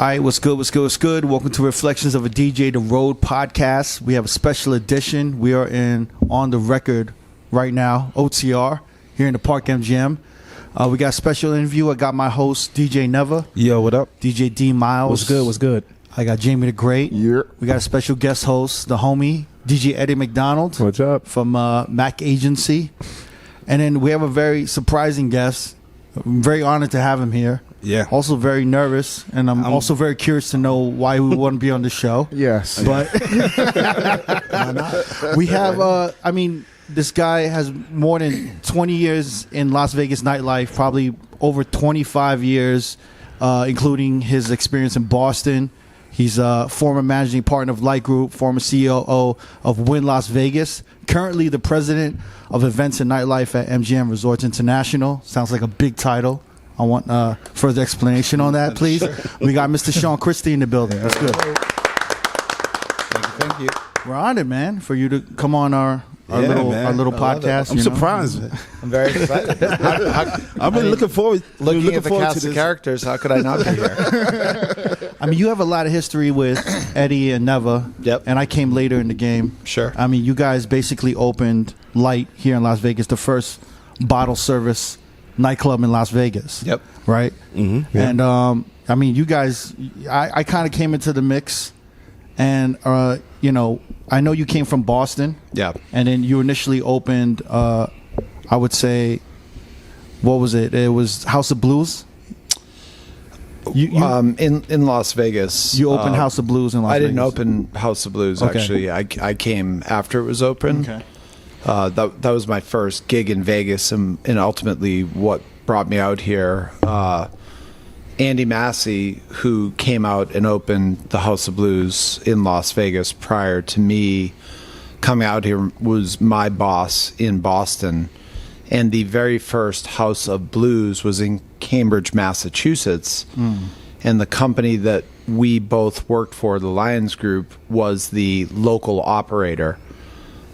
All right, what's good, what's good, what's good? Welcome to Reflections of a DJ, the R.O.A.D podcast. We have a special edition. We are on the record right now, OTR, here in the Park MGM. We got a special interview. I got my host, DJ Never. Yo, what up? DJ D Miles. What's good, what's good? I got Jamie the Great. Yeah. We got a special guest host, the homie, DJ Eddie McDonald. What's up? From Mac Agency. And then we have a very surprising guest. I'm very honored to have him here. Yeah. Also very nervous, and I'm also very curious to know why we want to be on the show. Yes. But we have, this guy has more than 20 years in Las Vegas nightlife, probably over 25 years, including his experience in Boston. He's a former managing partner of Light Group, former CEO of Wynn Las Vegas, currently the president of events and nightlife at MGM Resorts International. Sounds like a big title. I want further explanation on that, please. Sure. We got Mr. Sean Christie in the building. That's good. Thank you. We're honored, man, for you to come on our little podcast. I'm surprised. I'm very excited. I've been looking forward at the cast of characters. How could I not be here? I mean, you have a lot of history with Eddie and Neva. Yep. And I came later in the game. Sure. I mean, you guys basically opened Light here in Las Vegas, the first bottle service nightclub in Las Vegas. Yep. Right? Mm-hmm. Yeah. And, I mean, you guys, I kind of came into the mix. And, I know you came from Boston. Yeah. And then you initially opened, I would say, what was it? It was House of Blues? In Las Vegas. You opened House of Blues in Las Vegas? I didn't open House of Blues, Okay. actually. I came after it was open. Okay. That was my first gig in Vegas and ultimately what brought me out here. Andy Massey, who came out and opened the House of Blues in Las Vegas prior to me coming out here, was my boss in Boston. And the very first House of Blues was in Cambridge, Massachusetts. And the company that we both worked for, the Lions Group, was the local operator.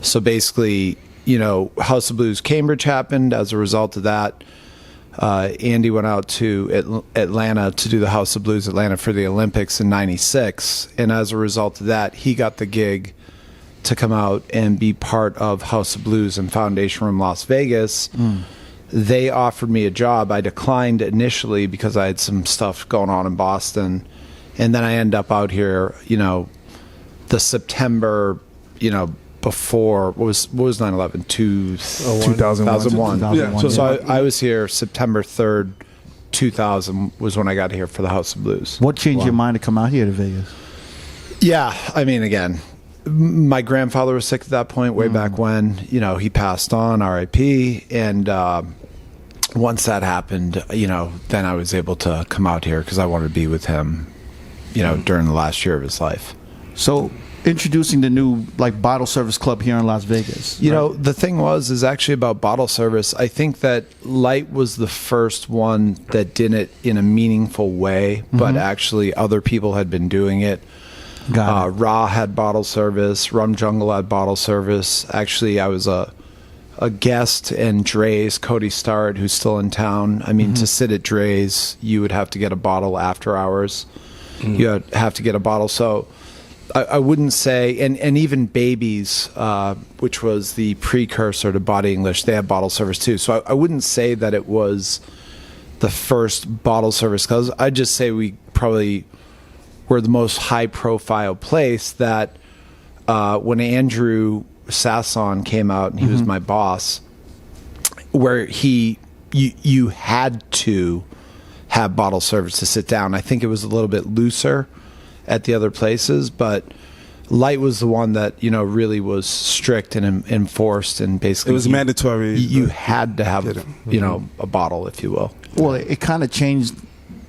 So basically, House of Blues Cambridge happened. As a result of that, Andy went out to Atlanta to do the House of Blues Atlanta for the Olympics in '96. And as a result of that, he got the gig to come out and be part of House of Blues and Foundation Room Las Vegas. They offered me a job. I declined initially because I had some stuff going on in Boston. And then I end up out here, the September, before, what was 9/11? 2001. Yeah. So I was here September 3rd, 2000 was when I got here for the House of Blues. What changed your mind to come out here to Vegas? Yeah, I mean, again, my grandfather was sick at that point, way back when. He passed on, R.I.P. And once that happened, then I was able to come out here because I wanted to be with him, during the last year of his life. So, introducing the new bottle service club here in Las Vegas. The thing is actually about bottle service. I think that Light was the first one that did it in a meaningful way, but actually other people had been doing it. R.O.A.D had bottle service. Rum Jungle had bottle service. Actually, I was a guest in Dre's, Cody Starrett, who's still in town. I mean, to sit at Dre's, you would have to get a bottle after hours. You would have to get a bottle. So I wouldn't say, and even Babies, which was the precursor to Body English, they had bottle service too. So I wouldn't say that it was the first bottle service, because I'd just say we probably were the most high-profile place that when Andrew Sasson came out, and he was my boss, where you had to have bottle service to sit down. I think it was a little bit looser at the other places, but Light was the one that really was strict and enforced, and basically it was mandatory. You had to have a bottle, if you will. Well, it kind of changed,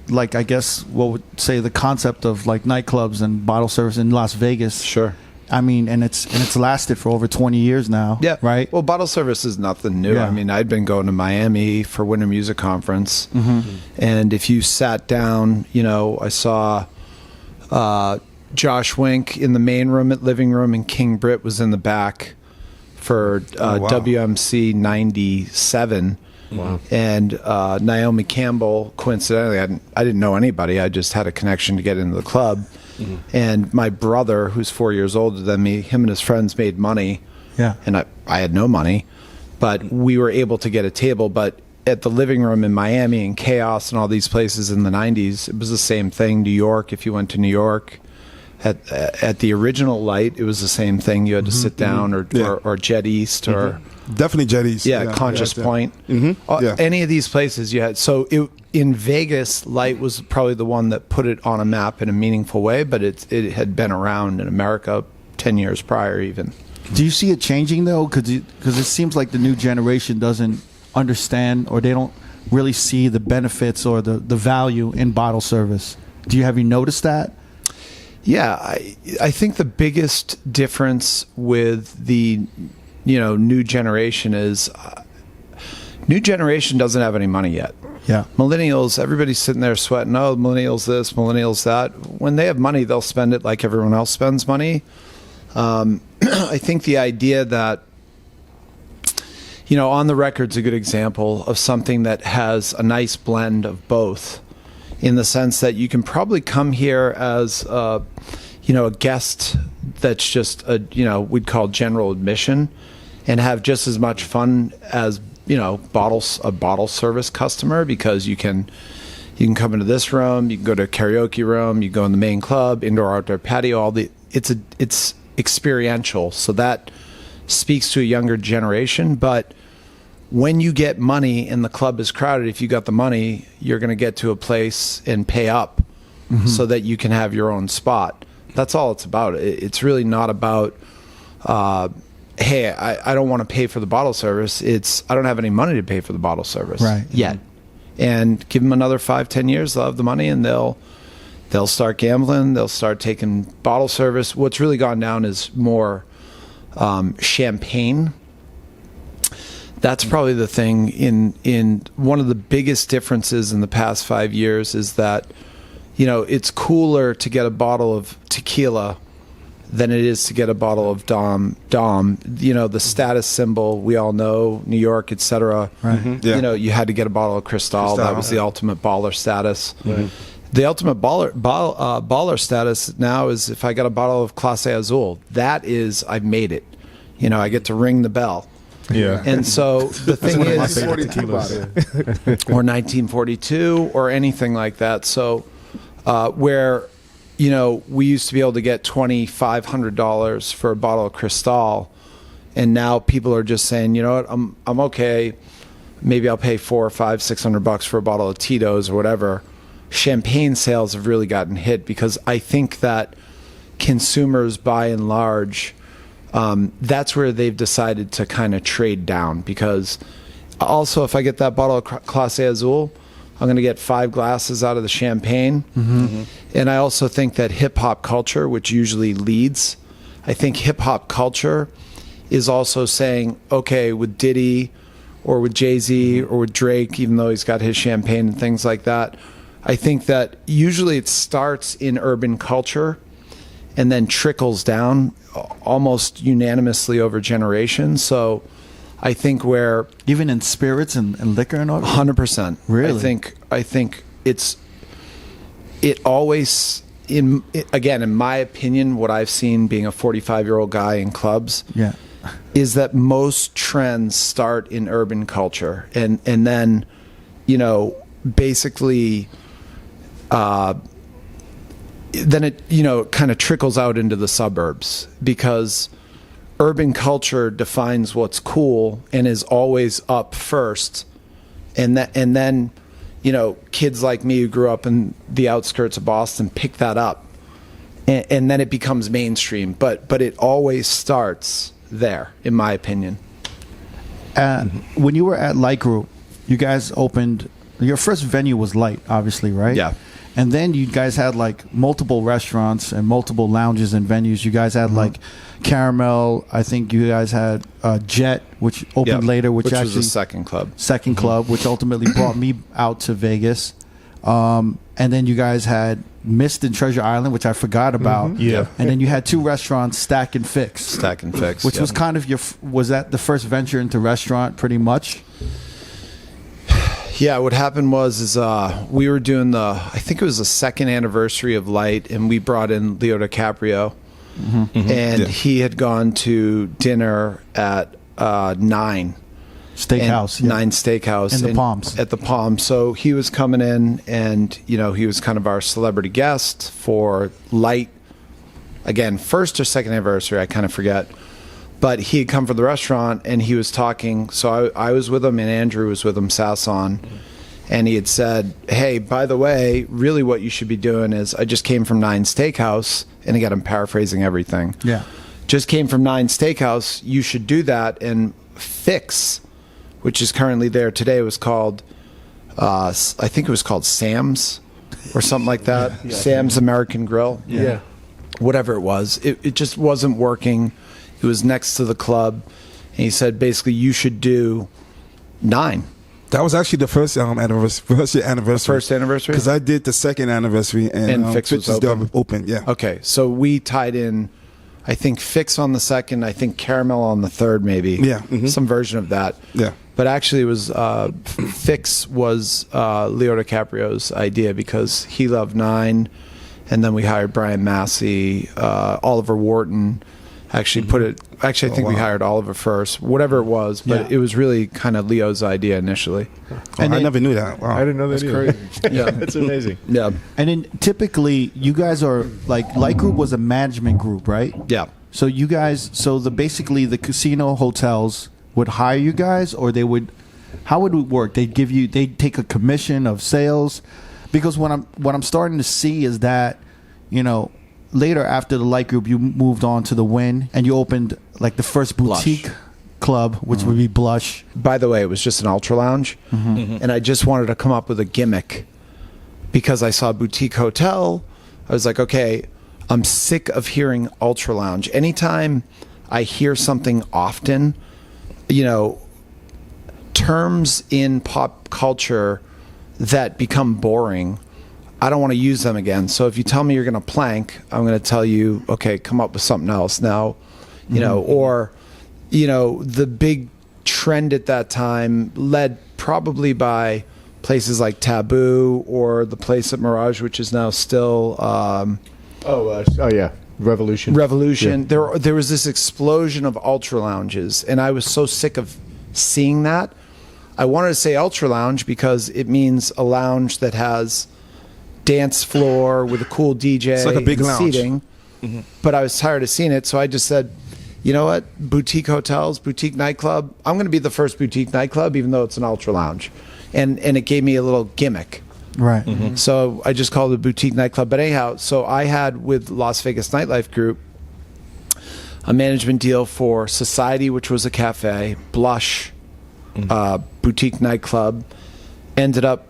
I guess what would say the concept of nightclubs and bottle service in Las Vegas. Sure. I mean, and it's lasted for over 20 years now. Yeah. Right. Well, bottle service is nothing new. Yeah. I mean, I'd been going to Miami for Winter Music Conference, and if you sat down, I saw Josh Wink in the main room at Living Room, and King Britt was in the back for WMC 97. Wow. And Naomi Campbell, coincidentally, I didn't know anybody. I just had a connection to get into the club. And my brother, who's 4 years older than me, him and his friends made money. Yeah. And I had no money, but we were able to get a table. But at the Living Room in Miami and Chaos and all these places in the 90s, it was the same thing. New York, if you went to New York, at the original Light, it was the same thing. You had to sit down or Jet East or... Definitely Jetties. Conscious Point. Yeah. Any of these places you had. So in Vegas, Light was probably the one that put it on a map in a meaningful way, but it had been around in America 10 years prior even. Do you see it changing, though? Because it seems like the new generation doesn't understand, or they don't really see the benefits or the value in bottle service. Have you noticed that? Yeah, I think the biggest difference with the new generation is new generation doesn't have any money yet. Yeah. Millennials, everybody's sitting there sweating, oh, millennials this, millennials that. When they have money, they'll spend it like everyone else spends money. I think the idea that, On the Record's a good example of something that has a nice blend of both, in the sense that you can probably come here as a guest that's just we'd call general admission, and have just as much fun as a bottle service customer, because you can come into this room, you can go to a karaoke room, you go in the main club, indoor outdoor patio, it's experiential. So that speaks to a younger generation. But when you get money and the club is crowded, if you got the money, you're going to get to a place and pay up so that you can have your own spot. That's all it's about. It's really not about, hey, I don't want to pay for the bottle service. It's, I don't have any money to pay for the bottle service yet. And give them another 5-10 years, they'll have the money, and they'll start gambling. They'll start taking bottle service. What's really gone down is more champagne. That's probably the thing. In one of the biggest differences in the past 5 years is that, it's cooler to get a bottle of tequila than it is to get a bottle of Dom. The status symbol, we all know, New York, etc. Right. You had to get a bottle of Cristal. That was the ultimate baller status. Right. The ultimate baller status now is if I got a bottle of Clase Azul. That is, I've made it. I get to ring the bell. Yeah. And so the thing is, or 1942 or anything like that. So where, we used to be able to get $2,500 for a bottle of Cristal, and now people are just saying, you know what, I'm okay. Maybe I'll pay $400 or $500, $600 for a bottle of Tito's or whatever. Champagne sales have really gotten hit because I think that consumers, by and large, that's where they've decided to kind of trade down. Because also, if I get that bottle of Clase Azul, I'm going to get 5 glasses out of the champagne. And I also think that hip-hop culture, which usually leads, I think hip-hop culture is also saying, okay, with Diddy or with Jay-Z or with Drake, even though he's got his champagne and things like that, I think that usually it starts in urban culture and then trickles down almost unanimously over generations. So I think where... Even in spirits and liquor and all? 100%. Really? I think it always, in my opinion, what I've seen being a 45-year-old guy in clubs, is that most trends start in urban culture. And then, basically... then it kind of trickles out into the suburbs, because urban culture defines what's cool and is always up first, and then kids like me who grew up in the outskirts of Boston pick that up, and then it becomes mainstream. But it always starts there, in my opinion. When you were at Light Group, you guys opened. Your first venue was Light, obviously, right? Yeah. And then you guys had like multiple restaurants and multiple lounges and venues. You guys had like Caramel. I think you guys had Jet, which opened later, which actually was the second club. Second club, which ultimately brought me out to Vegas. And then you guys had Mist and Treasure Island, which I forgot about. Yeah. And then you had 2 restaurants, Stack and Fix. Stack and Fix, which was kind of was that the first venture into restaurant, pretty much? Yeah, what happened was we were doing I think it was the second anniversary of Light, and we brought in Leo DiCaprio, and he had gone to dinner at Nine Steakhouse. Nine Steakhouse In the Palms. At the Palms. So he was coming in, and he was kind of our celebrity guest for Light. Again, first or second anniversary, I kind of forget. But he had come from the restaurant, and he was talking. So I was with him, and Andrew was with him, Sasson. And he had said, hey, by the way, really what you should be doing is, I just came from Nine Steakhouse. And again, I'm paraphrasing everything. Yeah. Just came from Nine Steakhouse. You should do that. And Fix, which is currently there today, was called, I think it was called Sam's or something like that. Yeah. Sam's American Grill. Yeah. Whatever it was. It just wasn't working. It was next to the club. And he said, basically, you should do Nine. That was actually the first anniversary. First anniversary? Because I did the second anniversary, and Fix was open. Yeah. Okay, so we tied in, I think, Fix on the second, I think Caramel on the third, maybe. Yeah. Some version of that. Yeah. But actually, it was Fix was Leo DiCaprio's idea because he loved Nine, and then we hired Brian Massey, Oliver Wharton. Actually, I think we hired Oliver first, whatever it was, but it was really kind of Leo's idea initially. And I never knew that. Wow. I didn't know that either. Yeah, That's amazing. Yeah. And then typically, you guys are like Light Group was a management group, right? Yeah. So you guys, basically the casino hotels would hire you guys, or they would. How would it work? They'd take a commission of sales, because what I'm starting to see is that, later after the Light Group, you moved on to the Win, and you opened like the first boutique club, which would be Blush. By the way, it was just an ultra lounge, and I just wanted to come up with a gimmick because I saw boutique hotel. I was like, okay, I'm sick of hearing ultra lounge. Anytime I hear something often, terms in pop culture that become boring, I don't want to use them again. So if you tell me you're going to plank, I'm going to tell you, okay, come up with something else now, or, the big trend at that time, led probably by places like Taboo or the place at Mirage, which is now still, Revolution. Yeah. There was this explosion of ultra lounges, and I was so sick of seeing that. I wanted to say ultra lounge because it means a lounge that has dance floor with a cool DJ. It's like a big lounge. Seating. But I was tired of seeing it, so I just said, you know what? Boutique hotels, boutique nightclub. I'm going to be the first boutique nightclub, even though it's an ultra lounge, and it gave me a little gimmick. Right. So I just called it a boutique nightclub. But anyhow, so I had with Las Vegas Nightlife Group a management deal for Society, which was a cafe, Blush, boutique nightclub, ended up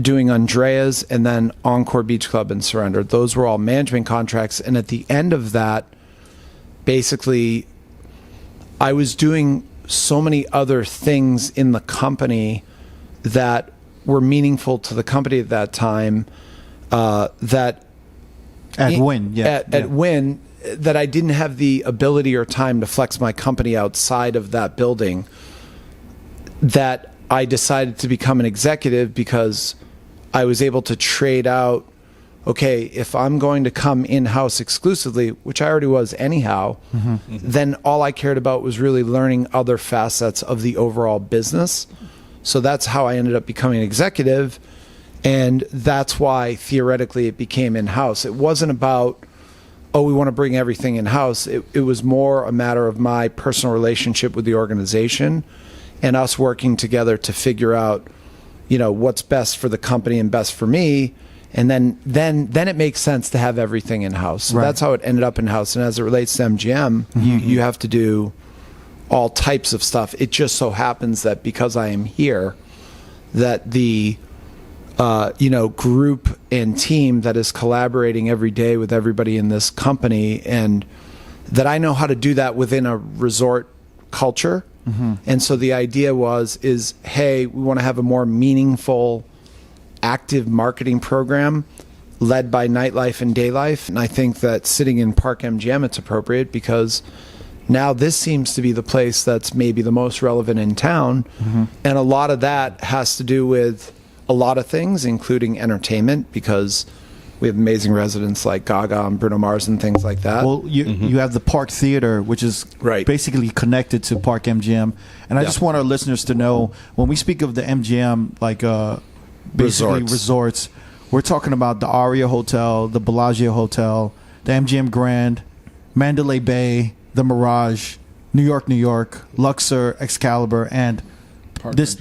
doing Andrea's, and then Encore Beach Club and Surrender. Those were all management contracts. And at the end of that, basically, I was doing so many other things in the company that were meaningful to the company at that time, that At Win, at Win, that I didn't have the ability or time to flex my company outside of that building, that I decided to become an executive because I was able to trade out, okay, if I'm going to come in-house exclusively, which I already was anyhow, then all I cared about was really learning other facets of the overall business. So that's how I ended up becoming an executive, and that's why theoretically it became in-house. It wasn't about, we want to bring everything in-house. It was more a matter of my personal relationship with the organization and us working together to figure out, what's best for the company and best for me. And then it makes sense to have everything in-house. So that's how it ended up in-house. And as it relates to MGM, you have to do all types of stuff. It just so happens that because I am here, that the group and team that is collaborating every day with everybody in this company, and that I know how to do that within a resort culture. And so the idea is, hey, we want to have a more meaningful, active marketing program led by Nightlife and Daylife. And I think that sitting in Park MGM, it's appropriate because now this seems to be the place that's maybe the most relevant in town. And a lot of that has to do with a lot of things, including entertainment, because we have amazing residents like Gaga and Bruno Mars and things like that. Well, you have the Park Theater, which is basically connected to Park MGM. And I just want our listeners to know, when we speak of the MGM, like basically resorts, we're talking about the Aria Hotel, the Bellagio Hotel, the MGM Grand, Mandalay Bay, the Mirage, New York, Luxor, Excalibur, and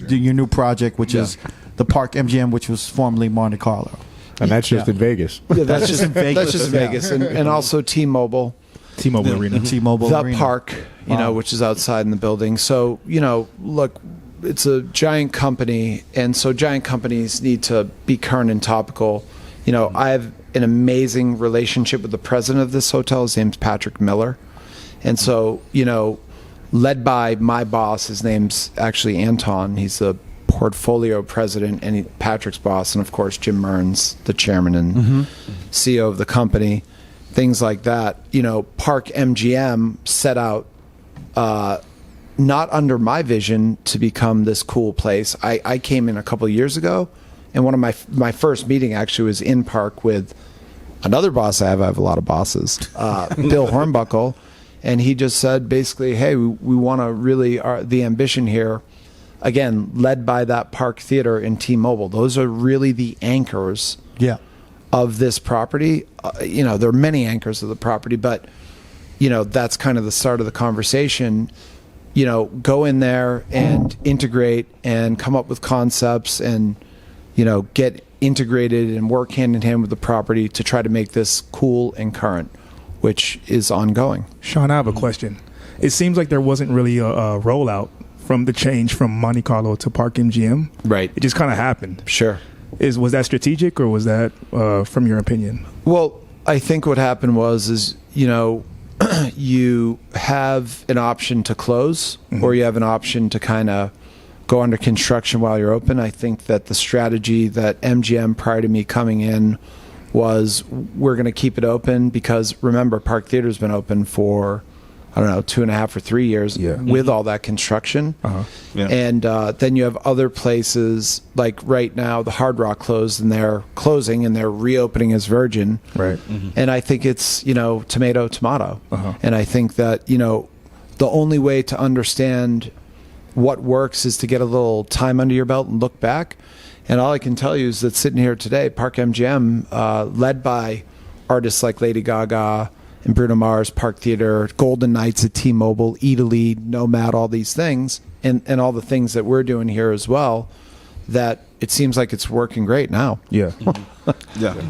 your new project, which is the Park MGM, which was formerly Monte Carlo. And that's just in Vegas. Yeah, that's just in Vegas. That's just Vegas, and also T-Mobile Arena. T-Mobile the Arena. park, which is outside in the building. So, look, it's a giant company, and so giant companies need to be current and topical. I have an amazing relationship with the president of this hotel. His name's Patrick Miller. And so, led by my boss, his name's actually Anton. He's the portfolio president, and Patrick's boss, and of course Jim Mearns, the chairman and CEO of the company, things like that. Park MGM set out not under my vision to become this cool place. I came in a couple of years ago, and one of my first meeting actually was in Park with another boss I have a lot of bosses, Bill Hornbuckle, and he just said basically, hey, we want to really, the ambition here, again, led by that Park Theater and T-Mobile. Those are really the anchors of this property. There are many anchors of the property, but, that's kind of the start of the conversation. Go in there and integrate and come up with concepts and, get integrated and work hand in hand with the property to try to make this cool and current, which is ongoing. Sean, I have a question. It seems like there wasn't really a rollout from the change from Monte Carlo to Park MGM. Right. It just kind of happened. Sure. Was that strategic, or was that from your opinion? Well, I think what happened was you have an option to close, or you have an option to kind of go under construction while you're open. I think that the strategy that MGM, prior to me coming in, was we're going to keep it open because, remember, Park Theater's been open for, 2.5 or 3 years with all that construction. And then you have other places, like right now, the Hard Rock closed, and they're closing, and they're reopening as Virgin. Right. And I think it's, tomato. And I think that, the only way to understand what works is to get a little time under your belt and look back. And all I can tell you is that sitting here today, Park MGM, led by artists like Lady Gaga and Bruno Mars, Park Theater, Golden Knights at T-Mobile, Italy, Nomad, all these things, and all the things that we're doing here as well, that it seems like it's working great now. Yeah.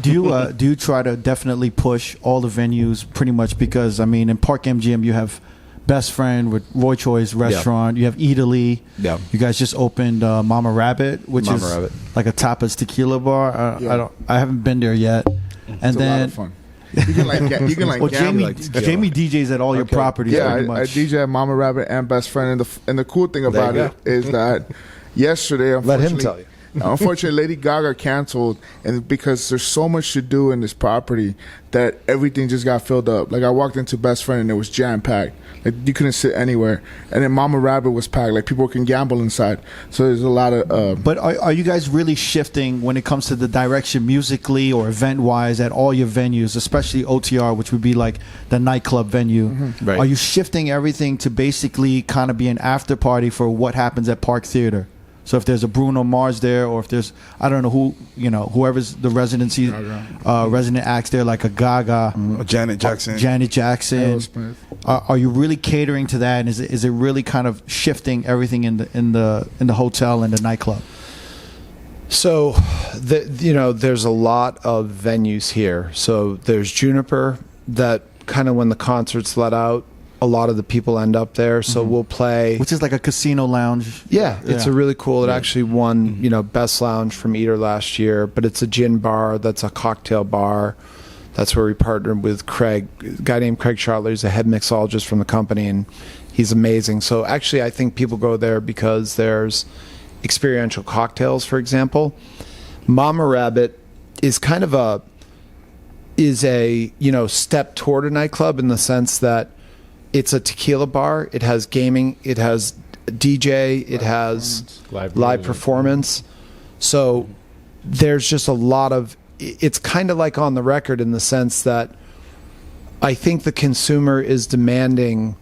Do you try to definitely push all the venues pretty much? Because, in Park MGM, you have Best Friend with Roy Choi's restaurant. You have Italy. Yeah. You guys just opened Mama Rabbit, which is like a tapas tequila bar. I haven't been there yet. And it's then a lot of fun. You can Jamie DJs at all your properties. Yeah, pretty I much. DJ at Mama Rabbit and Best Friend, and the cool thing about it is that yesterday, let him tell you. Unfortunately, Lady Gaga canceled, and because there's so much to do in this property that everything just got filled up. Like I walked into Best Friend and it was jam packed. Like you couldn't sit anywhere. And then Mama Rabbit was packed. Like people can gamble inside. So there's a lot of. But are you guys really shifting when it comes to the direction musically or event wise at all your venues, especially OTR, which would be like the nightclub venue? Right. Are you shifting everything to basically kind of be an after party for what happens at Park Theater? So if there's a Bruno Mars there, or if there's, I don't know who, whoever's the resident acts there, like a Gaga, Janet Jackson. Are you really catering to that? And is it really kind of shifting everything in the hotel and the nightclub? So, there's a lot of venues here. So there's Juniper, that kind of when the concerts let out, a lot of the people end up there. So we'll play, which is like a casino lounge. Yeah, it's a really cool. It actually won, best lounge from Eater last year. But it's a gin bar. That's a cocktail bar. That's where we partnered with Craig, a guy named Craig Chartler. He's a head mixologist from the company, and he's amazing. So actually, I think people go there because there's experiential cocktails, for example. Mama Rabbit is kind of a step toward a nightclub in the sense that it's a tequila bar. It has gaming. It has DJ. It has live performance. So there's just a lot of, it's kind of like on the record in the sense that I think the consumer is demanding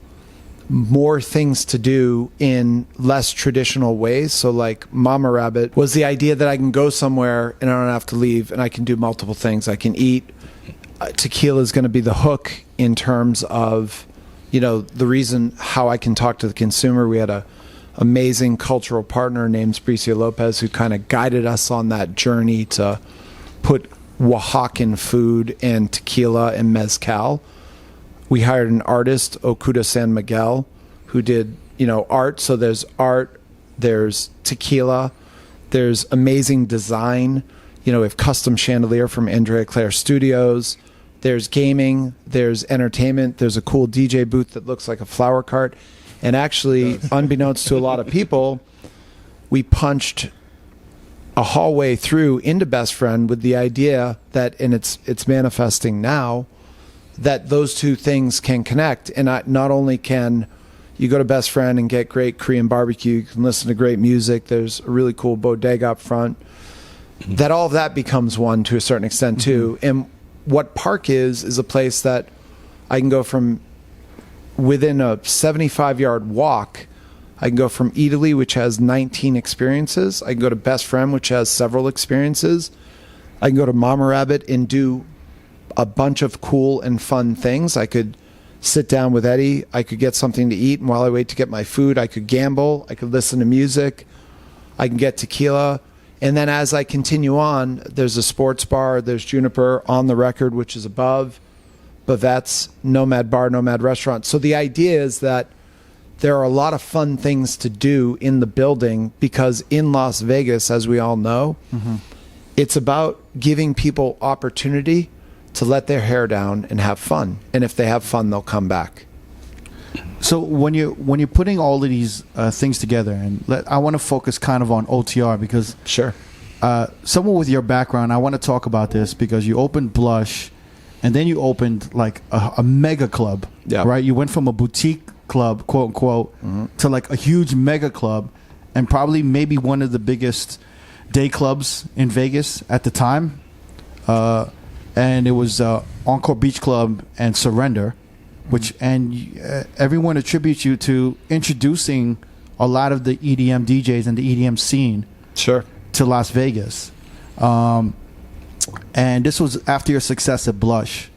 more things to do in less traditional ways. So like Mama Rabbit was the idea that I can go somewhere and I don't have to leave and I can do multiple things. I can eat. Tequila is going to be the hook in terms of, you know, the reason how I can talk to the consumer. We had a amazing cultural partner named Bricia Lopez who kind of guided us on that journey to put Oaxacan food and tequila and mezcal. We hired an artist, Okuda San Miguel, who did, you know, art. So there's art, there's tequila, there's amazing design. You know, we have custom chandelier from Andrea Claire Studios. There's gaming, there's entertainment, there's a cool DJ booth that looks like a flower cart. And actually, unbeknownst to a lot of people, we punched a hallway through into Best Friend with the idea that, and it's manifesting now, that those two things can connect. And not only can you go to Best Friend and get great Korean barbecue, you can listen to great music, there's a really cool bodega up front, that all of that becomes one to a certain extent too. And what Park is a place that I can go from within a 75-yard walk. I can go from Italy, which has 19 experiences. I can go to Best Friend, which has several experiences. I can go to Mama Rabbit and do a bunch of cool and fun things. I could sit down with Eddie. I could get something to eat, and while I wait to get my food, I could gamble. I could listen to music. I can get tequila. And then as I continue on, there's a sports bar. There's Juniper on the record, which is above. Bavette's, Nomad Bar, Nomad Restaurant. So the idea is that there are a lot of fun things to do in the building because in Las Vegas, as we all know, it's about giving people opportunity to let their hair down and have fun. And if they have fun, they'll come back. So when you're putting all of these things together, and I want to focus kind of on OTR because sure, someone with your background, I want to talk about this because you opened Blush, and then you opened like a mega club, right? You went from a boutique club, quote unquote, to like a huge mega club, and probably maybe one of the biggest day clubs in Vegas at the time. And it was Encore Beach Club and Surrender, which everyone attributes you to introducing a lot of the EDM DJs and the EDM scene to Las Vegas. And this was after your success at Blush.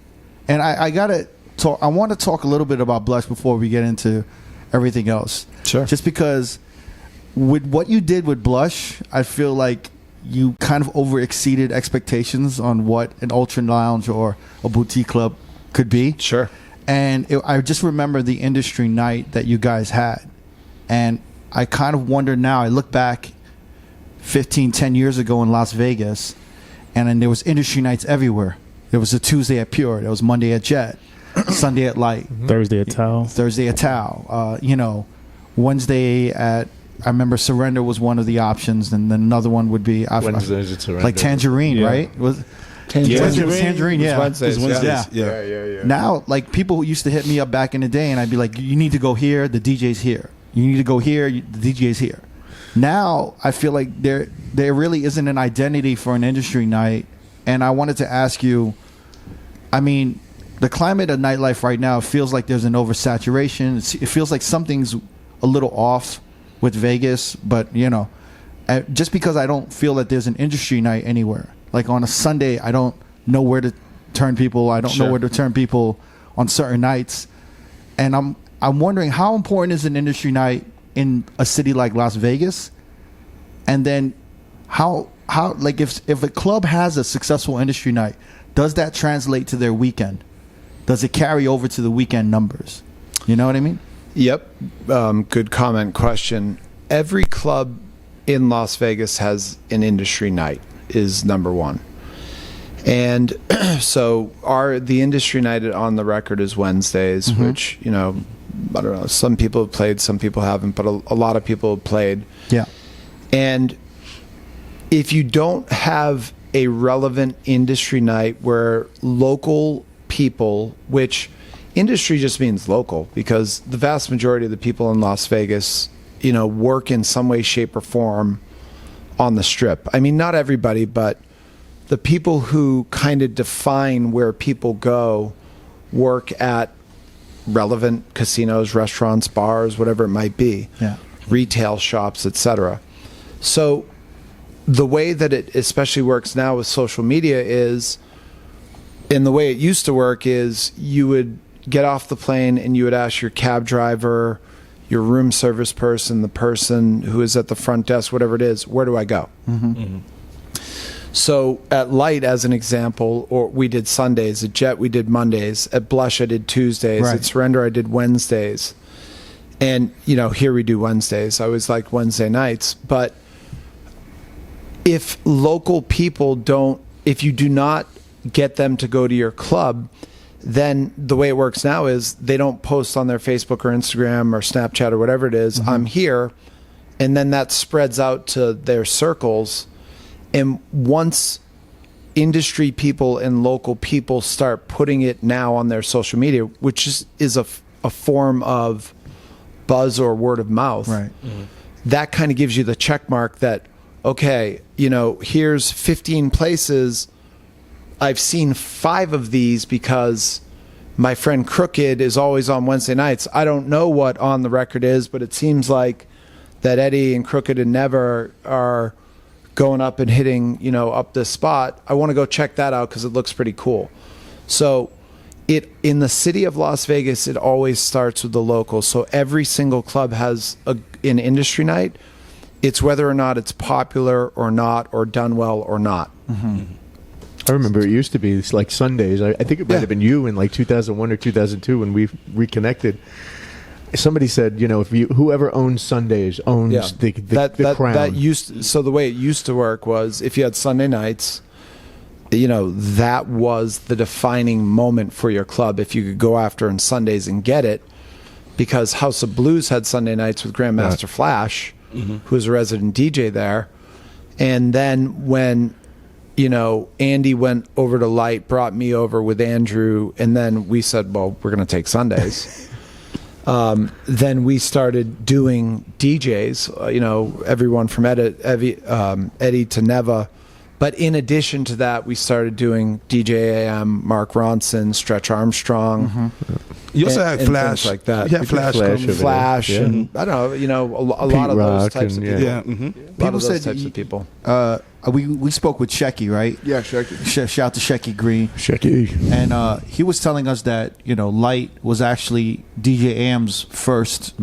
And I want to talk a little bit about Blush before we get into everything else. Sure. Just because with what you did with Blush, I feel like you kind of over-exceeded expectations on what an ultra lounge or a boutique club could be. Sure. And I just remember the industry night that you guys had. And I kind of wonder now, I look back 10 years ago in Las Vegas, and then there was industry nights everywhere. There was a Tuesday at Pure. There was Monday at Jet. Sunday at Light. Thursday at Tao. Wednesday at... I remember Surrender was one of the options, and then another one would be Wednesdays at Surrender. like Tangerine, right? Was Tangerine? Yeah. Wednesdays. Yeah. Now, like people who used to hit me up back in the day, and I'd be like, "You need to go here. The DJ's here. You need to go here. The DJ's here." Now, I feel like there really isn't an identity for an industry night, and I wanted to ask you. I mean, the climate of nightlife right now feels like there's an oversaturation. It feels like something's a little off with Vegas, but just because I don't feel that there's an industry night anywhere. Like on a Sunday, I don't know where to turn people. I don't know where to turn people on certain nights, and I'm wondering how important is an industry night in a city like Las Vegas, and then how like if a club has a successful industry night, does that translate to their weekend? Does it carry over to the weekend numbers? You know what I mean? Yep. Good comment, question. Every club in Las Vegas has an industry night is number one. And so the industry night on the record is Wednesdays, which, I don't know, some people have played, some people haven't, but a lot of people have played. Yeah. And if you don't have a relevant industry night where local people, which industry just means local, because the vast majority of the people in Las Vegas, work in some way, shape, or form on the Strip. I mean, not everybody, but the people who kind of define where people go work at relevant casinos, restaurants, bars, whatever it might be, retail shops, etc. So the way that it especially works now with social media is, and the way it used to work is, you would get off the plane and you would ask your cab driver, your room service person, the person who is at the front desk, whatever it is, where do I go? So at Light, as an example, or we did Sundays. At Jet, we did Mondays. At Blush, I did Tuesdays. Right. At Surrender, I did Wednesdays. And, here we do Wednesdays. I always like Wednesday nights. But if local people if you do not get them to go to your club, then the way it works now is they don't post on their Facebook or Instagram or Snapchat or whatever it is, I'm here. And then that spreads out to their circles. And once industry people and local people start putting it now on their social media, which is a form of buzz or word of mouth, right? That kind of gives you the check mark that, okay, here's 15 places. I've seen 5 of these because my friend Crooked is always on Wednesday nights. I don't know what On the Record is, but it seems like that Eddie and Crooked and Never are going up and hitting, up this spot. I want to go check that out because it looks pretty cool. So in the city of Las Vegas, it always starts with the locals. So every single club has an industry night. It's whether or not it's popular or not, or done well or not. I remember it used to be like Sundays. I think it might have been you in like 2001 or 2002 when we reconnected. Somebody said, if whoever owns Sundays owns the crown. So the way it used to work was, if you had Sunday nights, that was the defining moment for your club. If you could go after on Sundays and get it, because House of Blues had Sunday nights with Grandmaster Flash, who was a resident DJ there. And then when, Andy went over to Light, brought me over with Andrew, and then we said, well, we're going to take Sundays. Then we started doing DJs, everyone from Eddie to Neva. But in addition to that, we started doing DJ AM, Mark Ronson, Stretch Armstrong. You also had Flash, things like that. Yeah, Flash, and I don't know, a lot of those types of people. Yeah. A lot of those types of people. We spoke with Shecky, right? Yeah, Shecky. Shout out to Shecky Green. Shecky. And he was telling us that, Light was actually DJ Am's first,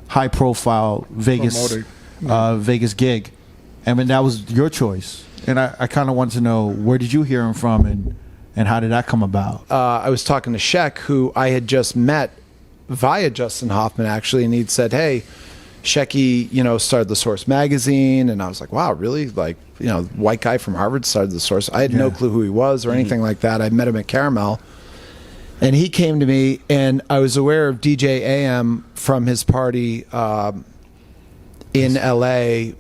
high profile Vegas Vegas gig. And that was your choice. And I kind of want to know, where did you hear him from, and how did that come about? I was talking to Sheck, who I had just met via Justin Hoffman, actually, and he'd said, hey, Shecky, started The Source magazine, and I was like, wow, really? White guy from Harvard started The Source. I had no clue who he was or anything like that. I met him at Caramel, and he came to me, and I was aware of DJ AM from his party in LA.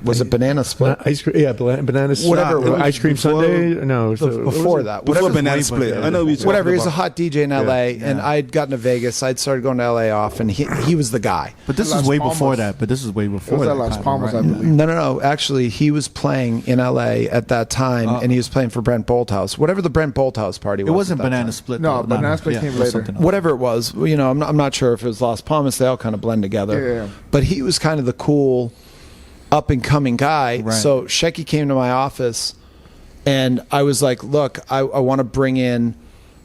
Was it Banana Split? Ice cream, Banana Split. Whatever. Ice Cream Sunday? No. Before that. Before Banana Split. I know whatever. He was a hot DJ in LA, and I'd gotten to Vegas. I'd started going to LA off, and he was the guy. But this is way before that. It was at Las Palmas, I believe. No. Actually, he was playing in LA at that time, and he was playing for Brent Bolthouse. Whatever the Brent Bolthouse party was. It wasn't Banana Split. No, Banana Split came later. Whatever it was. I'm not sure if it was Las Palmas. They all kind of blend together. Yeah. But he was kind of the cool up and coming guy. Right. So Shecky came to my office, and I was like, look, I want to bring in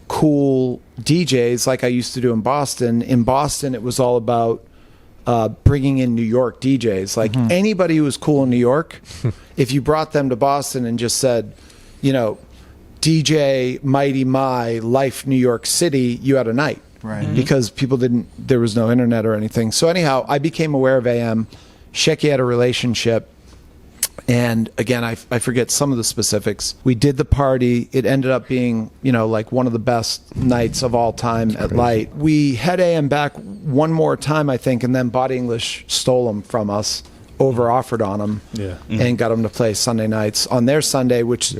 cool DJs like I used to do in Boston. In Boston, it was all about bringing in New York DJs. Like anybody who was cool in New York, if you brought them to Boston and just said, DJ Mighty My Life New York City, you had a night. Right. Because there was no internet or anything. So anyhow, I became aware of AM. Shecky had a relationship, and again, I forget some of the specifics. We did the party. It ended up being, one of the best nights of all time at Light. We had AM back one more time, I think, and then Body English stole him from us, over-offered on him, and got him to play Sunday nights on their Sunday, which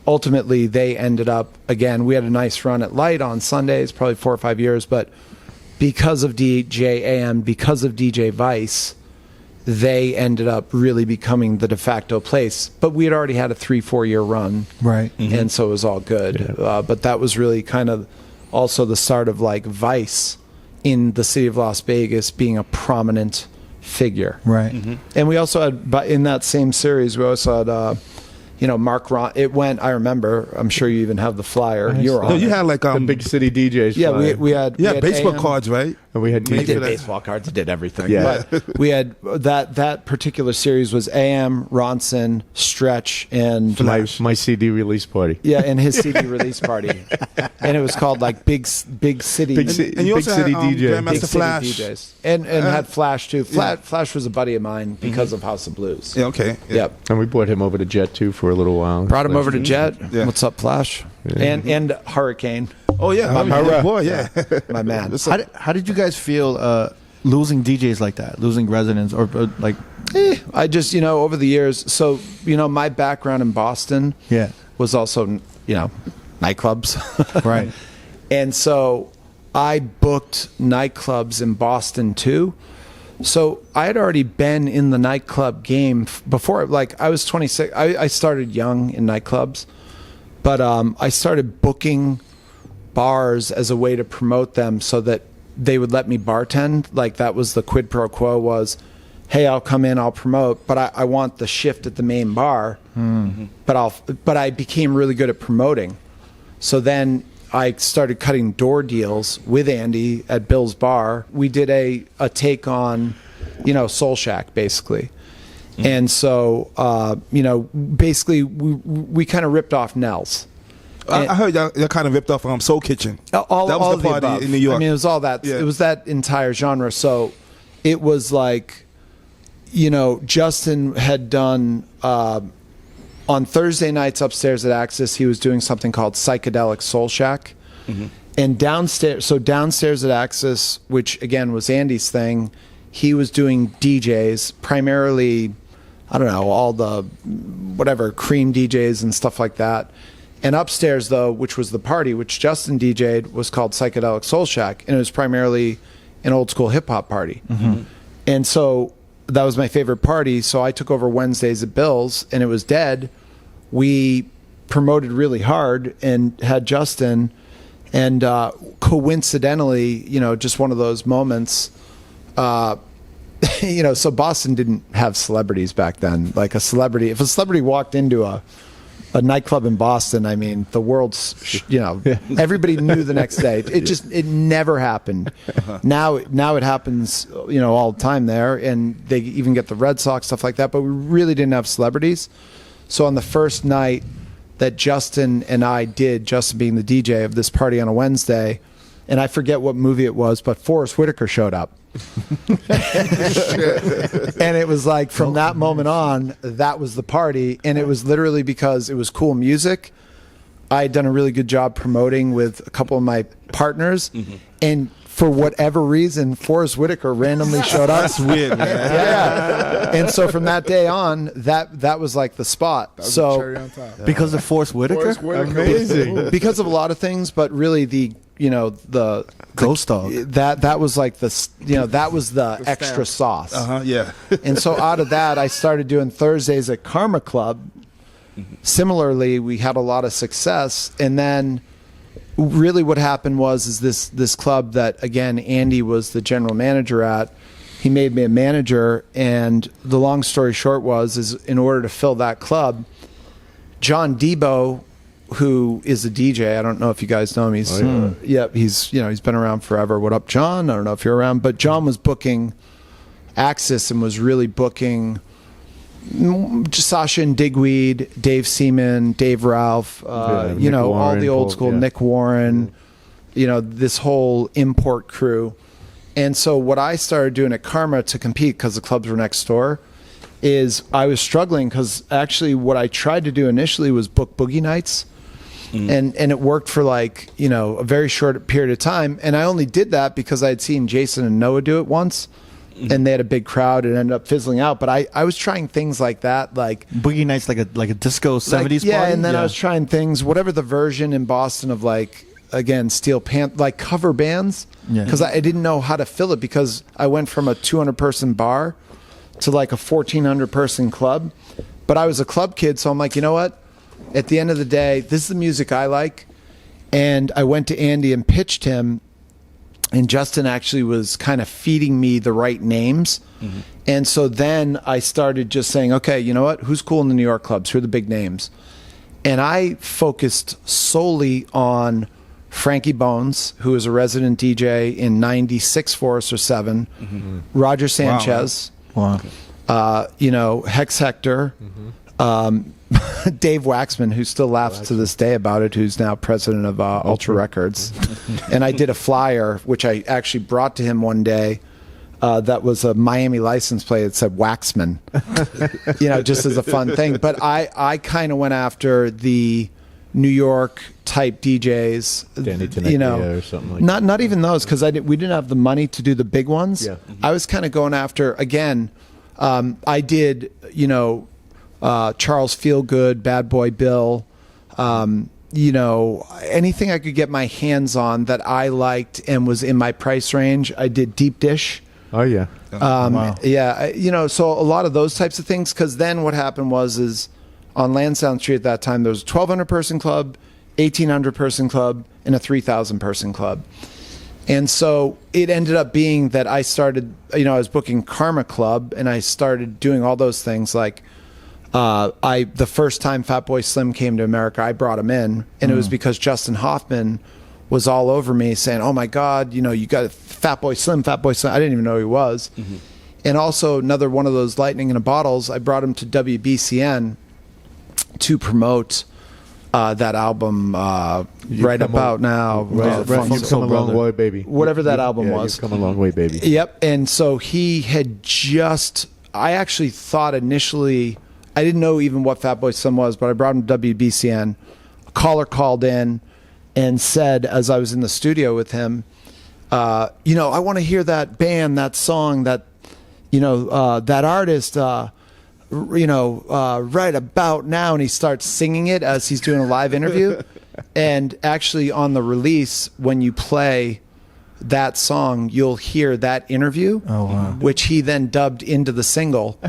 ultimately they ended up, again, we had a nice run at Light on Sundays, probably 4 or 5 years, but because of DJ AM, because of DJ Vice, they ended up really becoming the de facto place. But we had already had a 3-4 year run. Right. And so it was all good. Yeah. But that was really kind of also the start of like Vice in the city of Las Vegas being a prominent figure. Right. And we also had, in that same series, we also had, Mark Ron. It went, I remember, I'm sure you even have the flyer. You were on No, you it. had like the big city DJs. Yeah, flyer. we had baseball AM. cards, right? And we had We did DJs. baseball cards, did everything. Yeah. But we had that particular series was AM, Ronson, Stretch, and my CD release party. yeah, and his CD release party, and it was called like Big City. And you also City had DJ. Grandmaster Big City Flash. DJs, and had Flash too. Flash was a buddy of mine because of House of Blues. Yeah, okay. Yep. And we brought him over to Jet too for a little while. Brought him over to Jet. Yeah. What's up, Flash? And Hurricane, Oh yeah, Hurrah. boy, yeah. my man. How did you guys feel losing DJs like that, losing residents, or like? I just, over the years, so, my background in Boston Yeah. was also, nightclubs. Right. And so I booked nightclubs in Boston too. So I had already been in the nightclub game before, like I was 26. I started young in nightclubs, but I started booking bars as a way to promote them so that they would let me bartend. Like that was the quid pro quo was, hey, I'll come in, I'll promote, but I want the shift at the main bar. But I became really good at promoting. So then I started cutting door deals with Andy at Bill's Bar. We did a take on, Soul Shack, basically. And so, basically we kind of ripped off Nels. I heard y'all kind of ripped off Soul Kitchen. That was the party in New York. I mean, it was all that. Yeah. It was that entire genre. So it was like, Justin had done on Thursday nights upstairs at Axis. He was doing something called Psychedelic Soul Shack, and downstairs at Axis, which again was Andy's thing, he was doing DJs primarily. I don't know, all the whatever cream DJs and stuff like that. And upstairs, though, which was the party, which Justin DJ'd, was called Psychedelic Soul Shack, and it was primarily an old school hip hop party. And so that was my favorite party. So I took over Wednesdays at Bill's, and it was dead. We promoted really hard and had Justin, and coincidentally, just one of those moments. So Boston didn't have celebrities back then. Like if a celebrity walked into a nightclub in Boston, I mean, the world's, everybody knew the next day. It never happened. Now it happens, all the time there, and they even get the Red Sox, stuff like that, but we really didn't have celebrities. So on the first night that Justin and I did, Justin being the DJ of this party on a Wednesday, and I forget what movie it was, but Forrest Whitaker showed up. And it was like from that moment on, that was the party, and it was literally because it was cool music. I had done a really good job promoting with a couple of my partners, and for whatever reason, Forrest Whitaker randomly showed up. That's weird, man. Yeah, and so from that day on, that was like the spot. That was So the cherry on top. Because of Forrest Whitaker? Forrest Whitaker. Amazing. because of a lot of things, but really the Ghost Dog. that was like that was the extra sauce. Yeah. And so out of that, I started doing Thursdays at Karma Club. Similarly, we had a lot of success, and then really what happened was this club that, again, Andy was the general manager at. He made me a manager, and the long story short is in order to fill that club, John Debo, who is a DJ, I don't know if you guys know him. He's he's been around forever. What up, John? I don't know if you're around, but John was booking Axis and was really booking Sasha and Digweed, Dave Seaman, Dave Ralph, all the old school, Nick Warren, this whole import crew. And so what I started doing at Karma to compete, because the clubs were next door, is I was struggling because actually what I tried to do initially was book boogie nights. And it worked for a very short period of time. And I only did that because I had seen Jason and Noah do it once. and they had a big crowd and ended up fizzling out. But I was trying things like that, like Boogie Nights, like a disco 70s yeah, party. and then I was trying things, whatever the version in Boston of like, again, Steel Panther, like cover bands, because I didn't know how to fill it, because I went from a 200-person bar to like a 1,400-person club. But I was a club kid, so I'm like, you know what? At the end of the day, this is the music I like. And I went to Andy and pitched him, and Justin actually was kind of feeding me the right names. And so then I started just saying, okay, you know what? Who's cool in the New York clubs? Who are the big names? And I focused solely on Frankie Bones, who was a resident DJ in 96 for us or 7, Roger Sanchez, you know, Hex Hector, Dave Waxman, who still laughs to this day about it, who's now president of Ultra Records. And I did a flyer, which I actually brought to him one day, that was a Miami license plate that said Waxman, you know, just as a fun thing. But I kind of went after the New York type DJs, Danny you know, or something like not even those, because we didn't have the money to do the big ones. Yeah. I was kind of going after, again, I did, you know, Charles Feelgood, Bad Boy Bill, you know, anything I could get my hands on that I liked and was in my price range. I did Deep Dish. Oh yeah. Yeah, you know, so a lot of those types of things, because then what happened is on Lansdowne Street at that time, there was a 1,200 person club, 1,800 person club, and a 3,000 person club. And so it ended up being that I started, you know, I was booking Karma Club, and I started doing all those things. Like the first time Fatboy Slim came to America, I brought him in, and it was because Justin Hoffman was all over me saying, oh my God, you know, you got Fatboy Slim, Fatboy Slim. I didn't even know who he was. And also another one of those lightning in a bottles, I brought him to WBCN to promote that album, Right About Now. You've come a long way, baby. Whatever that album was. You've come a long way, baby. Yep. And so he had just, I actually thought initially, I didn't know even what Fatboy Slim was, but I brought him to WBCN. A caller called in and said, as I was in the studio with him, you know, I want to hear that band, that song, that, you know, that artist, you know, right about now. And he starts singing it as he's doing a live interview. And actually on the release, when you play that song, you'll hear that interview, which he then dubbed into the single.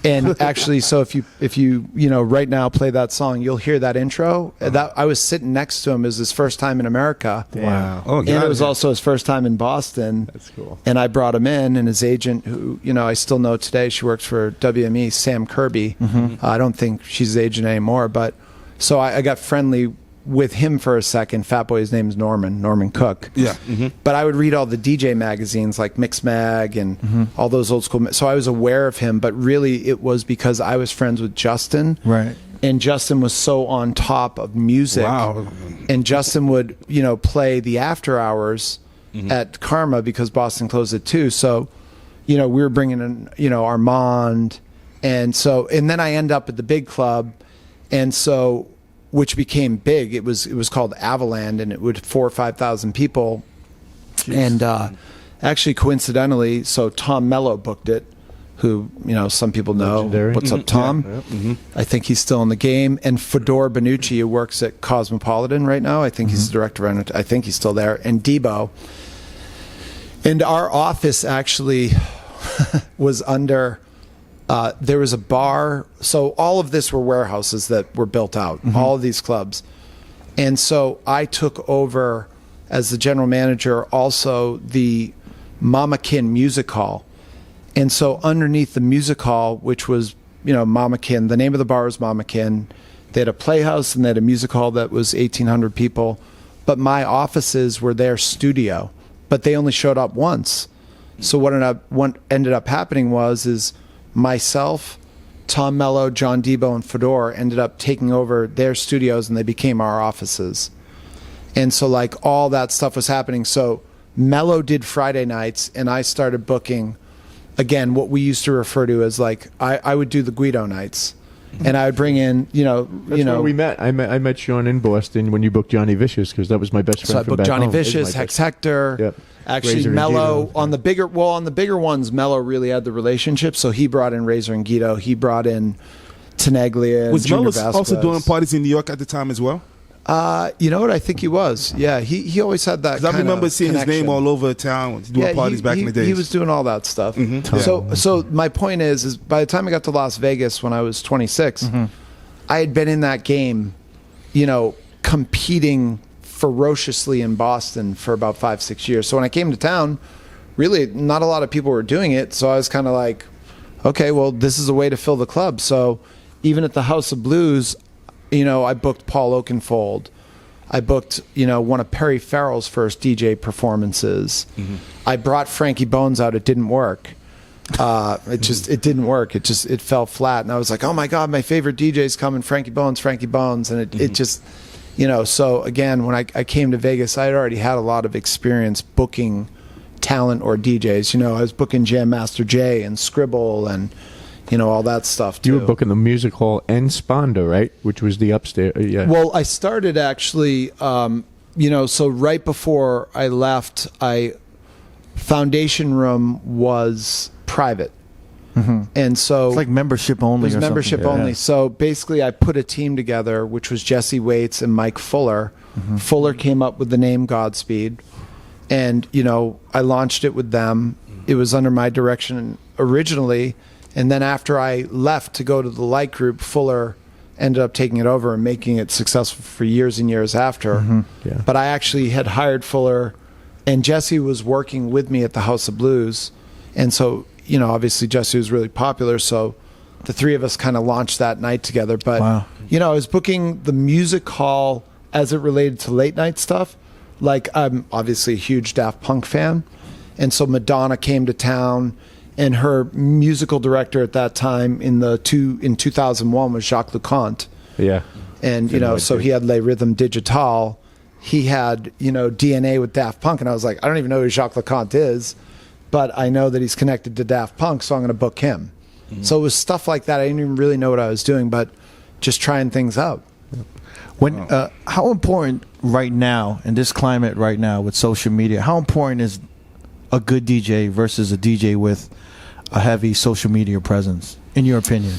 And actually, so if you know, right now play that song, you'll hear that intro. That I was sitting next to him. It was his first time in America. Wow. Oh, and it was also his first time in Boston. That's cool. And I brought him in, and his agent, who, you know, I still know today, she works for WME, Sam Kirby. I don't think she's his agent anymore, but so I got friendly with him for a second. Fatboy's name is Norman Cook. Yeah. But I would read all the DJ magazines like Mix Mag and all those old school. So I was aware of him, but really it was because I was friends with Justin. Right. And Justin was so on top of music. Wow. And Justin would, you know, play the after hours at Karma because Boston closed at 2. So, you know, we were bringing in, you know, Armand. And so, and then I end up at the big club. And so, which became big. It was called Avaland, and it would 4,000 or 5,000 people. Jeez. And actually, coincidentally, so Tom Mello booked it, who, you know, some people know. Legendary. What's up, Tom? Yeah. I think he's still in the game. And Fedor Benucci, who works at Cosmopolitan right now. I think he's the director of, I think he's still there. And Debo. And our office actually was under. There was a bar. So all of this were warehouses that were built out, all of these clubs. And so I took over as the general manager, also the Mama Kin Music Hall. And so underneath the music hall, which was, you know, Mama Kin, the name of the bar was Mama Kin. They had a playhouse and they had a music hall that was 1,800 people. But my offices were their studio, but they only showed up once. So what ended up happening is myself, Tom Mello, John Debo, and Fedor ended up taking over their studios, and they became our offices. And so, like, all that stuff was happening. So Mello did Friday nights, and I started booking, again, what we used to refer to as, like, I would do the Guido nights. And I would bring in, That's where we met. I met Sean in Boston when you booked Johnny Vicious, because that was my best friend. So I from booked back Johnny home. Vicious, Hex Hector. Yep. Actually, Razor and Mello Guido. on the bigger ones, Mello really had the relationship. So he brought in Razor and Guido. He brought in Tenaglia. And Was Junior Mello also Vasquez. doing parties in New York at the time as well? You know what? I think he was. Yeah, he always had that. Because I remember seeing connection. his name all over town doing parties back in the days. He was doing all that stuff. So my point is by the time I got to Las Vegas when I was 26, I had been in that game, competing ferociously in Boston for about 5-6 years. So when I came to town, really not a lot of people were doing it. So I was kind of like, okay, well, this is a way to fill the club. So even at the House of Blues, I booked Paul Oakenfold. I booked, one of Perry Farrell's first DJ performances. I brought Frankie Bones out. It didn't work. It didn't work. It fell flat. And I was like, oh my God, my favorite DJ's coming, Frankie Bones. And it just, so again, when I came to Vegas, I had already had a lot of experience booking talent or DJs. I was booking Jam Master Jay and Scribble and, all that stuff too. You were booking the music hall and Sponda, right? Which was the upstairs. Yeah. Well, I started actually, so right before I left, Foundation Room was private. And so it's like membership only. It was membership only. So basically I put a team together, which was Jesse Waits and Mike Fuller. Fuller came up with the name Godspeed. And, I launched it with them. It was under my direction originally. And then after I left to go to the Light Group, Fuller ended up taking it over and making it successful for years and years after. But I actually had hired Fuller, and Jesse was working with me at the House of Blues. And so, obviously Jesse was really popular. So the three of us kind of launched that night together. But, I was booking the music hall as it related to late night stuff. Like, I'm obviously a huge Daft Punk fan. And so Madonna came to town. And her musical director at that time in 2001 was Jacques Leconte. Yeah. And, so he had Les Rhythm Digital. He had, DNA with Daft Punk. And I was like, I don't even know who Jacques Leconte is, but I know that he's connected to Daft Punk, so I'm going to book him. So it was stuff like that. I didn't even really know what I was doing, but just trying things out. How important right now, in this climate right now with social media, how important is a good DJ versus a DJ with a heavy social media presence, in your opinion?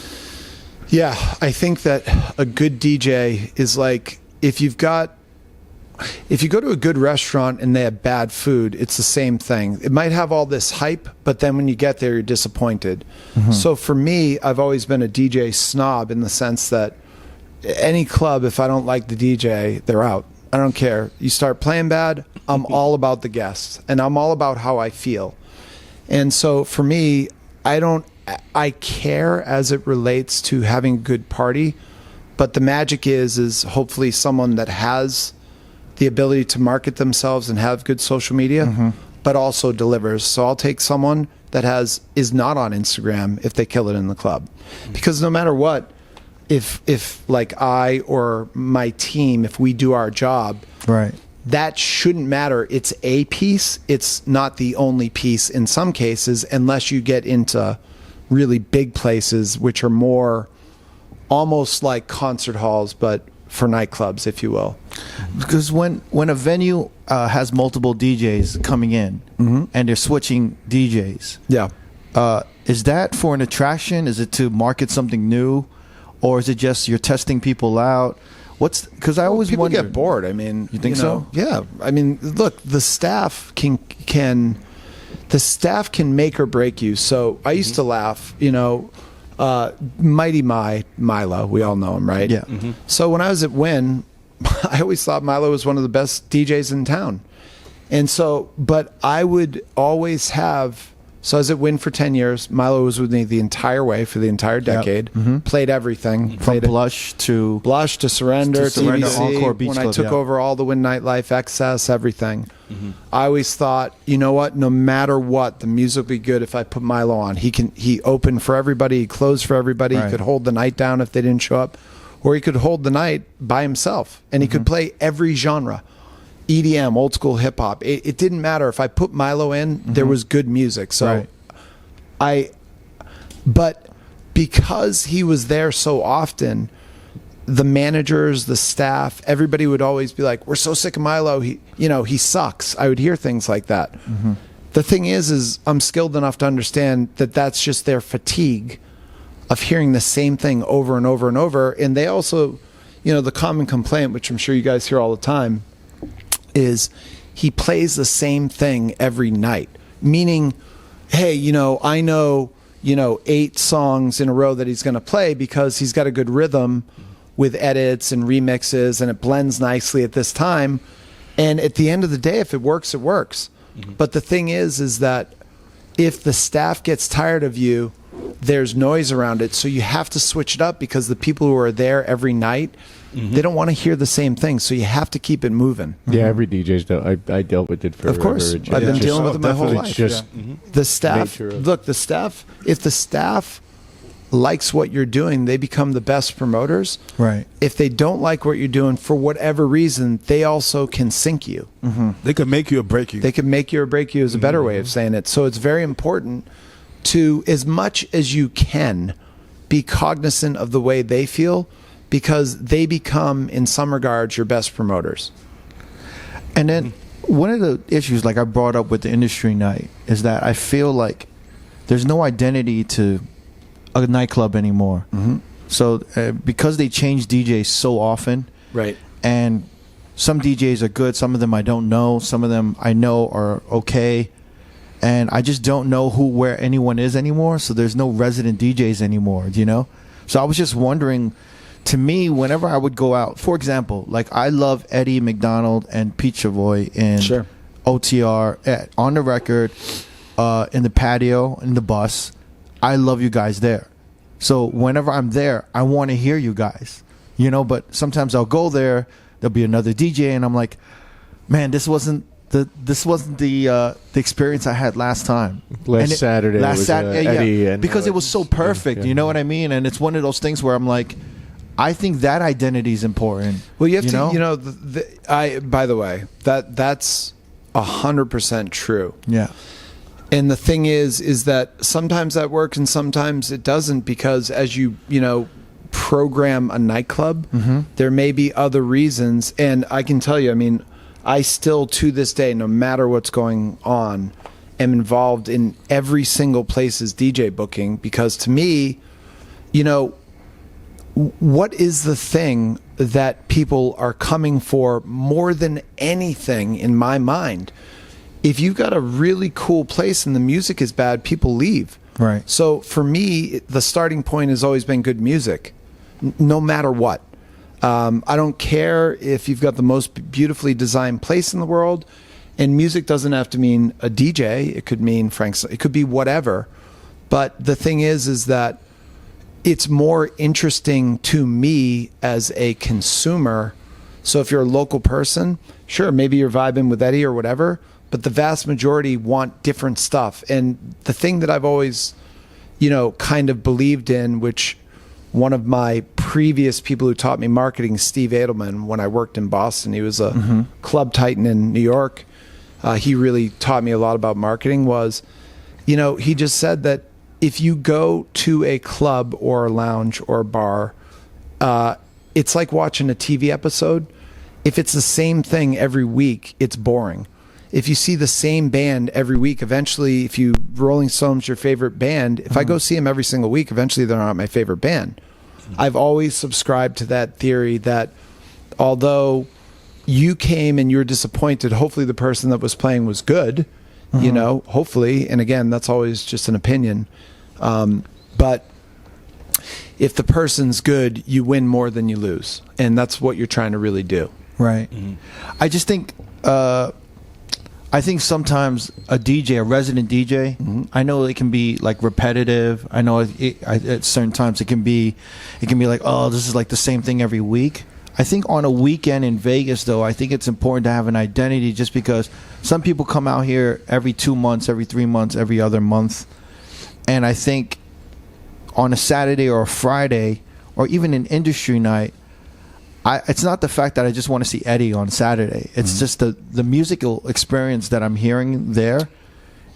Yeah, I think that a good DJ is like, if you go to a good restaurant and they have bad food, it's the same thing. It might have all this hype, but then when you get there, you're disappointed. So for me, I've always been a DJ snob in the sense that any club, if I don't like the DJ, they're out. I don't care. You start playing bad, I'm all about the guests, and I'm all about how I feel. And so for me, I care as it relates to having a good party, but the magic is hopefully someone that has the ability to market themselves and have good social media, but also delivers. So I'll take someone that is not on Instagram if they kill it in the club. Because no matter what, if like I or my team, if we do our job, right, that shouldn't matter. It's a piece. It's not the only piece in some cases, unless you get into really big places, which are more almost like concert halls, but for nightclubs, if you will. Because when a venue has multiple DJs coming in and they're switching DJs, is that for an attraction? Is it to market something new, or is it just you're testing people out? Because I always people wonder. Get bored. I mean, you think so? Yeah. I mean, look, the staff can make or break you. So I used to laugh, Mighty Milo, we all know him, right? Yeah. So when I was at Wynn, I always thought Milo was one of the best DJs in town. And so, but I would always have, so I was at Wynn for 10 years. Milo was with me the entire way for the entire decade. Played everything. From Blush to Surrender, TBC, Encore, Beach when Club, I took over all the Wynn Nightlife, Excess, everything. I always thought, you know what, no matter what, the music will be good if I put Milo on. He opened for everybody, he closed for everybody, right. He could hold the night down if they didn't show up, or he could hold the night by himself, and he could play every genre. EDM, old school hip hop. It didn't matter. If I put Milo in, there was good music. So right. but because he was there so often, the managers, the staff, everybody would always be like, we're so sick of Milo. He sucks. I would hear things like that. Mm-hmm. The thing is I'm skilled enough to understand that that's just their fatigue of hearing the same thing over and over and over. And they also, the common complaint, which I'm sure you guys hear all the time, is he plays the same thing every night. Meaning, hey, I know, 8 songs in a row that he's going to play because he's got a good rhythm with edits and remixes, and it blends nicely at this time. And at the end of the day, if it works, it works. Mm-hmm. But the thing is that if the staff gets tired of you, there's noise around it. So you have to switch it up because the people who are there every night, mm-hmm. they don't want to hear the same thing. So you have to keep it moving. Yeah, every DJ's I dealt with it forever. Of course. I've been dealing with it my whole life. Just the staff, look, if the staff likes what you're doing, they become the best promoters. Right. If they don't like what you're doing for whatever reason, they also can sink you. Mm-hmm. They could make you or break you. They could make you or break you is a better way of saying it. So it's very important to, as much as you can, be cognizant of the way they feel, because they become, in some regards, your best promoters. And then one of the issues, like I brought up with the industry night, is that I feel like there's no identity to a nightclub anymore. Mm-hmm. So because they change DJs so often, right? And some DJs are good, some of them I don't know, some of them I know are okay, and I just don't know where anyone is anymore. So there's no resident DJs anymore, So I was just wondering, to me, whenever I would go out, for example, like I love Eddie McDonald and Pete Chavoy in OTR, on the record, in the patio, in the bus. I love you guys there. So whenever I'm there, I want to hear you guys, but sometimes I'll go there, there'll be another DJ, and I'm like, man, this wasn't the experience I had last time. Last Saturday, Eddie, and because it was so perfect, you know what I mean? And it's one of those things where I'm like, I think that identity is important. Well, you have to, by the way, that's 100% true. Yeah. And the thing is that sometimes that works and sometimes it doesn't, because as you program a nightclub, mm-hmm. there may be other reasons. And I can tell you, I still, to this day, no matter what's going on, am involved in every single place's DJ booking, because to me, what is the thing that people are coming for more than anything in my mind? If you've got a really cool place and the music is bad, people leave. Right. So for me, the starting point has always been good music, no matter what. I don't care if you've got the most beautifully designed place in the world, and music doesn't have to mean a DJ. It could mean it could be whatever. But the thing is that it's more interesting to me as a consumer. So if you're a local person, sure, maybe you're vibing with Eddie or whatever, but the vast majority want different stuff. And the thing that I've always, kind of believed in, which one of my previous people who taught me marketing, Steve Edelman, when I worked in Boston, he was a club titan in New York. He really taught me a lot about marketing. Was, he just said that if you go to a club or a lounge or a bar, it's like watching a TV episode. If it's the same thing every week, it's boring. If you see the same band every week, eventually, if Rolling Stones your favorite band, if I go see them every single week, eventually they're not my favorite band. I've always subscribed to that theory that although you came and you're disappointed, hopefully the person that was playing was good, hopefully. And again, that's always just an opinion. But if the person's good, you win more than you lose. And that's what you're trying to really do. Right. Mm-hmm. I just think... I think sometimes a resident DJ, mm-hmm. I know it can be like repetitive. I know at certain times it can be like, oh, this is like the same thing every week. I think on a weekend in Vegas, though, I think it's important to have an identity, just because some people come out here every 2 months, every 3 months, every other month. And I think on a Saturday or a Friday or even an industry night, it's not the fact that I just want to see Eddie on Saturday. It's just the musical experience that I'm hearing there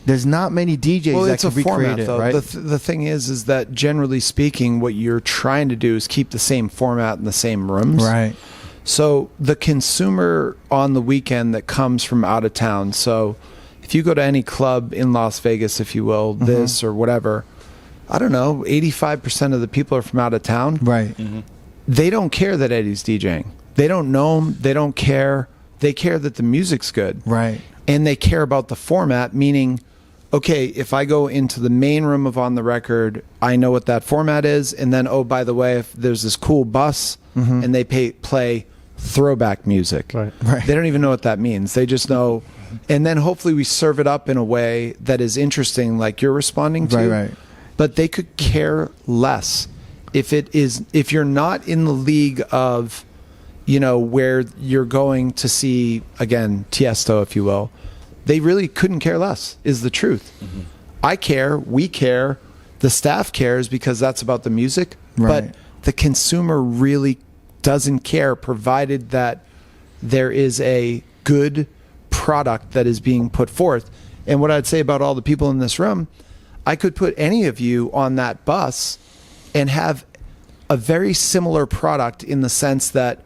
There's not many DJs that can recreate it, right? The thing is that generally speaking, what you're trying to do is keep the same format in the same rooms. Right. So the consumer on the weekend that comes from out of town, so if you go to any club in Las Vegas, if you will, this or whatever, I don't know, 85% of the people are from out of town. Right. They don't care that Eddie's DJing. They don't know him. They don't care. They care that the music's good. Right. And they care about the format, meaning, okay, if I go into the main room of On the Record, I know what that format is. And then, oh, by the way, if there's this cool bus and they play throwback music, Right. they don't even know what that means. They just know. And then hopefully we serve it up in a way that is interesting, like you're responding to. Right. But they could care less if you're not in the league of, where you're going to see, again, Tiesto, if you will. They really couldn't care less, is the truth. I care, we care, the staff cares because that's about the music, but the consumer really doesn't care, provided that there is a good product that is being put forth. And what I'd say about all the people in this room, I could put any of you on that bus and have a very similar product in the sense that,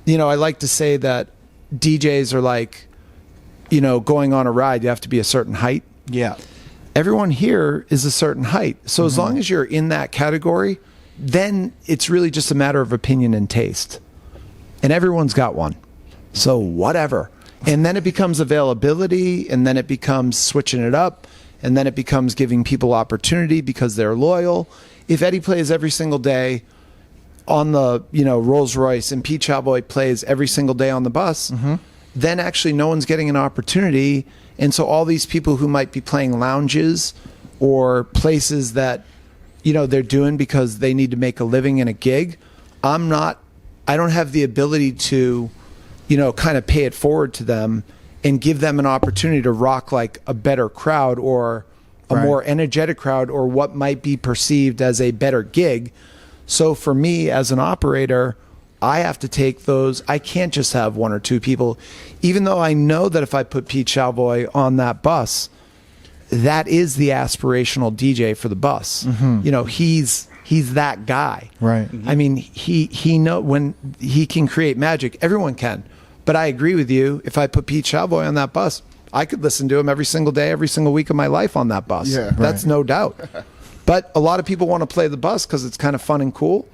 I like to say that DJs are like, going on a ride, you have to be a certain height. Yeah. Everyone here is a certain height. So as long as you're in that category, then it's really just a matter of opinion and taste. And everyone's got one. So whatever. And then it becomes availability, and then it becomes switching it up, and then it becomes giving people opportunity because they're loyal. If Eddie plays every single day on the, Rolls Royce, and Pete Chalboy plays every single day on the bus, then actually no one's getting an opportunity. And so all these people who might be playing lounges or places that, they're doing because they need to make a living in a gig, I don't have the ability to, kind of pay it forward to them and give them an opportunity to rock like a better crowd or a more energetic crowd or what might be perceived as a better gig. So for me as an operator, I have to take those. I can't just have one or two people, even though I know that if I put Pete Chalboy on that bus, that is the aspirational DJ for the bus. He's that guy. Right. I mean, he know when he can create magic, everyone can. But I agree with you. If I put Pete Chalboy on that bus, I could listen to him every single day, every single week of my life on that bus. Yeah. That's no doubt. But a lot of people want to play the bus because it's kind of fun and cool.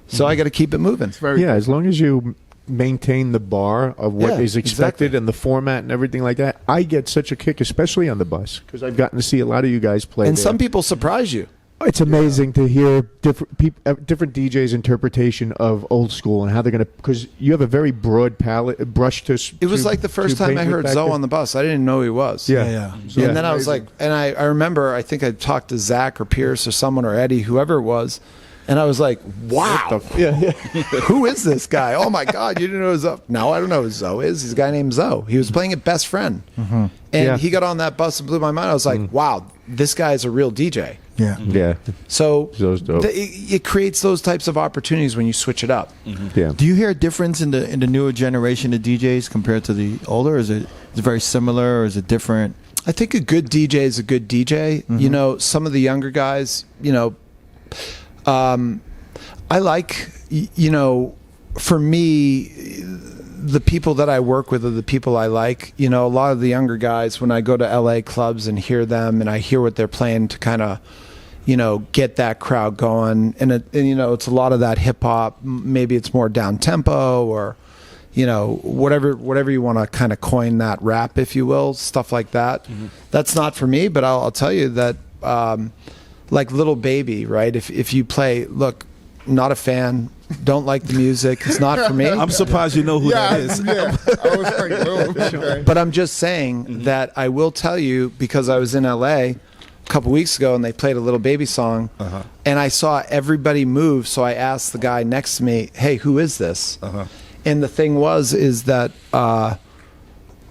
So I got to keep it moving. As long as you maintain the bar of what is expected and the format and everything like that, I get such a kick, especially on the bus, because I've gotten to see a lot of you guys play. And there. some people surprise you. It's amazing to hear different different DJs' interpretation of old school and how they're going to, because you have a very broad palette, brush to. It was like the first time I heard Zoe on the bus. I didn't know who he was. Yeah. So and then I was like, and I remember, I think I talked to Zach or Pierce or someone or Eddie, whoever it was. And I was like, wow, who is this guy? Oh, my God, you didn't know Zoe? No, I don't know who Zoe is. He's a guy named Zoe. He was playing at Best Friend. And he got on that bus and blew my mind. I was like, wow, this guy is a real DJ. Yeah. So dope. It creates those types of opportunities when you switch it up. Yeah. Do you hear a difference in the newer generation of DJs compared to the older? Is it very similar or is it different? I think a good DJ is a good DJ. Some of the younger guys, I like, for me, the people that I work with are the people I like. A lot of the younger guys, when I go to LA clubs and hear them and I hear what they're playing to kind of, get that crowd going. And it's a lot of that hip hop. Maybe it's more down tempo or, whatever you want to kind of coin that rap, if you will, stuff like that. That's not for me, but I'll tell you that, like Little Baby, right? If you play, look, not a fan, don't like the music, it's not for me. I'm surprised you know who that is. I was like, okay. But I'm just saying that I will tell you, because I was in LA a couple weeks ago and they played a Little Baby song and I saw everybody move. So I asked the guy next to me, hey, who is this? And the thing is that, okay,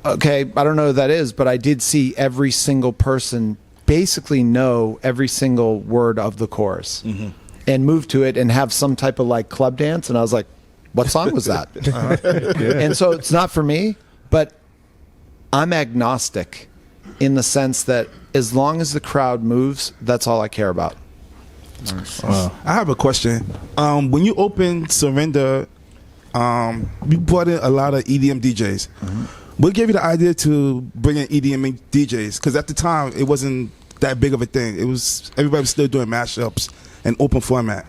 I don't know who that is, but I did see every single person basically know every single word of the chorus and move to it and have some type of like club dance. And I was like, what song was that? And so it's not for me, but I'm agnostic in the sense that as long as the crowd moves, that's all I care about. I have a question. When you opened Surrender, you brought in a lot of EDM DJs. What gave you the idea to bring in EDM DJs? Because at the time, it wasn't that big of a thing. Everybody was still doing mashups and open format.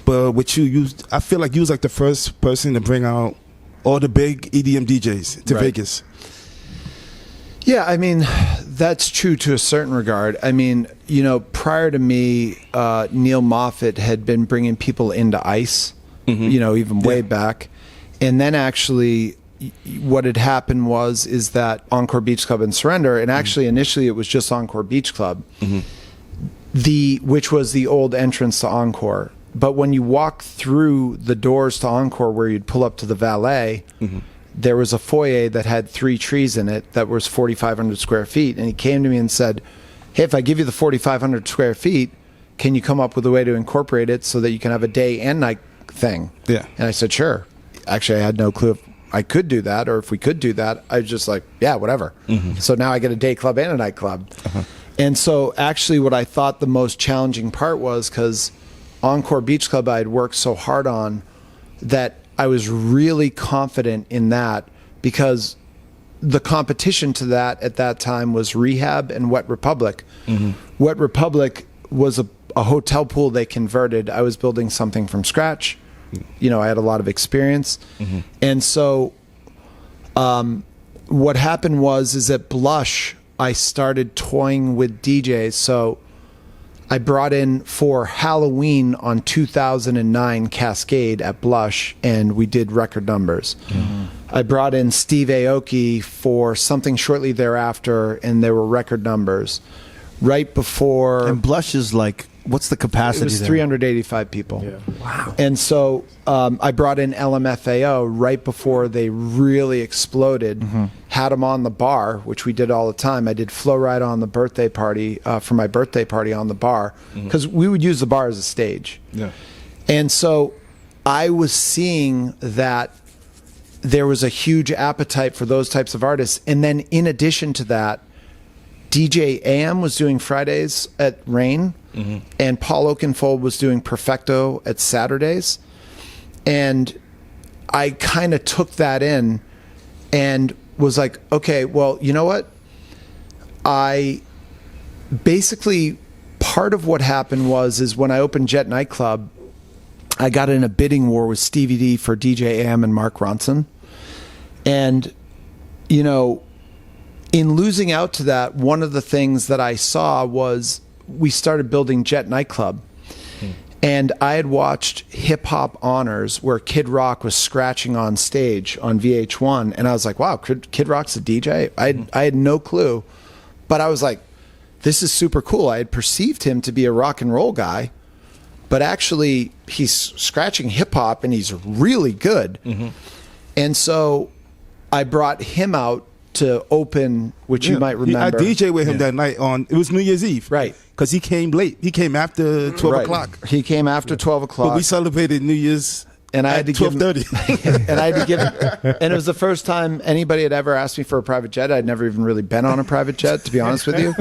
But with you, I feel like you was like the first person to bring out all the big EDM DJs to Vegas. Yeah, I mean, that's true to a certain regard. I mean, you know, prior to me, Neil Moffat had been bringing people into ICE, you know, even way back. And then actually what had happened is that Encore Beach Club and Surrender, and actually initially it was just Encore Beach Club, which was the old entrance to Encore. But when you walk through the doors to Encore where you'd pull up to the valet, there was a foyer that had 3 trees in it that was 4,500 square feet. And he came to me and said, hey, if I give you the 4,500 square feet, can you come up with a way to incorporate it so that you can have a day and night thing? Yeah. And I said, sure. Actually, I had no clue if I could do that or if we could do that. I was just like, yeah, whatever. So now I get a day club and a night club. And so actually what I thought the most challenging part was because Encore Beach Club I had worked so hard on that I was really confident in that because the competition to that at that time was Rehab and Wet Republic. Wet Republic was a hotel pool they converted. I was building something from scratch. You know, I had a lot of experience. And so what happened is at Blush, I started toying with DJs. So I brought in for Halloween on 2009 Cascade at Blush, and we did record numbers. I brought in Steve Aoki for something shortly thereafter, and there were record numbers. Right before... And Blush is like, what's the capacity there? It was there? 385 people. Yeah. Wow. And so I brought in LMFAO right before they really exploded, had them on the bar, which we did all the time. I did Flow Ride on the birthday party, for my birthday party on the bar, because we would use the bar as a stage. Yeah. And so I was seeing that there was a huge appetite for those types of artists. And then in addition to that, DJ AM was doing Fridays at Rain, and Paul Oakenfold was doing Perfecto at Saturdays. And I kind of took that in and was like, okay, well, you know what? I basically, part of what happened is when I opened Jet Nightclub, I got in a bidding war with Stevie D for DJ AM and Mark Ronson. And, you know, in losing out to that, one of the things that I saw was we started building Jet Nightclub. And I had watched Hip Hop Honors where Kid Rock was scratching on stage on VH1. And I was like, wow, Kid Rock's a DJ? I had no clue. But I was like, this is super cool. I had perceived him to be a rock and roll guy. But actually, he's scratching hip hop and he's really good. And so I brought him out to open, which you might remember. I DJ with him that night it was New Year's Eve. Right. Because he came late. He came after 12 o'clock. He came after 12 o'clock. But we celebrated New Year's and I had to 12:30. And I had to give him, and it was the first time anybody had ever asked me for a private jet. I'd never even really been on a private jet, to be honest with you.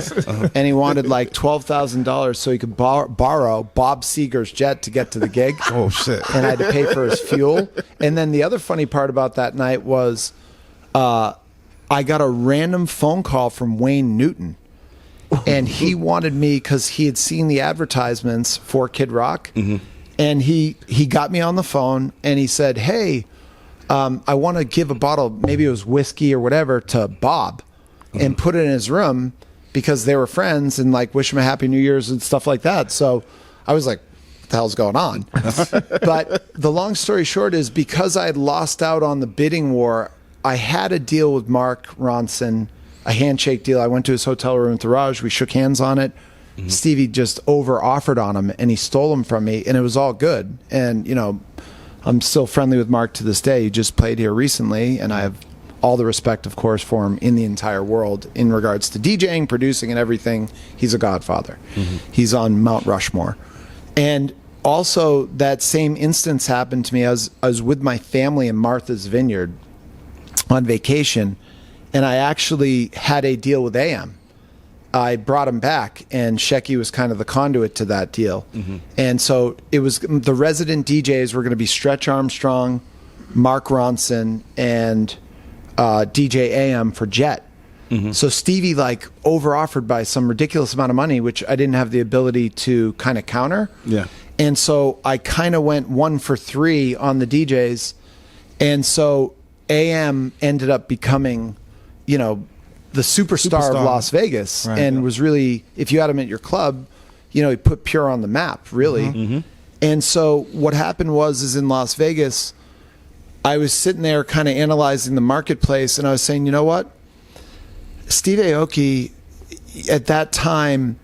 And he wanted like $12,000 so he could borrow Bob Seger's jet to get to the gig. Oh, shit. And I had to pay for his fuel. And then the other funny part about that night was I got a random phone call from Wayne Newton. And he wanted me, because he had seen the advertisements for Kid Rock. And he got me on the phone and he said, hey, I want to give a bottle, maybe it was whiskey or whatever, to Bob and put it in his room because they were friends and like wish him a happy New Year's and stuff like that. So I was like, what the hell's going on? But the long story short is because I had lost out on the bidding war, I had a deal with Mark Ronson, a handshake deal. I went to his hotel room at the Raj. We shook hands on it. Stevie just over offered on him and he stole him from me and it was all good. And, you know, I'm still friendly with Mark to this day. He just played here recently and I have all the respect, of course, for him in the entire world in regards to DJing, producing and everything. He's a godfather. He's on Mount Rushmore. And also that same instance happened to me. I was with my family in Martha's Vineyard on vacation and I actually had a deal with AM. I brought him back, and Shecky was kind of the conduit to that deal. And so it was the resident DJs were going to be Stretch Armstrong, Mark Ronson, and DJ AM for Jet. So Stevie like over-offered by some ridiculous amount of money, which I didn't have the ability to kind of counter. Yeah. And so I kind of went 1 for 3 on the DJs. And so AM ended up becoming, you know, the superstar of Las Vegas, and was really, if you had him at your club, you know, he put Pure on the map, really. And so what happened is in Las Vegas, I was sitting there kind of analyzing the marketplace, and I was saying, you know what? Steve Aoki, at that time,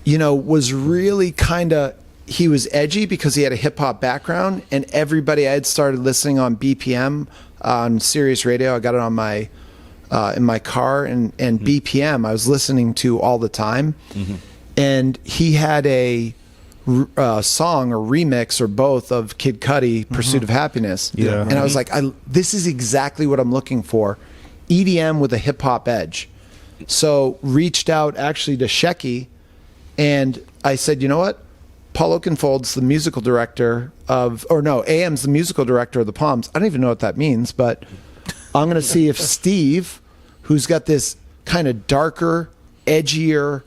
you know, was really kind of, he was edgy because he had a hip hop background, and everybody I had started listening on BPM on Sirius Radio. I got it on my in my car, and BPM I was listening to all the time. And he had a song or remix or both of Kid Cudi, Pursuit of Happiness. And I was like, this is exactly what I'm looking for. EDM with a hip hop edge. So reached out actually to Shecky, and I said, you know what? Paul Oakenfold's the musical director AM's the musical director of the Palms. I don't even know what that means, but I'm going to see if Steve, who's got this kind of darker, edgier,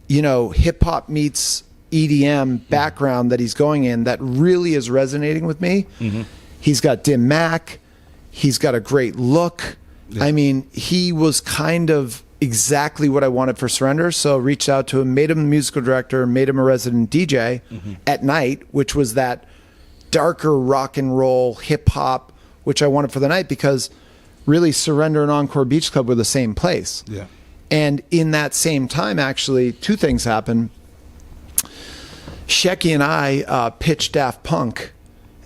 you know, hip hop meets EDM background that he's going in, that really is resonating with me. He's got Dim Mac. He's got a great look. I mean, he was kind of exactly what I wanted for Surrender. So reached out to him, made him the musical director, made him a resident DJ at night, which was that darker rock and roll hip hop, which I wanted for the night, because really Surrender and Encore Beach Club were the same place. And in that same time, actually, 2 things happened. Shecky and I pitched Daft Punk,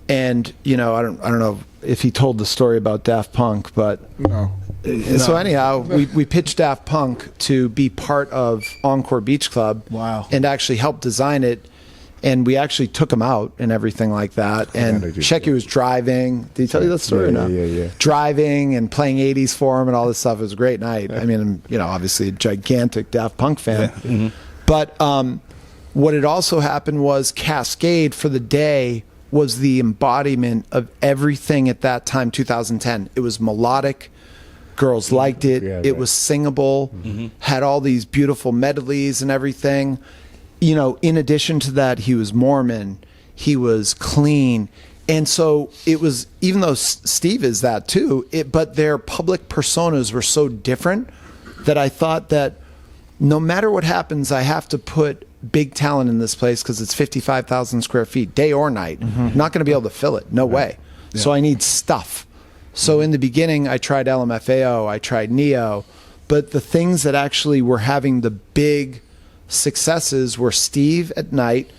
and you know, I don't know if he told the story about Daft Punk, but so anyhow, we pitched Daft Punk to be part of Encore Beach Club. And actually help design it, and we actually took him out and everything like that. And Shecky was driving. Did he tell you that story? Yeah. Driving and playing 80s for him and all this stuff. It was a great night. I mean, you know, obviously a gigantic Daft Punk fan. But what had also happened was Cascade for the day was the embodiment of everything at that time, 2010. It was melodic. Girls liked it. It was singable, had all these beautiful medleys and everything. You know, in addition to that, he was Mormon. He was clean. And so it was, even though Steve is that too, but their public personas were so different that I thought that no matter what happens, I have to put big talent in this place because it's 55,000 square feet, day or night. I'm not going to be able to fill it. No way. So I need stuff. So in the beginning, I tried LMFAO, I tried Neo, but the things that actually were having the big successes were Steve at night,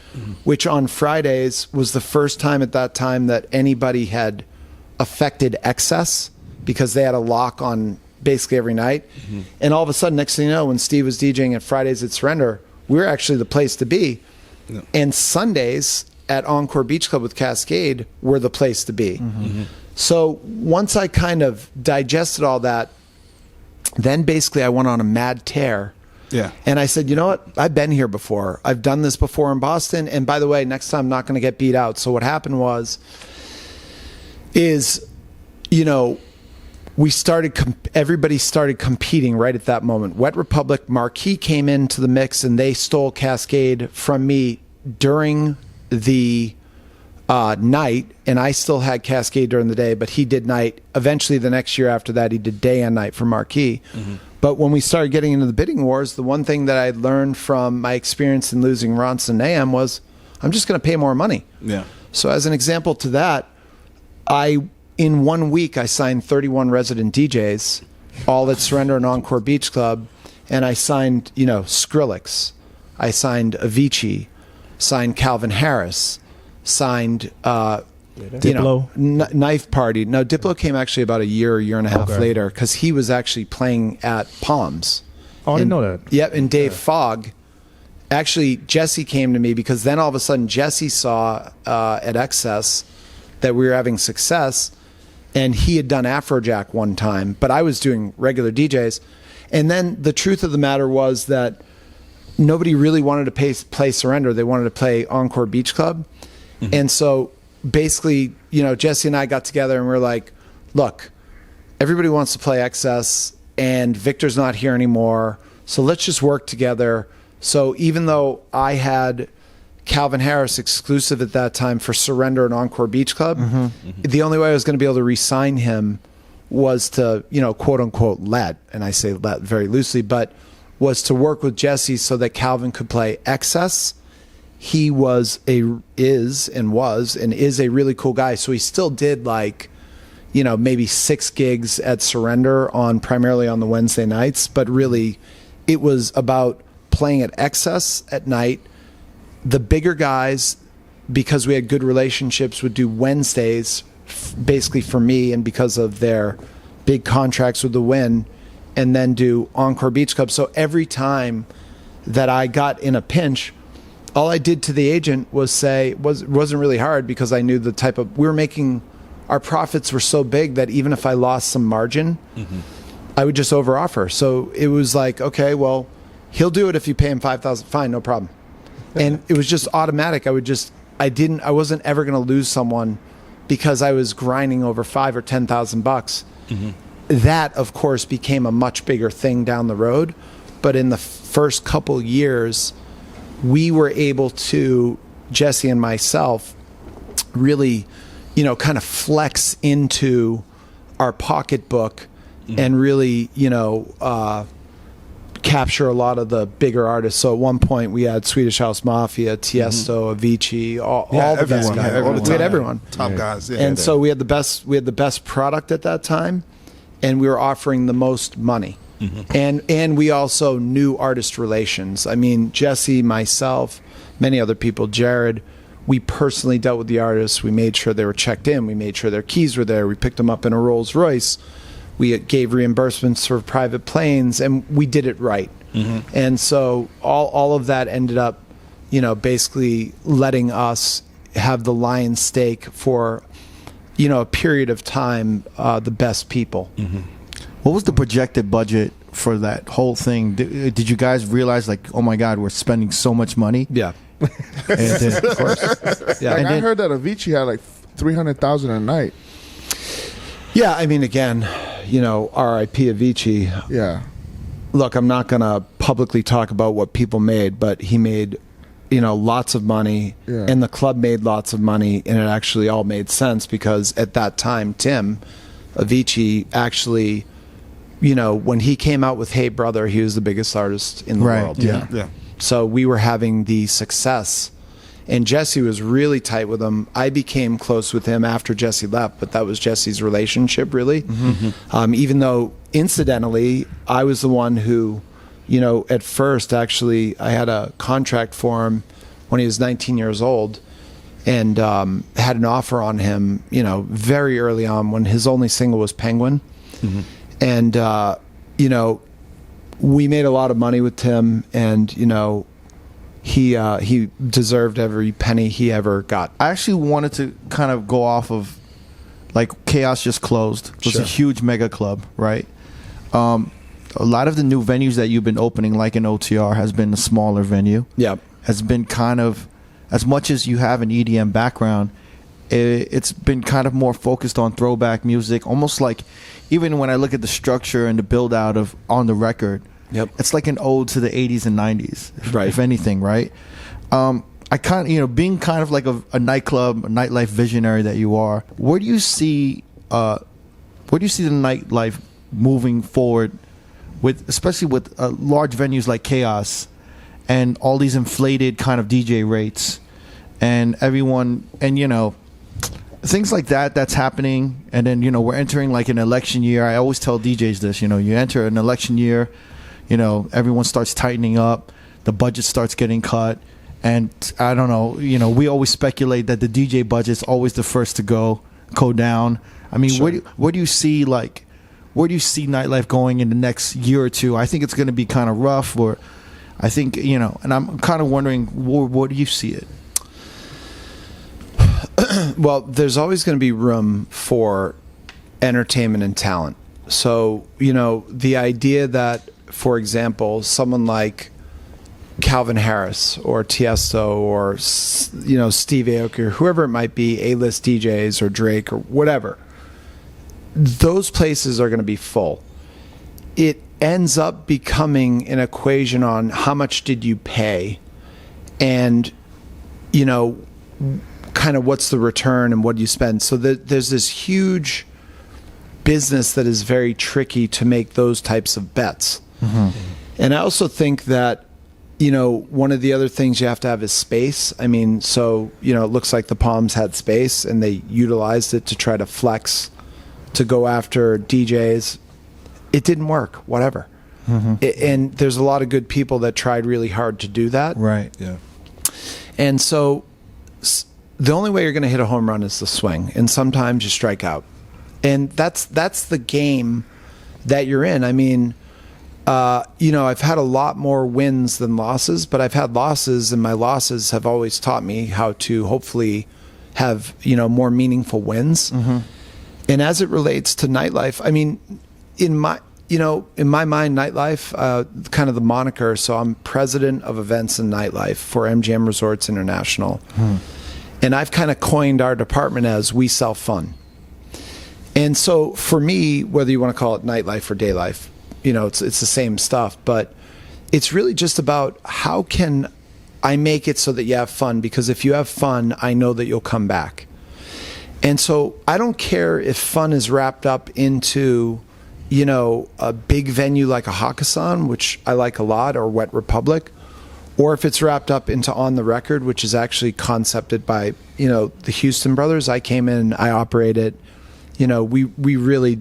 which on Fridays was the first time at that time that anybody had affected excess, because they had a lock on basically every night. And all of a sudden, next thing you know, when Steve was DJing at Fridays at Surrender, we were actually the place to be. And Sundays at Encore Beach Club with Cascade were the place to be. So once I kind of digested all that, then basically I went on a mad tear. And I said, you know what? I've been here before. I've done this before in Boston. And by the way, next time I'm not going to get beat out. So what happened is, you know, everybody started competing right at that moment. Wet Republic, Marquee came into the mix, and they stole Cascade from me during the night, and I still had Cascade during the day, but he did night. Eventually, the next year after that, he did day and night for Marquee. But when we started getting into the bidding wars, the one thing that I learned from my experience in losing Ronson and AM was, I'm just going to pay more money. So as an example to that, in 1 week, I signed 31 resident DJs, all at Surrender and Encore Beach Club, and I signed, you know, Skrillex, I signed Avicii, signed Calvin Harris, signed Diplo? Knife Party. No, Diplo came actually about a year and a half later, because he was actually playing at Palms. Oh, I didn't know that. Yep, and Dave Fogg. Actually, Jesse came to me, because then all of a sudden Jesse saw at Excess that we were having success, and he had done Afrojack one time, but I was doing regular DJs. And then the truth of the matter was that nobody really wanted to play Surrender. They wanted to play Encore Beach Club. And so basically, Jesse and I got together and we're like, look, everybody wants to play Excess and Victor's not here anymore. So let's just work together. So even though I had Calvin Harris exclusive at that time for Surrender and Encore Beach Club, the only way I was going to be able to re-sign him was to, quote unquote, and I say let very loosely, but was to work with Jesse so that Calvin could play Excess. He is a really cool guy. So he still did maybe 6 gigs at Surrender primarily on the Wednesday nights, but really it was about playing at Excess at night. The bigger guys, because we had good relationships, would do Wednesdays basically for me, and because of their big contracts with the Wynn, and then do Encore Beach Club. So every time that I got in a pinch, all I did to the agent was say, wasn't really hard, because I knew the type of, our profits were so big that even if I lost some margin, I would just overoffer. So it was like, okay, well, he'll do it if you pay him $5,000. Fine, no problem. And it was just automatic. I wasn't ever going to lose someone because I was grinding over $5,000 or $10,000. That, of course, became a much bigger thing down the road. But in the first couple years, we were able to, Jesse and myself, really, kind of flex into our pocketbook and really, capture a lot of the bigger artists. So at one point we had Swedish House Mafia, Tiesto, Avicii, all the best guys. We had everyone. Top guys. Yeah. And so we had the best product at that time, and we were offering the most money. And we also knew artist relations. I mean, Jesse, myself, many other people, Jared, we personally dealt with the artists. We made sure they were checked in. We made sure their keys were there. We picked them up in a Rolls Royce. We gave reimbursements for private planes, and we did it right. And so all of that ended up, basically letting us have the lion's stake for, a period of time, the best people. What was the projected budget for that whole thing? Did you guys realize, oh my God, we're spending so much money? Yeah. And then, of course. Yeah. I heard that Avicii had $300,000 a night. Yeah, I mean, again, R.I.P. Avicii. Yeah. Look, I'm not going to publicly talk about what people made, but he made, lots of money, and the club made lots of money, and it actually all made sense because at that time, Tim, Avicii, actually, when he came out with Hey Brother, he was the biggest artist in the world. Yeah. So we were having the success. And Jesse was really tight with him. I became close with him after Jesse left, but that was Jesse's relationship, really. Even though, incidentally, I was the one who, at first, actually, I had a contract for him when he was 19 years old, and had an offer on him, very early on when his only single was Penguin. And, we made a lot of money with Tim, and, he deserved every penny he ever got. I actually wanted to kind of go off of, Chaos just closed. It was a huge mega club, right? A lot of the new venues that you've been opening, like in OTR, has been a smaller venue. Yeah. Has been kind of, as much as you have an EDM background, it's been kind of more focused on throwback music, almost like, even when I look at the structure and the build out of On the Record, it's like an ode to the 80s and 90s, if anything, right? I kind of, being kind of like a nightclub, a nightlife visionary that you are, where do you see the nightlife moving forward, especially with large venues like Chaos and all these inflated kind of DJ rates and everyone, and things like that's happening. And then we're entering like an election year. I always tell DJs this, you enter an election year, everyone starts tightening up, the budget starts getting cut, and I don't know, we always speculate that the DJ budget's always the first to go down. I mean, where do you see nightlife going in the next year or two? I think it's going to be kind of rough, or I think, and I'm kind of wondering, where do you see it? Well, there's always going to be room for entertainment and talent. So, the idea that, for example, someone like Calvin Harris or Tiesto or Steve Aoki or whoever it might be, A-list DJs or Drake or whatever, those places are going to be full. It ends up becoming an equation on how much did you pay and, kind of what's the return and what do you spend. So there's this huge business that is very tricky to make those types of bets. Mm-hmm. And I also think that, one of the other things you have to have is space. I mean, so, it looks like the Palms had space and they utilized it to try to flex, to go after DJs. It didn't work, whatever. Mm-hmm. And there's a lot of good people that tried really hard to do that. Right. Yeah. And so the only way you're going to hit a home run is the swing. And sometimes you strike out. And that's the game that you're in. I mean, I've had a lot more wins than losses, but I've had losses, and my losses have always taught me how to hopefully have, more meaningful wins. Mm-hmm. And as it relates to nightlife, I mean, in my mind, nightlife, kind of the moniker. So I'm president of events and nightlife for MGM Resorts International. And I've kind of coined our department as we sell fun. And so for me, whether you want to call it nightlife or day life, it's the same stuff, but it's really just about how can I make it so that you have fun? Because if you have fun, I know that you'll come back. And so I don't care if fun is wrapped up into, a big venue like a Hakkasan, which I like a lot, or Wet Republic, or if it's wrapped up into On the Record, which is actually concepted by, the Houston brothers. I came in, I operate it. We really,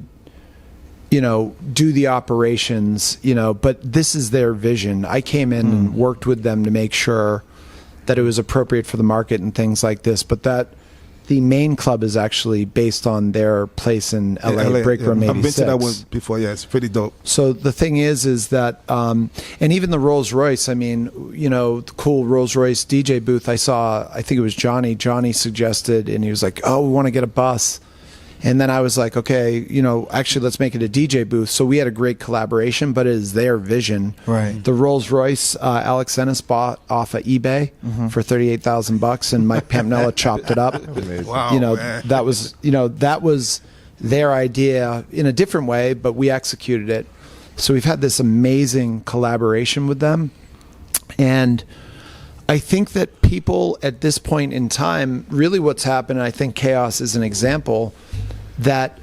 do the operations, but this is their vision. I came in and worked with them to make sure that it was appropriate for the market and things like this, but that the main club is actually based on their place in LA, Break Room 86. I've been to that one before. Yeah, it's pretty dope. So the thing is that, and even the Rolls Royce, I mean, the cool Rolls Royce DJ booth I saw, I think it was Johnny suggested, and he was like, oh, we want to get a bus. And then I was like, okay, actually, let's make it a DJ booth. So we had a great collaboration, but it is their vision. Right. The Rolls Royce, Alex Ennis bought off of eBay for $38,000, and Mike Pampnella chopped it up. Wow, man. That was their idea in a different way, but we executed it. So we've had this amazing collaboration with them, and I think that people at this point in time, really what's happened, and I think Chaos is an example, that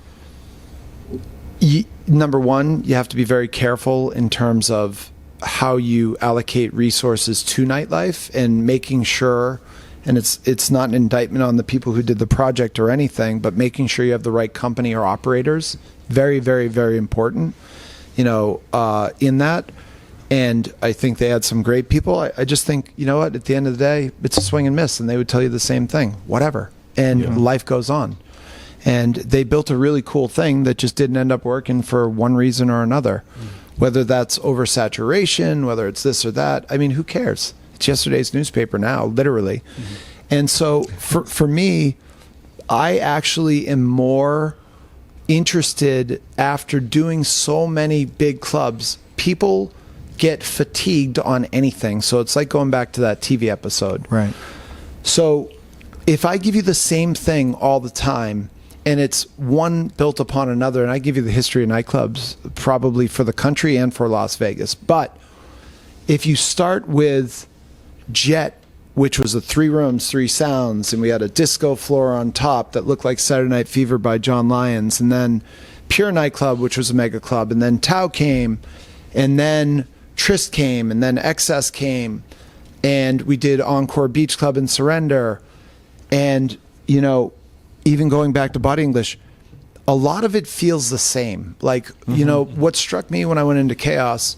number one, you have to be very careful in terms of how you allocate resources to nightlife and making sure, and it's not an indictment on the people who did the project or anything, but making sure you have the right company or operators. Very, very, very important, in that. And I think they had some great people. I just think, at the end of the day, it's a swing and miss, and they would tell you the same thing, whatever. And life goes on. And they built a really cool thing that just didn't end up working for one reason or another. Whether that's oversaturation, whether it's this or that. I mean, who cares? It's yesterday's newspaper now, literally. And so for me, I actually am more interested after doing so many big clubs. People get fatigued on anything. So it's like going back to that TV episode. Right. So if I give you the same thing all the time, and it's one built upon another, and I give you the history of nightclubs probably for the country and for Las Vegas. But if you start with Jet, which was a 3 rooms, 3 sounds, and we had a disco floor on top that looked like Saturday Night Fever by John Lyons, and then Pure Nightclub, which was a mega club, and then Tao came, and then Trist came, and then XS came, and we did Encore Beach Club and Surrender, and even going back to Body English, a lot of it feels the same. Like, what struck me when I went into Chaos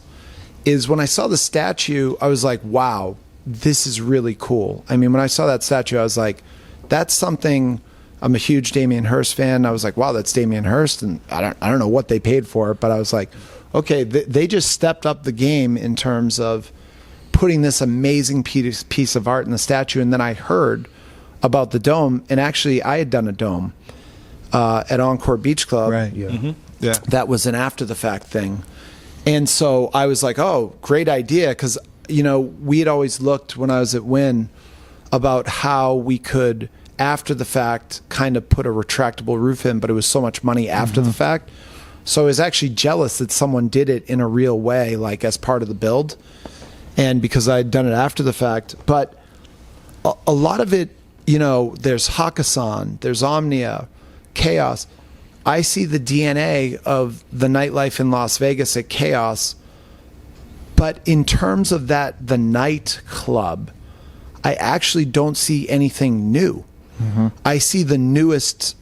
is when I saw the statue, I was like, wow, this is really cool. I mean, when I saw that statue, I was like, that's something. I'm a huge Damien Hirst fan. I was like, wow, that's Damien Hirst, and I don't know what they paid for it, but I was like, okay, they just stepped up the game in terms of putting this amazing piece of art in the statue. And then I heard about the dome, and actually I had done a dome at Encore Beach Club. Right. Yeah. Mm-hmm. Yeah. That was an after the fact thing. And so I was like, oh, great idea, because we had always looked when I was at Wynn about how we could, after the fact, kind of put a retractable roof in, but it was so much money after the fact. So I was actually jealous that someone did it in a real way, like as part of the build, and because I had done it after the fact. But a lot of it, there's Hakkasan, there's Omnia, Chaos. I see the DNA of the nightlife in Las Vegas at Chaos. But in terms of the nightclub, I actually don't see anything new. I see the newest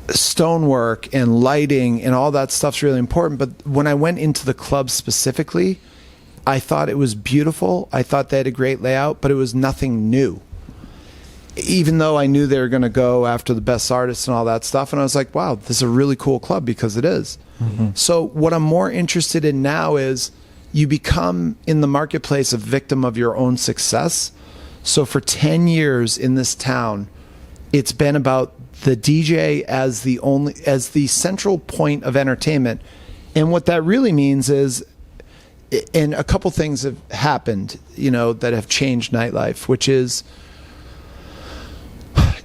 stonework and lighting and all that stuff's really important. But when I went into the club specifically, I thought it was beautiful. I thought they had a great layout, but it was nothing new. Even though I knew they were going to go after the best artists and all that stuff. And I was like, wow, this is a really cool club, because it is. So what I'm more interested in now is you become in the marketplace a victim of your own success. So for 10 years in this town, it's been about the DJ as the central point of entertainment. And what that really means is, and a couple things have happened, that have changed nightlife, which is,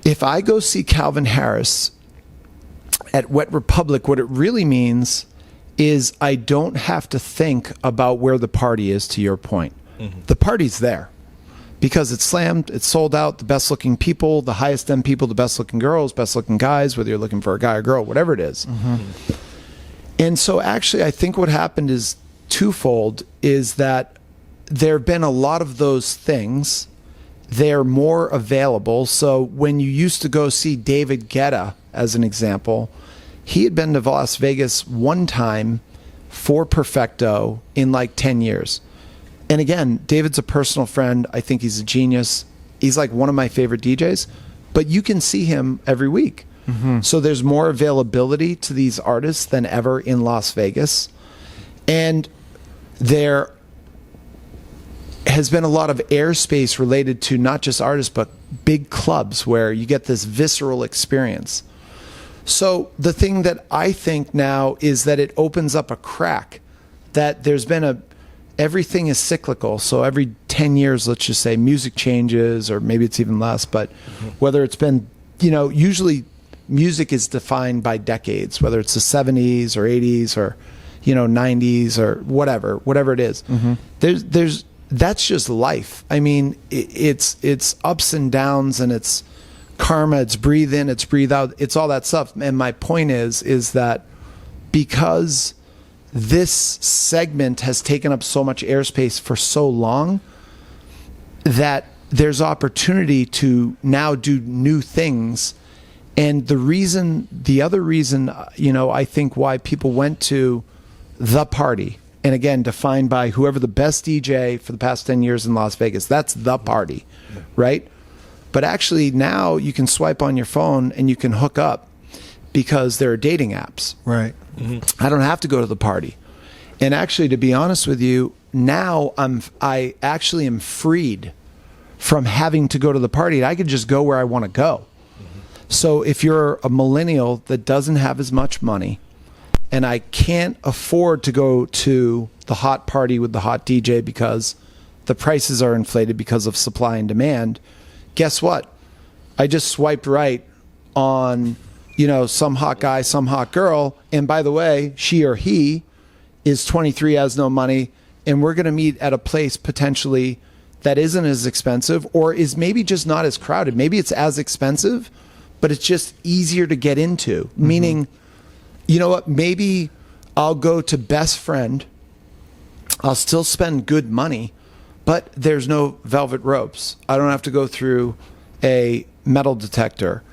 if I go see Calvin Harris at Wet Republic, what it really means is I don't have to think about where the party is, to your point. The party's there because it's slammed, it's sold out, the best looking people, the highest end people, the best looking girls, best looking guys, whether you're looking for a guy or girl, whatever it is. And so actually I think what happened is twofold, is that there have been a lot of those things. They're more available. So when you used to go see David Guetta, as an example, he had been to Las Vegas one time for Perfecto in like 10 years. And again, David's a personal friend. I think he's a genius. He's like one of my favorite DJs, but you can see him every week. So there's more availability to these artists than ever in Las Vegas. And there has been a lot of airspace related to not just artists, but big clubs where you get this visceral experience. So the thing that I think now is that it opens up a crack, that there's been everything is cyclical. So every 10 years, let's just say, music changes, or maybe it's even less, but whether it's been, usually music is defined by decades, whether it's the 70s or 80s or, 90s or whatever it is. There's that's just life. I mean, it's ups and downs, and it's karma, it's breathe in, it's breathe out, it's all that stuff. And my point is that because this segment has taken up so much airspace for so long, that there's opportunity to now do new things. And the other reason, I think why people went to the party, and again, defined by whoever the best DJ for the past 10 years in Las Vegas, that's the party, right? But actually now you can swipe on your phone and you can hook up, because there are dating apps. Right. I don't have to go to the party. And actually, to be honest with you, now I actually am freed from having to go to the party. I could just go where I want to go. So if you're a millennial that doesn't have as much money, and I can't afford to go to the hot party with the hot DJ because the prices are inflated because of supply and demand, guess what? I just swiped right on, some hot guy, some hot girl. And by the way, she or he is 23, has no money, and we're going to meet at a place potentially that isn't as expensive, or is maybe just not as crowded. Maybe it's as expensive, but it's just easier to get into. Meaning, you know what? Maybe I'll go to Best Friend. I'll still spend good money, but there's no velvet ropes. I don't have to go through a metal detector.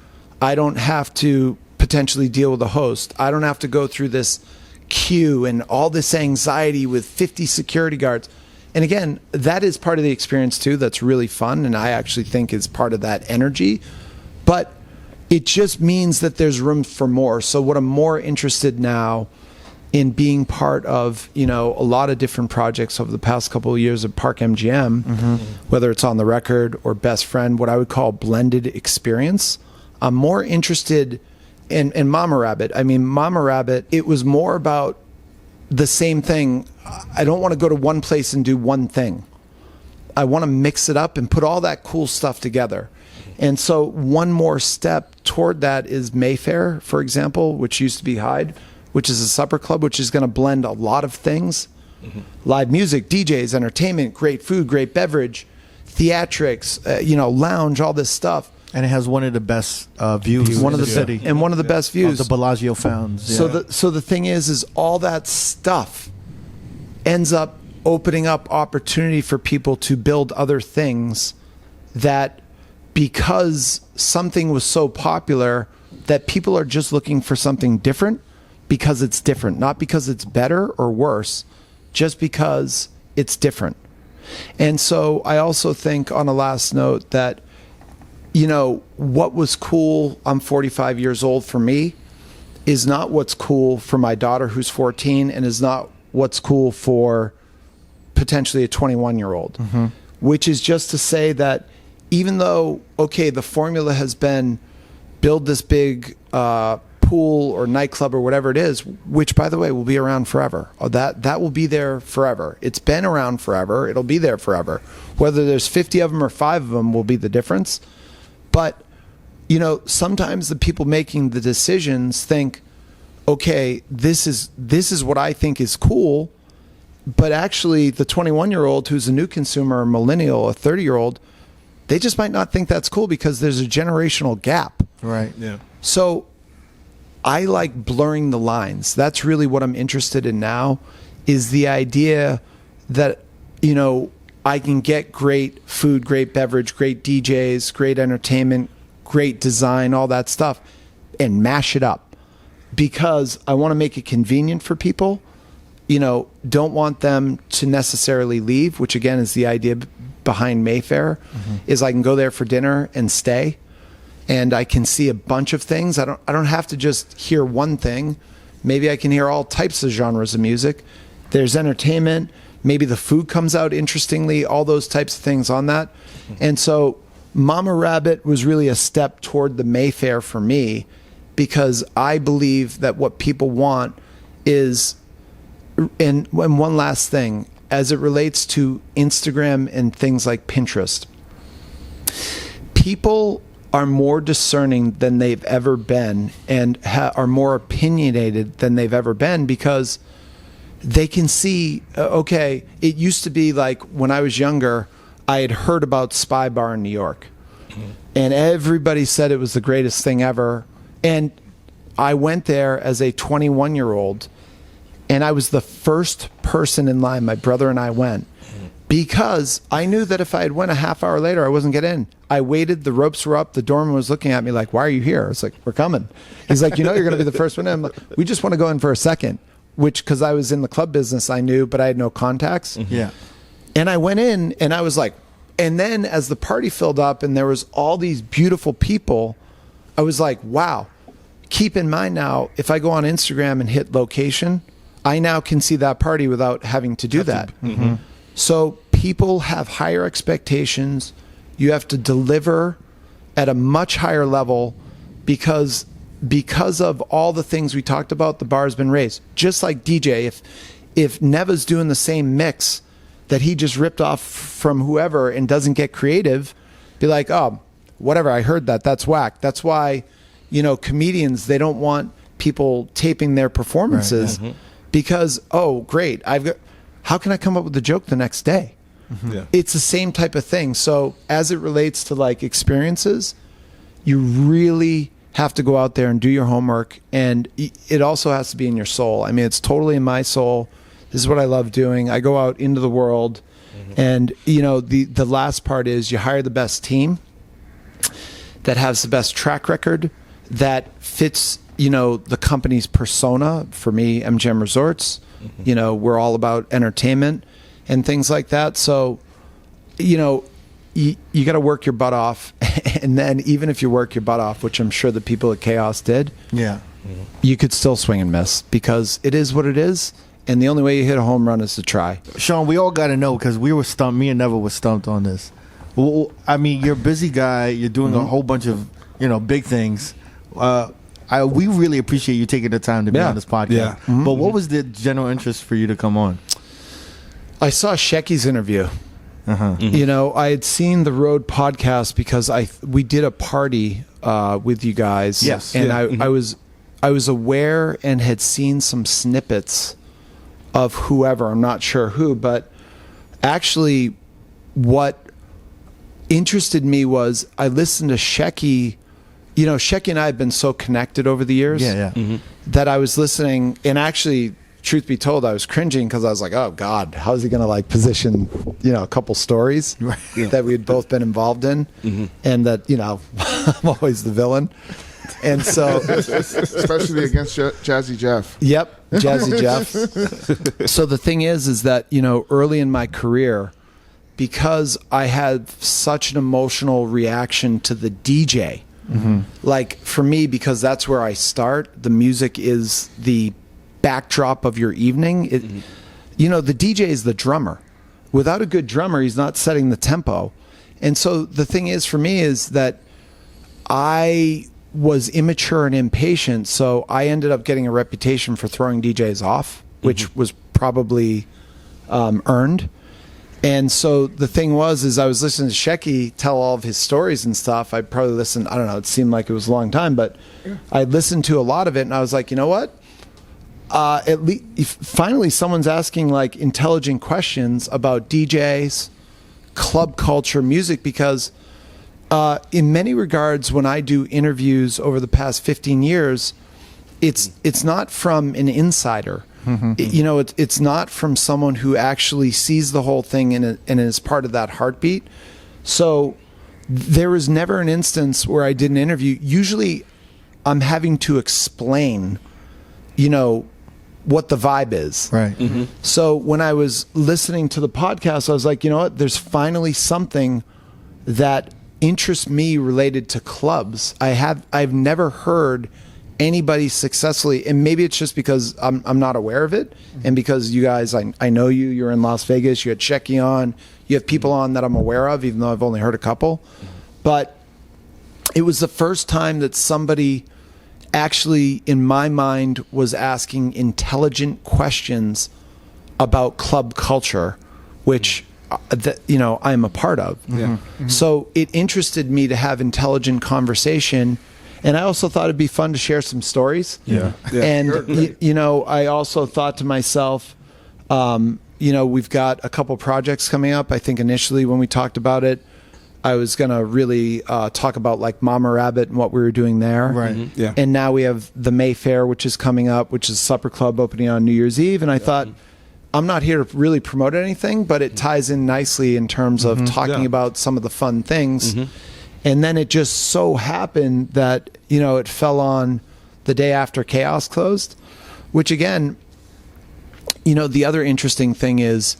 I don't have to potentially deal with a host. I don't have to go through this queue and all this anxiety with 50 security guards. And again, that is part of the experience too. That's really fun, and I actually think is part of that energy. But it just means that there's room for more. So what I'm more interested now in being part of, a lot of different projects over the past couple of years at Park MGM, whether it's on the record or Best Friend, what I would call blended experience. I'm more interested in Mama Rabbit. I mean, Mama Rabbit, it was more about the same thing. I don't want to go to one place and do one thing. I want to mix it up and put all that cool stuff together. And so one more step toward that is Mayfair, for example, which used to be Hyde, which is a supper club, which is going to blend a lot of things. Live music, DJs, entertainment, great food, great beverage, theatrics, lounge, all this stuff. And it has one of the best views one in of the city. And one of the best views. Of the Bellagio Fountains. Yeah. So the thing is all that stuff ends up opening up opportunity for people to build other things that, because something was so popular, that people are just looking for something different because it's different, not because it's better or worse, just because it's different. And so I also think, on a last note, that, what was cool, I'm 45 years old, for me, is not what's cool for my daughter who's 14, and is not what's cool for potentially a 21-year-old. Which is just to say that even though, okay, the formula has been build this big pool or nightclub or whatever it is, which, by the way, will be around forever. That will be there forever. It's been around forever. It'll be there forever. Whether there's 50 of them or 5 of them will be the difference. But, sometimes the people making the decisions think, okay, this is what I think is cool. But actually, the 21-year-old who's a new consumer, a millennial, a 30-year-old, they just might not think that's cool because there's a generational gap. Right. Yeah. So I like blurring the lines. That's really what I'm interested in now, is the idea that, I can get great food, great beverage, great DJs, great entertainment, great design, all that stuff, and mash it up, because I want to make it convenient for people. Don't want them to necessarily leave, which again is the idea behind Mayfair, is I can go there for dinner and stay, and I can see a bunch of things. I don't have to just hear one thing. Maybe I can hear all types of genres of music. There's entertainment. Maybe the food comes out interestingly, all those types of things on that. And so Mama Rabbit was really a step toward the Mayfair for me, because I believe that what people want is, and one last thing, as it relates to Instagram and things like Pinterest, people are more discerning than they've ever been, and are more opinionated than they've ever been, because they can see, okay, it used to be like when I was younger, I had heard about Spy Bar in New York, and everybody said it was the greatest thing ever. And I went there as a 21-year-old, and I was the first person in line. My brother and I went, because I knew that if I had went a half hour later, I wasn't getting in. I waited, the ropes were up, the doorman was looking at me like, "Why are you here?" I was like, "We're coming." He's like, "You're going to be the first one in." I'm like, "We just want to go in for a second," which, because I was in the club business, I knew, but I had no contacts. Yeah. And I went in, and I was like, and then as the party filled up and there was all these beautiful people, I was like, wow. Keep in mind now, if I go on Instagram and hit location, I now can see that party without having to do that. So people have higher expectations. You have to deliver at a much higher level, because of all the things we talked about, the bar's been raised. Just like DJ, if Neva's doing the same mix that he just ripped off from whoever and doesn't get creative, be like, "Oh, whatever, I heard that, that's whack." That's why, comedians, they don't want people taping their performances, because, oh, great, how can I come up with a joke the next day? Yeah. It's the same type of thing. So as it relates to like experiences, you really have to go out there and do your homework, and it also has to be in your soul. I mean, it's totally in my soul. This is what I love doing. I go out into the world, and the last part is you hire the best team that has the best track record, that fits the company's persona. For me, MGM Resorts, we're all about entertainment and things like that. So you got to work your butt off, and then even if you work your butt off, which I'm sure the people at Chaos did, you could still swing and miss, because it is what it is, and the only way you hit a home run is to try. Sean, we all got to know, because we were stumped. Me and Neva was stumped on this. Well, I mean, you're a busy guy. You're doing a whole bunch of big things. we really appreciate you taking the time to be on this podcast. Yeah. Mm-hmm. But what was the general interest for you to come on? I saw Shecky's interview. You know, I had seen the R.O.A.D podcast because we did a party with you guys. Yes. And I was aware and had seen some snippets of whoever, I'm not sure who, but actually what interested me was I listened to Shecky. You know, Shecky and I have been so connected over the years that I was listening, and actually, truth be told, I was cringing because I was like, oh God, how's he going to like position, you know, a couple stories that we had both been involved in, and that, you know, I'm always the villain. And so, especially against Jazzy Jeff. Yep, Jazzy Jeff. So the thing is that, you know, early in my career, because I had such an emotional reaction to the DJ, like for me, because that's where I start, the music is the backdrop of your evening. You know, the DJ is the drummer. Without a good drummer, he's not setting the tempo. And so the thing is for me is that I was immature and impatient, so I ended up getting a reputation for throwing DJs off, which was probably earned. And so the thing is I was listening to Shecky tell all of his stories and stuff. I probably listened, I don't know, it seemed like it was a long time, but I listened to a lot of it, and I was like, you know what? At least finally someone's asking like intelligent questions about DJs, club culture, music, because in many regards, when I do interviews over the past 15 years, it's not from an insider. You know, it's not from someone who actually sees the whole thing and is part of that heartbeat. So there was never an instance where I did an interview. Usually I'm having to explain, you know, what the vibe is. Right. So when I was listening to the podcast, I was like, you know what? There's finally something that interests me related to clubs. I've never heard anybody successfully, and maybe it's just because I'm not aware of it, and because you guys, I know you're in Las Vegas, you had Shecky on, you have people on that I'm aware of, even though I've only heard a couple. But it was the first time that somebody actually, in my mind, was asking intelligent questions about club culture, which you know, I'm a part of. So it interested me to have intelligent conversation. And I also thought it'd be fun to share some stories. And, you know, I also thought to myself, you know, we've got a couple projects coming up. I think initially when we talked about it, I was going to really talk about like Mama Rabbit and what we were doing there. Right. And now we have the Mayfair, which is coming up, which is a supper club opening on New Year's Eve. And I thought, I'm not here to really promote anything, but it ties in nicely in terms of talking about some of the fun things. And then it just so happened that, you know, it fell on the day after Chaos closed, which again, you know, the other interesting thing is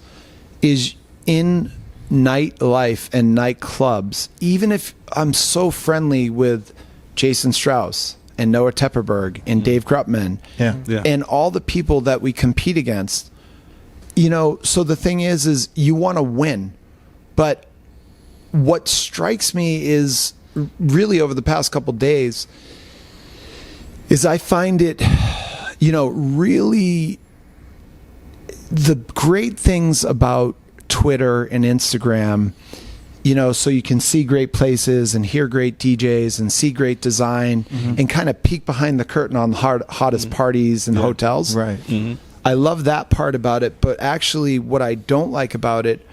in nightlife and nightclubs, even if I'm so friendly with Jason Strauss and Noah Tepperberg and Dave Krupman and all the people that we compete against, you know, so the thing is you want to win, but what strikes me is really over the past couple days is I find it, you know, really the great things about Twitter and Instagram, you know, so you can see great places and hear great DJs and see great design and kind of peek behind the curtain on the hottest parties and hotels. Right. I love that part about it, but actually what I don't like about it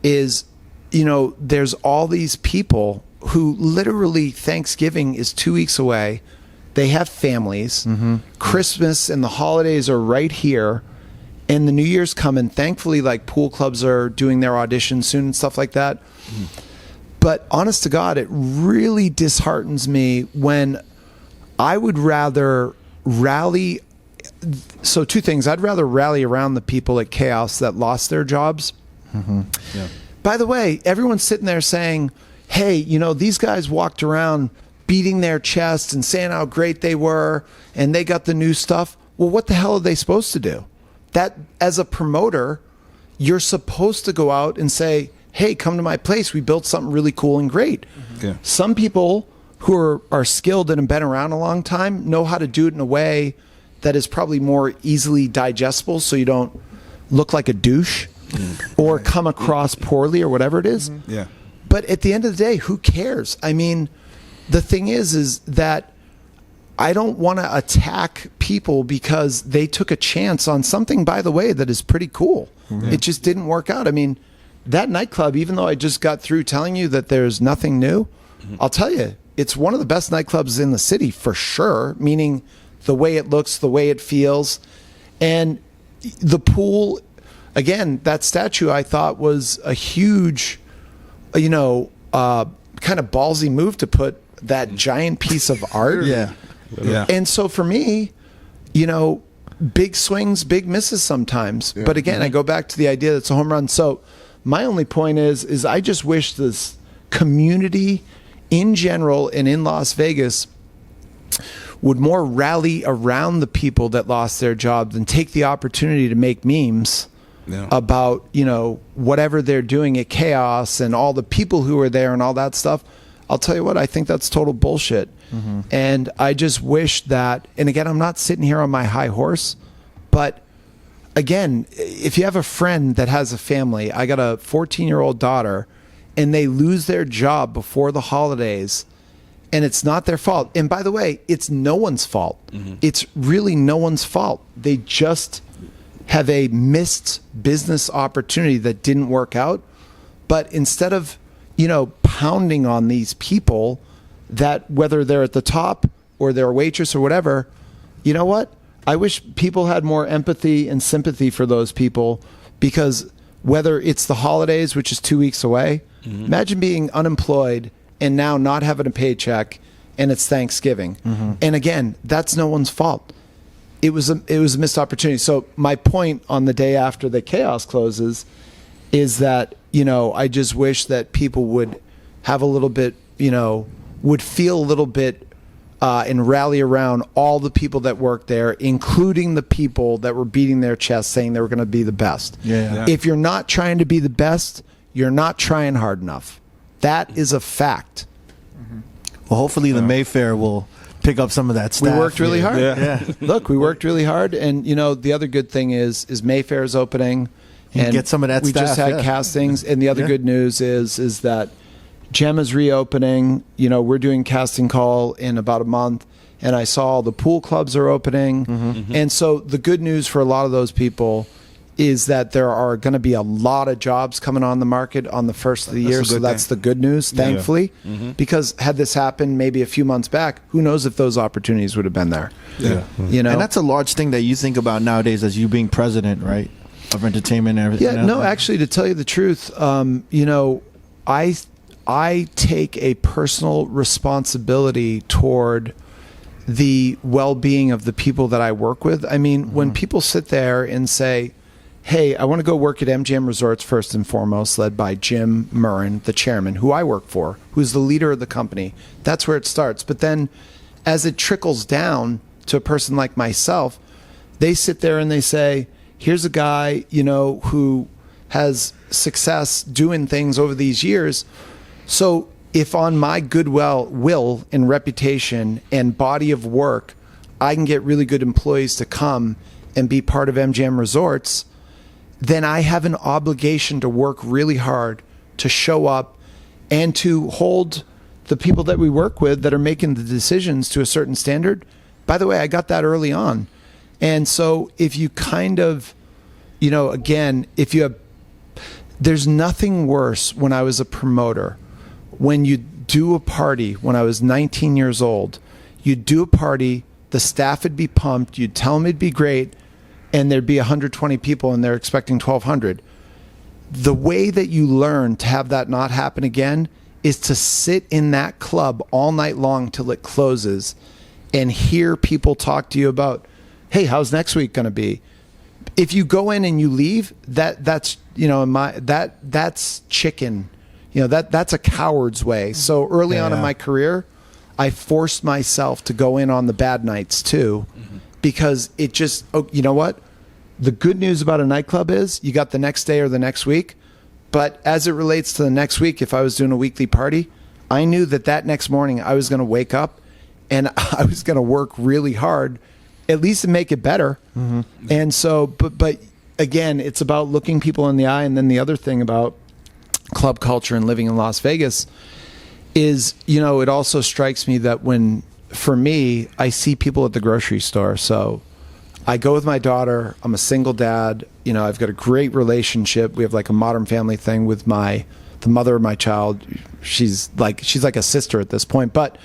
is, you know, there's all these people who literally Thanksgiving is 2 weeks away. They have families. Christmas and the holidays are right here. And the New Year's coming. Thankfully, like pool clubs are doing their auditions soon and stuff like that. But honest to God, it really disheartens me when I would rather rally. So two things. I'd rather rally around the people at Chaos that lost their jobs. By the way, everyone's sitting there saying, hey, you know, these guys walked around beating their chests and saying how great they were and they got the new stuff. Well, what the hell are they supposed to do? That as a promoter, you're supposed to go out and say, hey, come to my place. We built something really cool and great. Some people who are skilled and have been around a long time know how to do it in a way that is probably more easily digestible, so you don't look like a douche or come across poorly or whatever it is. Yeah. But at the end of the day, who cares? I mean, the thing is that I don't want to attack people because they took a chance on something, by the way, that is pretty cool. It just didn't work out. I mean, that nightclub, even though I just got through telling you that there's nothing new, I'll tell you, it's one of the best nightclubs in the city for sure, meaning the way it looks, the way it feels. And the pool, again, that statue I thought was a huge, kind of ballsy move to put that giant piece of art. Yeah. And so for me, big swings, big misses sometimes. Yeah. But again, I go back to the idea that it's a home run. So my only point is I just wish this community in general and in Las Vegas would more rally around the people that lost their jobs and take the opportunity to make memes about, whatever they're doing at Chaos and all the people who are there and all that stuff. I'll tell you what, I think that's total bullshit. And I just wish that, and again, I'm not sitting here on my high horse, but again, if you have a friend that has a family, I got a 14-year-old daughter, and they lose their job before the holidays, and it's not their fault. And by the way, it's no one's fault. It's really no one's fault. They just have a missed business opportunity that didn't work out. But instead of, pounding on these people that whether they're at the top or they're a waitress or whatever, you know what? I wish people had more empathy and sympathy for those people, because whether it's the holidays, which is 2 weeks away, imagine being unemployed and now not having a paycheck, and it's Thanksgiving. And again, that's no one's fault. It was a missed opportunity. So my point on the day after the Chaos closes is that, I just wish that people would have a little bit, would feel a little bit and rally around all the people that work there, including the people that were beating their chests saying they were going to be the best. If you're not trying to be the best, you're not trying hard enough. That is a fact. Well, hopefully the Mayfair will pick up some of that staff. We worked really hard. Look, we worked really hard. And, the other good thing is Mayfair's opening. And get some of that we staff. We just had castings. And the other good news is that Gem is reopening. We're doing casting call in about a month. And I saw all the pool clubs are opening. And so the good news for a lot of those people is that there are going to be a lot of jobs coming on the market on the first of the year. So that's the good news, thankfully. Because had this happened maybe a few months back, who knows if those opportunities would have been there. And that's a large thing that you think about nowadays as you being president, right? Of entertainment and everything. Yeah, no, actually, to tell you the truth, I take a personal responsibility toward the well-being of the people that I work with. I mean, when people sit there and say, hey, I want to go work at MGM Resorts first and foremost, led by Jim Murren, the chairman, who I work for, who's the leader of the company. That's where it starts. But then as it trickles down to a person like myself, they sit there and they say, here's a guy, who has success doing things over these years. So if on my will and reputation and body of work, I can get really good employees to come and be part of MGM Resorts, then I have an obligation to work really hard to show up and to hold the people that we work with that are making the decisions to a certain standard. By the way, I got that early on. And so if you kind of, again, there's nothing worse when I was a promoter. When you do a party, when I was 19 years old, you'd do a party, the staff would be pumped, you'd tell them it'd be great, and there'd be 120 people and they're expecting 1,200. The way that you learn to have that not happen again is to sit in that club all night long till it closes and hear people talk to you about, hey, how's next week going to be? If you go in and you leave, that's chicken. That's a coward's way. So early on in my career, I forced myself to go in on the bad nights too, because it just, you know what? The good news about a nightclub is you got the next day or the next week. But as it relates to the next week, if I was doing a weekly party, I knew that next morning I was going to wake up and I was going to work really hard, at least to make it better. Mm-hmm. And so, but again, it's about looking people in the eye. And then the other thing about club culture and living in Las Vegas is, you know, it also strikes me that for me, I see people at the grocery store. So I go with my daughter. I'm a single dad. You know, I've got a great relationship. We have like a modern family thing with the mother of my child. She's like a sister at this point. But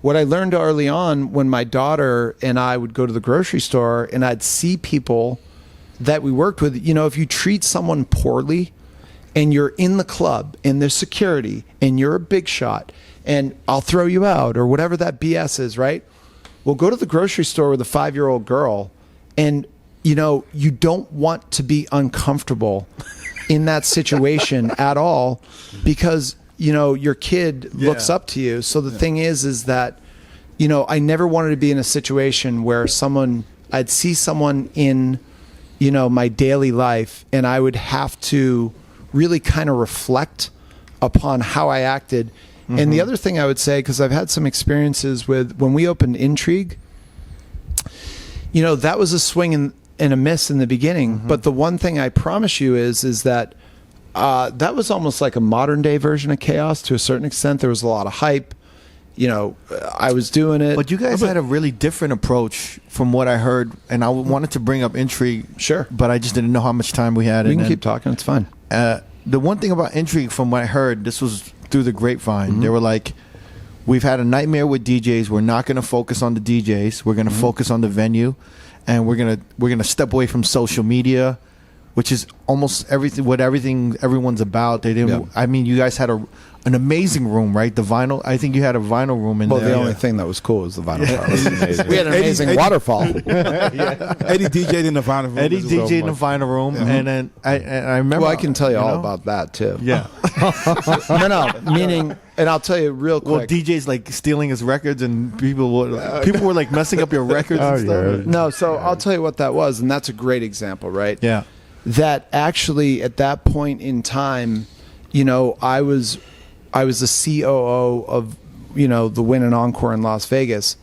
what I learned early on, when my daughter and I would go to the grocery store and I'd see people that we worked with, you know, if you treat someone poorly and you're in the club and there's security and you're a big shot and I'll throw you out or whatever that BS is, right? Well, go to the grocery store with a 5-year-old girl and, you know, you don't want to be uncomfortable in that situation at all because, you know, your kid looks up to you. So the thing is that, you know, I never wanted to be in a situation where I'd see someone in, you know, my daily life and I would have to really kind of reflect upon how I acted. Mm-hmm. And the other thing I would say, because I've had some experiences with when we opened Intrigue, you know, that was a swing and a miss in the beginning. Mm-hmm. But the one thing I promise you is that that was almost like a modern day version of chaos to a certain extent. There was a lot of hype. You know, I was doing it. But you guys had a really different approach from what I heard, and I wanted to bring up Intrigue. Sure. But I just didn't know how much time we had. We can keep talking. It's fine. The one thing about Intrigue, from what I heard, this was through the grapevine, mm-hmm. they were like, we've had a nightmare with DJs. We're not going to focus on the DJs. We're going to mm-hmm. focus on the venue, and we're gonna step away from social media, which is almost everything everyone's about. They didn't. Yeah. I mean, you guys had an amazing room, right? The vinyl. I think you had a vinyl room in there. Well, the only thing that was cool was the vinyl. Yeah. We had an amazing waterfall. Eddie DJ'd in the vinyl room. Eddie DJ'd in the vinyl room, yeah. And then I remember. Well, I can tell you all about that too. Yeah. No. Meaning, and I'll tell you real quick. Well, DJ's like stealing his records, and people were like messing up your records and stuff. Yeah. No, so I'll tell you what that was, and that's a great example, right? Yeah. That actually, at that point in time, you know, I was the COO of, you know, the Wynn and Encore in Las Vegas.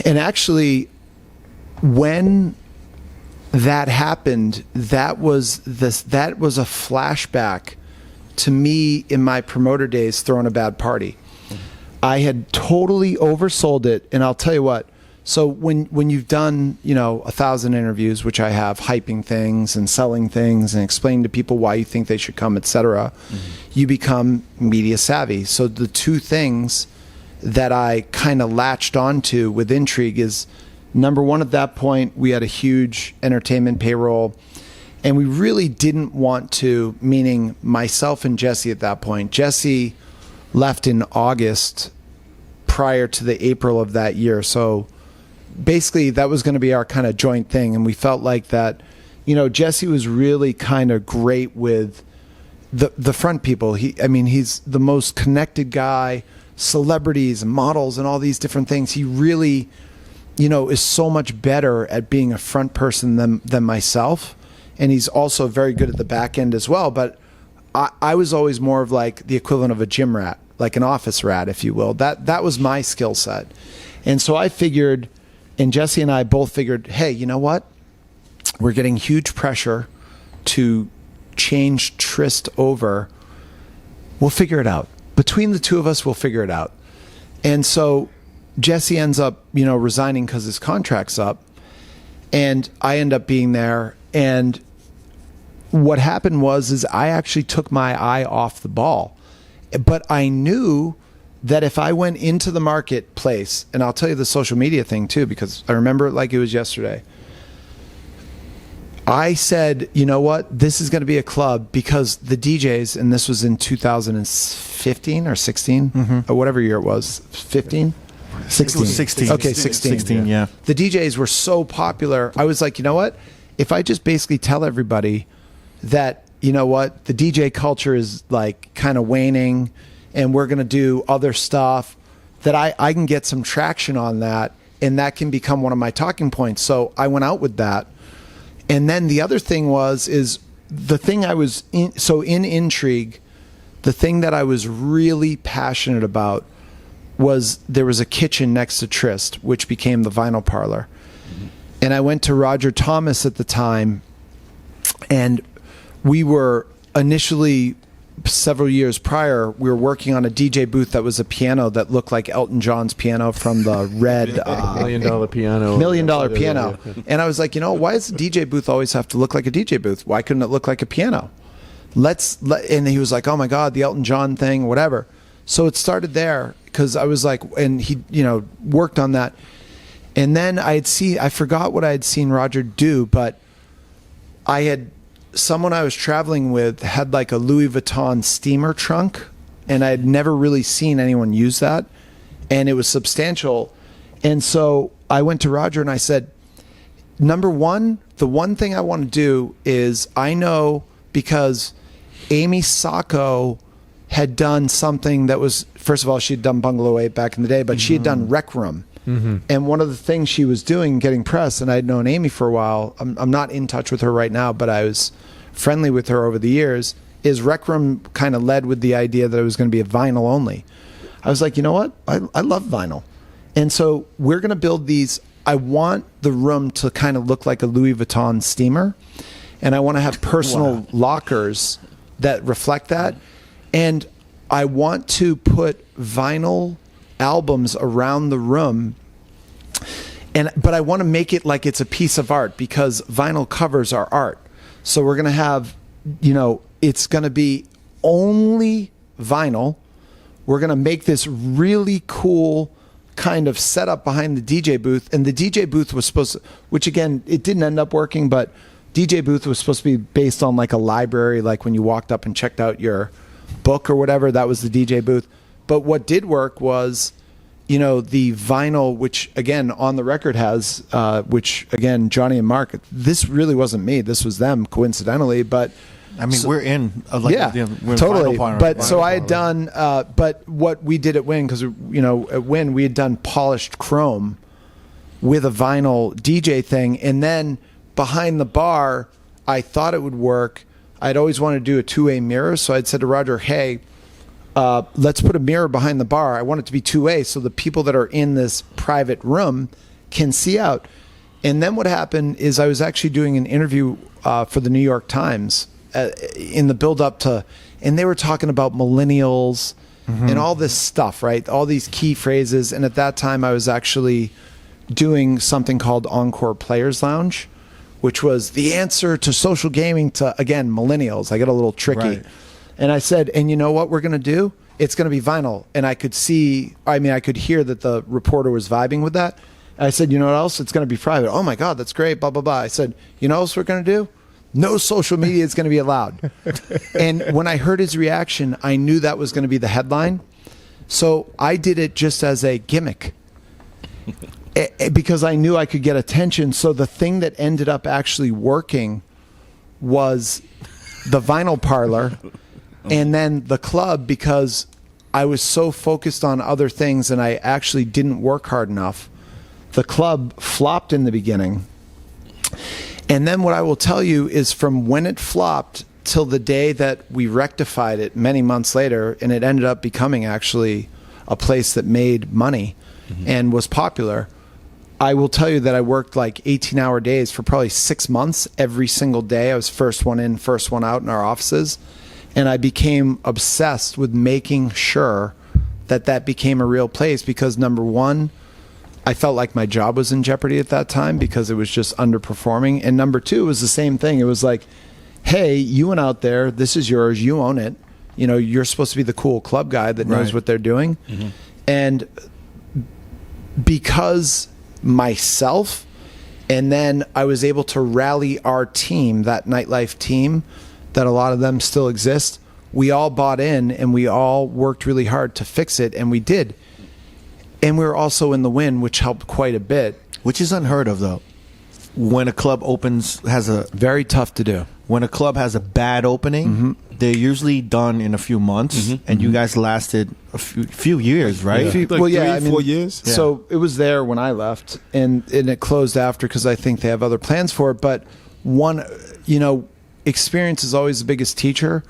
And actually, when that happened, that was a flashback to me in my promoter days throwing a bad party. I had totally oversold it, and I'll tell you what. So when you've done, you know, 1,000 interviews, which I have, hyping things and selling things and explaining to people why you think they should come, etc., mm-hmm. you become media savvy. So the two things that I kind of latched onto with Intrigue is, number one, at that point, we had a huge entertainment payroll, and we really didn't want to, meaning myself and Jesse at that point. Jesse left in August prior to the April of that year. So basically that was going to be our kind of joint thing. And we felt like that, you know, Jesse was really kind of great with the front people. He's the most connected guy, celebrities and models and all these different things. He really, you know, is so much better at being a front person than myself. And he's also very good at the back end as well. But I was always more of like the equivalent of a gym rat, like an office rat, if you will. That was my skill set. And so I figured, and Jesse and I both figured, hey, you know what? We're getting huge pressure to change Trist over. We'll figure it out. Between the two of us, we'll figure it out. And so Jesse ends up, you know, resigning because his contract's up. And I end up being there. And what happened is I actually took my eye off the ball. But I knew that if I went into the marketplace, and I'll tell you the social media thing too, because I remember it like it was yesterday. I said, you know what? This is going to be a club because the DJs, and this was in 2015 or 16, mm-hmm. or whatever year it was, 15? 16. It was 16. Okay, 16, yeah. The DJs were so popular. I was like, you know what? If I just basically tell everybody that, you know what, the DJ culture is like kind of waning and we're going to do other stuff, that I can get some traction on that, and that can become one of my talking points. So I went out with that. And then the other thing is the thing I was in, so in Intrigue, the thing that I was really passionate about was there was a kitchen next to Trist, which became the Vinyl Parlor. And I went to Roger Thomas at the time, and we were initially, several years prior, we were working on a DJ booth that was a piano that looked like Elton John's piano from the red $1 million piano. $1 million piano. And I was like, why does the DJ booth always have to look like a DJ booth? Why couldn't it look like a piano? And he was like, oh my God, the Elton John thing, whatever. So it started there because I was like, and he, worked on that. And then I forgot what I had seen Roger do, but someone I was traveling with had like a Louis Vuitton steamer trunk, and I had never really seen anyone use that, and it was substantial. And so I went to Roger and I said, number one, the one thing I want to do is, I know because Amy Sacco had done something that was, first of all, she had done Bungalow 8 back in the day, but she had done Rec Room. And one of the things she was doing, getting press, and I'd known Amy for a while, I'm not in touch with her right now, but I was friendly with her over the years, is Rec Room kind of led with the idea that it was going to be a vinyl only. I was like, you know what? I love vinyl. And so we're going to build these. I want the room to kind of look like a Louis Vuitton steamer, and I want to have personal lockers that reflect that. And I want to put vinyl albums around the room, but I want to make it like it's a piece of art, because vinyl covers are art. So we're going to have, it's going to be only vinyl. We're going to make this really cool kind of setup behind the DJ booth. And the DJ booth was supposed to, which again, it didn't end up working, but DJ booth was supposed to be based on like a library, like when you walked up and checked out your book or whatever, that was the DJ booth. But what did work was, the vinyl, which again on the record has, which again, Johnny and Mark, this really wasn't me. This was them coincidentally, but I mean, we're in. We're totally. But so I had done, but what we did at Win, because, at Win, we had done polished chrome with a vinyl DJ thing. And then behind the bar, I thought it would work. I'd always wanted to do a two-way mirror. So I'd said to Roger, hey, let's put a mirror behind the bar. I want it to be two-way so the people that are in this private room can see out. And then what happened is I was actually doing an interview for the New York Times in the build-up to, and they were talking about millennials and all this stuff, right? All these key phrases. And at that time, I was actually doing something called Encore Players Lounge, which was the answer to social gaming to, again, millennials. I got a little tricky. Right. And I said, and you know what we're going to do? It's going to be vinyl. And I could hear that the reporter was vibing with that. I said, you know what else? It's going to be private. Oh my God, that's great, blah, blah, blah. I said, you know what else we're going to do? No social media is going to be allowed. And when I heard his reaction, I knew that was going to be the headline. So I did it just as a gimmick because I knew I could get attention. So the thing that ended up actually working was the Vinyl Parlor. And then the club, because I was so focused on other things and I actually didn't work hard enough. The club flopped in the beginning. And then what I will tell you is, from when it flopped till the day that we rectified it many months later, and it ended up becoming actually a place that made money and was popular, I will tell you that I worked like 18-hour days for probably 6 months every single day. I was first one in, first one out in our offices. And I became obsessed with making sure that became a real place, because number one, I felt like my job was in jeopardy at that time because it was just underperforming. And number two, it was the same thing. It was like, hey, you went out there, this is yours, you own it. You're supposed to be the cool club guy that knows what they're doing. And because myself, and then I was able to rally our team, that Nightlife team, that a lot of them still exist. We all bought in and we all worked really hard to fix it, and we did. And we were also in the win, which helped quite a bit. Which is unheard of, though. When a club very tough to do. When a club has a bad opening, they're usually done in a few months, and you guys lasted a few years, right? Yeah. 4 years. Yeah. So it was there when I left, and it closed after because I think they have other plans for it. But experience is always the biggest teacher.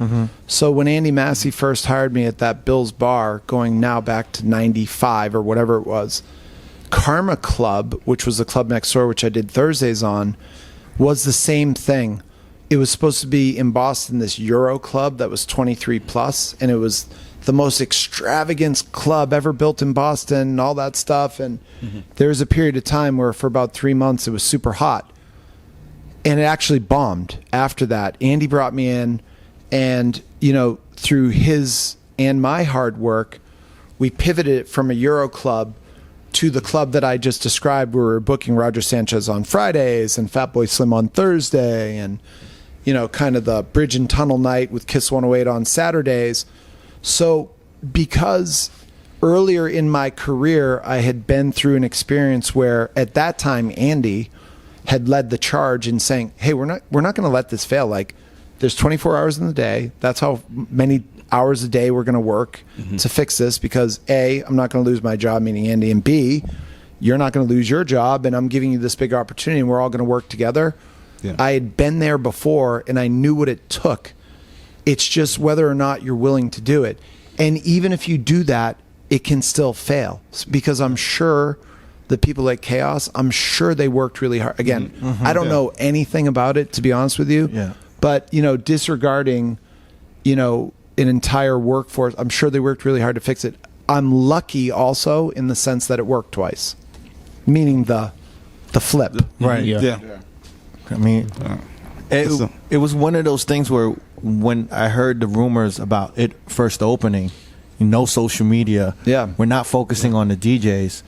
So when Andy Massey first hired me at that Bill's Bar, going now back to 95 or whatever it was, Karma Club, which was the club next door, which I did Thursdays on, was the same thing. It was supposed to be in Boston, this Euro club that was 23 plus, and it was the most extravagant club ever built in Boston and all that stuff. And there was a period of time where for about 3 months it was super hot. And it actually bombed after that. Andy brought me in, and, you know, through his and my hard work, we pivoted it from a Euro club to the club that I just described, where we were booking Roger Sanchez on Fridays and Fatboy Slim on Thursday, and, you know, kind of the Bridge and Tunnel night with Kiss 108 on Saturdays. So because earlier in my career, I had been through an experience where at that time, Andy had led the charge in saying, hey, we're not going to let this fail. Like, there's 24 hours in the day. That's how many hours a day we're going to work to fix this, because A, I'm not going to lose my job, meaning Andy, and B, you're not going to lose your job, and I'm giving you this big opportunity, and we're all going to work together. Yeah. I had been there before, and I knew what it took. It's just whether or not you're willing to do it. And even if you do that, it can still fail, because I'm sure the people at Chaos, I'm sure they worked really hard. Again, I don't know anything about it, to be honest with you. Yeah. But, you know, disregarding, you know, an entire workforce, I'm sure they worked really hard to fix it. I'm lucky also in the sense that it worked twice, meaning the flip. Right. Yeah. I mean, it was one of those things where when I heard the rumors about it first opening, no social media. Yeah. We're not focusing on the DJs.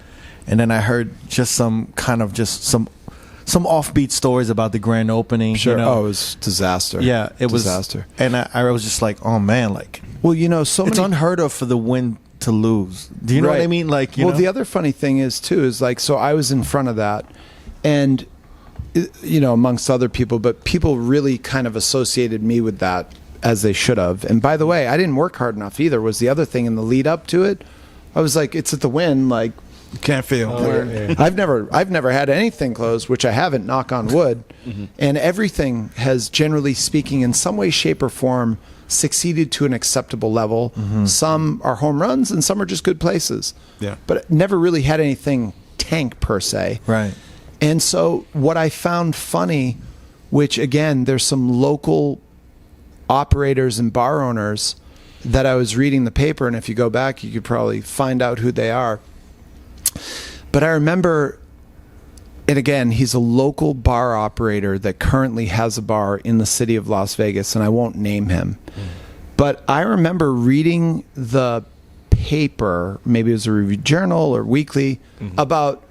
And then I heard just some offbeat stories about the grand opening. Sure. You know? Oh, it was disaster. Yeah, it was disaster. And I was just like, oh man, like, well, you know, so it's unheard of for the win to lose. Do you know what I mean? Like, you know? The other funny thing is too is like, so I was in front of that, and, you know, amongst other people, but people really kind of associated me with that, as they should have. And by the way, I didn't work hard enough either, was the other thing in the lead up to it. I was like, it's at the Win, like, you can't fail. I've never had anything closed, which I haven't, knock on wood. And everything has, generally speaking, in some way, shape, or form, succeeded to an acceptable level. Some are home runs and some are just good places. Yeah. But never really had anything tank per se. Right. And so what I found funny, which again, there's some local operators and bar owners that I was reading the paper, and if you go back, you could probably find out who they are. But I remember, and again, he's a local bar operator that currently has a bar in the city of Las Vegas, and I won't name him. But I remember reading the paper, maybe it was a Review Journal or weekly, about,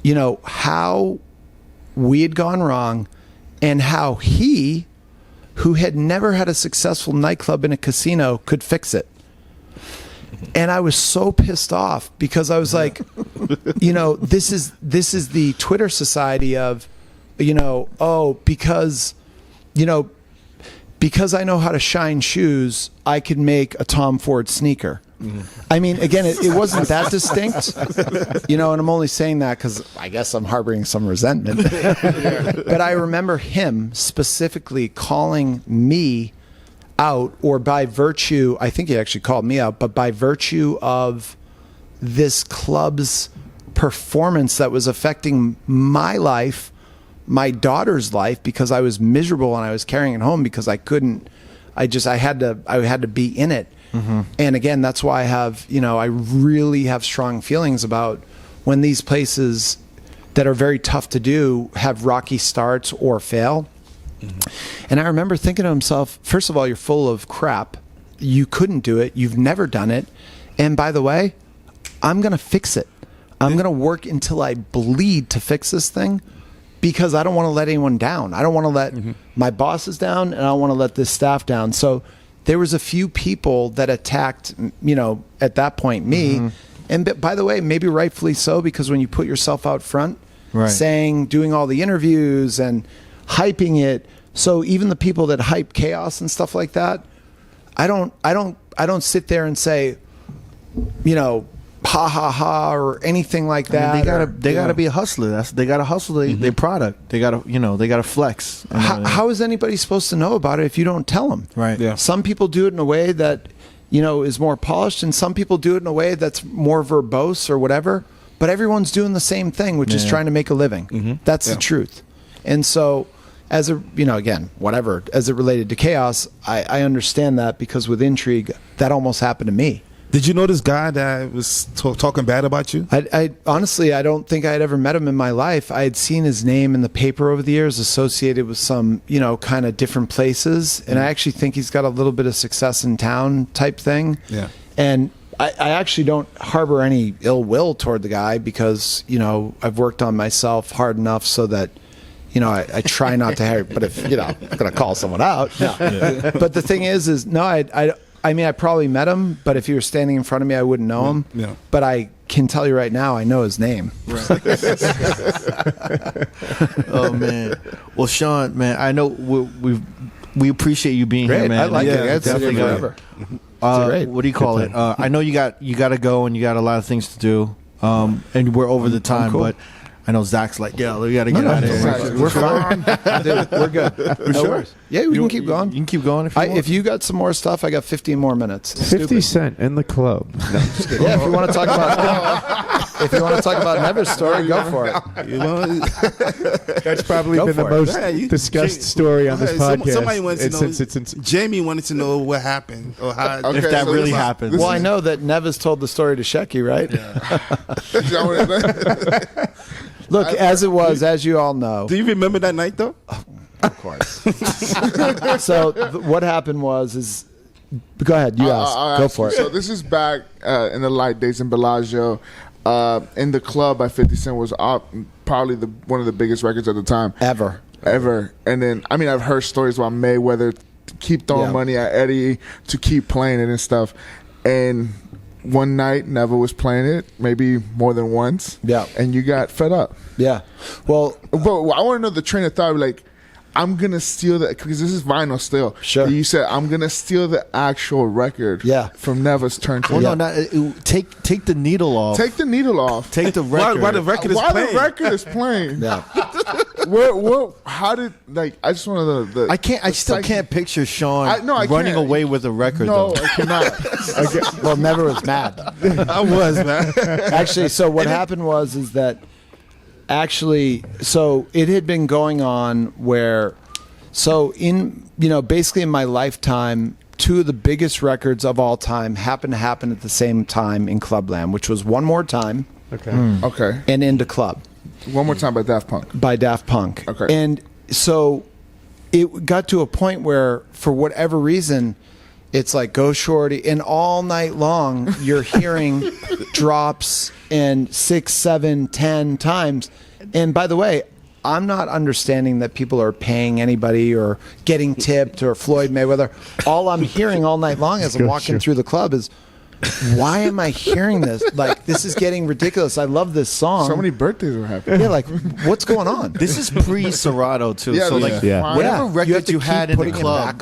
you know, how we had gone wrong and how he, who had never had a successful nightclub in a casino, could fix it. And I was so pissed off, because I was like, you know, this is the Twitter society of, you know, oh, because I know how to shine shoes, I could make a Tom Ford sneaker. I mean, again, it wasn't that distinct, you know, and I'm only saying that because I guess I'm harboring some resentment. But I remember him specifically calling me out, or by virtue, I think he actually called me out, but by virtue of this club's performance that was affecting my life, my daughter's life, because I was miserable and I was carrying it home because I couldn't, I had to be in it. And again, that's why I really have strong feelings about when these places that are very tough to do have rocky starts or fail. And I remember thinking to myself, first of all, you're full of crap. You couldn't do it. You've never done it. And by the way, I'm going to fix it. I'm going to work until I bleed to fix this thing, because I don't want to let anyone down. I don't want to let my bosses down, and I don't want to let this staff down. So there was a few people that attacked, you know, at that point, me. And by the way, maybe rightfully so, because when you put yourself out front, doing all the interviews and hyping it, so even the people that hype Chaos and stuff like that, I don't sit there and say, you know, ha ha ha or anything like that. They gotta be a hustler. They gotta hustle their product. They gotta flex. How is anybody supposed to know about it if you don't tell them? Right. Yeah. Some people do it in a way that is more polished, and some people do it in a way that's more verbose or whatever. But everyone's doing the same thing, which is trying to make a living. That's the truth. And so, as a again, whatever, as it related to chaos, I understand that, because with Intrigue, that almost happened to me. Did you know this guy that was talking bad about you? I honestly, I don't think I had ever met him in my life. I had seen his name in the paper over the years associated with some, kind of different places. And I actually think he's got a little bit of success in town type thing. Yeah. And I actually don't harbor any ill will toward the guy, because, I've worked on myself hard enough so that, I try not to have, but if, I'm going to call someone out. No. Yeah. But the thing is no, I mean, I probably met him, but if he were standing in front of me, I wouldn't know him. Yeah. But I can tell you right now, I know his name. Right. Oh man. Well, Sean, man, I know we appreciate you being here, man. I like it. It's definitely forever. What do you call it? I know you got to go, and you got a lot of things to do. And we're over the time, cool. but I know Zach's like, yeah, we got to get out of here. We're fine. Dude, we're good. No worries. Yeah, we can keep going. You can keep going if you want. If you got some more stuff, I got 15 more minutes. 50 Cent in the club. No, just kidding. Yeah, if you want to talk about Never's story, go for it. That's probably been the most discussed story on this podcast. Somebody wants to know. Jamie wanted to know what happened, or how if that really happened. Well, I know that Nevis told the story to Shecky, right? Yeah. Look, as it was, as you all know. Do you remember that night, though? Of course. So what happened was go ahead, you ask. Go for it. So this is back in the light days in Bellagio. In the club by 50 Cent was probably one of the biggest records at the time. Ever. And then, I mean, I've heard stories about Mayweather to keep throwing money at Eddie to keep playing it and stuff. And one night, Never was playing it, maybe more than once. Yeah. And you got fed up. Yeah. Well, but I want to know the train of thought. Like, I'm going to steal that, because this is vinyl still. Sure. You said, I'm going to steal the actual record from Never's turntable. Well, no, take the needle off. Take the needle off. Take the record. While the record is playing. The record is playing. Yeah. How did, like, I just want to I still can't picture Sean running can't. away with a record. No, though. I cannot. Well, Never was mad. I was, man. Actually, so what happened was that actually, so it had been going on where, so in, basically in my lifetime, two of the biggest records of all time happened to happen at the same time in Clubland, which was One More Time. Okay. And Into Club. One More Time by Daft Punk. Okay. And so it got to a point where, for whatever reason, it's like Go Shorty, and all night long you're hearing drops and 6, 7, 10 times. And by the way, I'm not understanding that people are paying anybody or getting tipped or Floyd Mayweather. All I'm hearing all night long as I'm walking through the club is, why am I hearing this? Like, this is getting ridiculous. I love this song. So many birthdays were happening. Yeah, like, what's going on? This is pre-Serato too. Yeah, so like, whatever record you had in the club,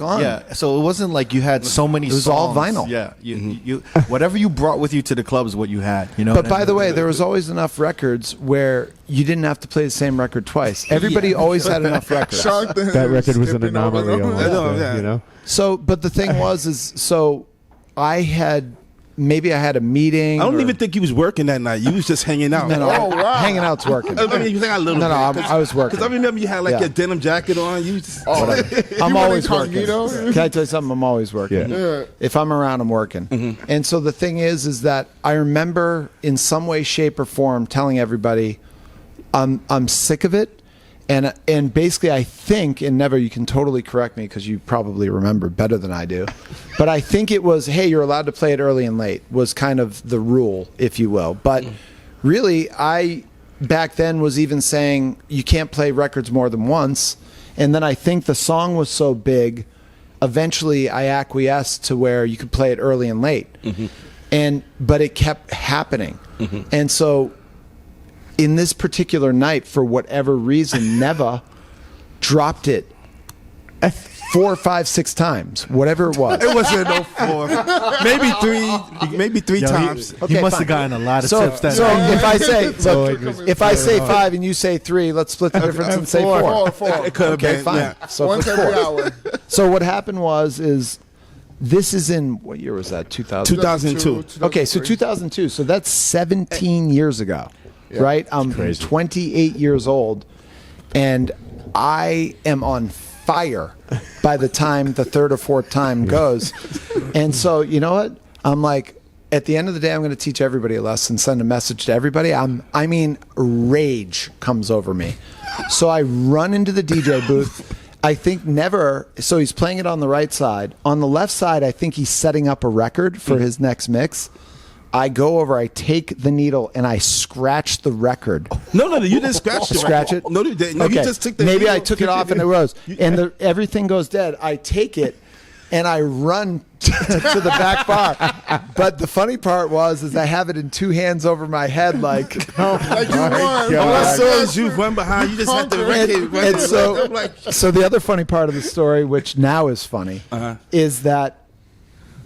so it wasn't like you had so many. It was songs. all vinyl. Yeah, you whatever you brought with you to the club is what you had. But by the way, there was always enough records where you didn't have to play the same record twice. Everybody always had enough records. That record was an anomaly. So, but the thing was, so I had. Maybe I had a meeting. I don't even think you was working that night. You was just hanging out. No, hanging out's working. I mean, you think a little bit. I was working. Because I remember you had like your denim jacket on. You just, I'm always working. Can I tell you something? I'm always working. Yeah. If I'm around, I'm working. Mm-hmm. And so the thing is that I remember in some way, shape, or form telling everybody, I'm sick of it. And basically, I think, and Never, you can totally correct me because you probably remember better than I do, but I think it was, hey, you're allowed to play it early and late was kind of the rule, if you will. But really, I back then was even saying you can't play records more than once. And then I think the song was so big, eventually I acquiesced to where you could play it early and late. Mm-hmm. But it kept happening. Mm-hmm. And so in this particular night, for whatever reason, Neva dropped it 4, 5, 6 times, whatever it was. It wasn't no 4, maybe three times. He must have gotten a lot of tips that So night. if I say, look, if I say 5 and you say 3, let's split the difference and say 4. It could have Okay, been. fine. Yeah. So Once it's every 4. hour. So what happened is this is in what year was that? 2000. 2002. Okay, so 2002. So that's 17 years ago, right? I'm 28 years old, and I am on fire by the time the third or fourth time goes. And so, you know what? I'm like, at the end of the day, I'm going to teach everybody a lesson, send a message to everybody. I mean, rage comes over me. So I run into the DJ booth. I think never. So he's playing it on the right side. On the left side, I think he's setting up a record for his next mix. I go over, I take the needle, and I scratch the record. No, you didn't scratch it. Scratch it? No, you didn't. No, Okay. you just took the Maybe needle, I took it off and it rose. And everything goes dead. I take it and I run to the back bar. But the funny part is I have it in 2 hands over my head like Like you won. As soon as you run behind, you just had to and so the other funny part of the story, which now is funny, is that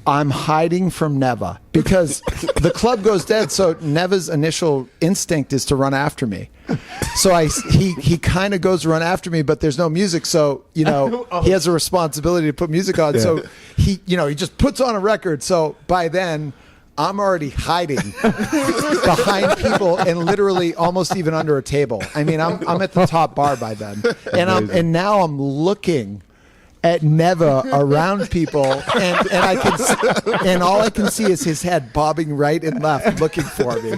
I'm hiding from Neva because the club goes dead. So Neva's initial instinct is to run after me. So he kind of goes to run after me, but there's no music. So, you know, he has a responsibility to put music on. Yeah. So he just puts on a record. So by then I'm already hiding behind people and literally almost even under a table. I mean, I'm at the top bar by then. And now I'm looking at Neva around people, and I can and all I can see is his head bobbing right and left, looking for me.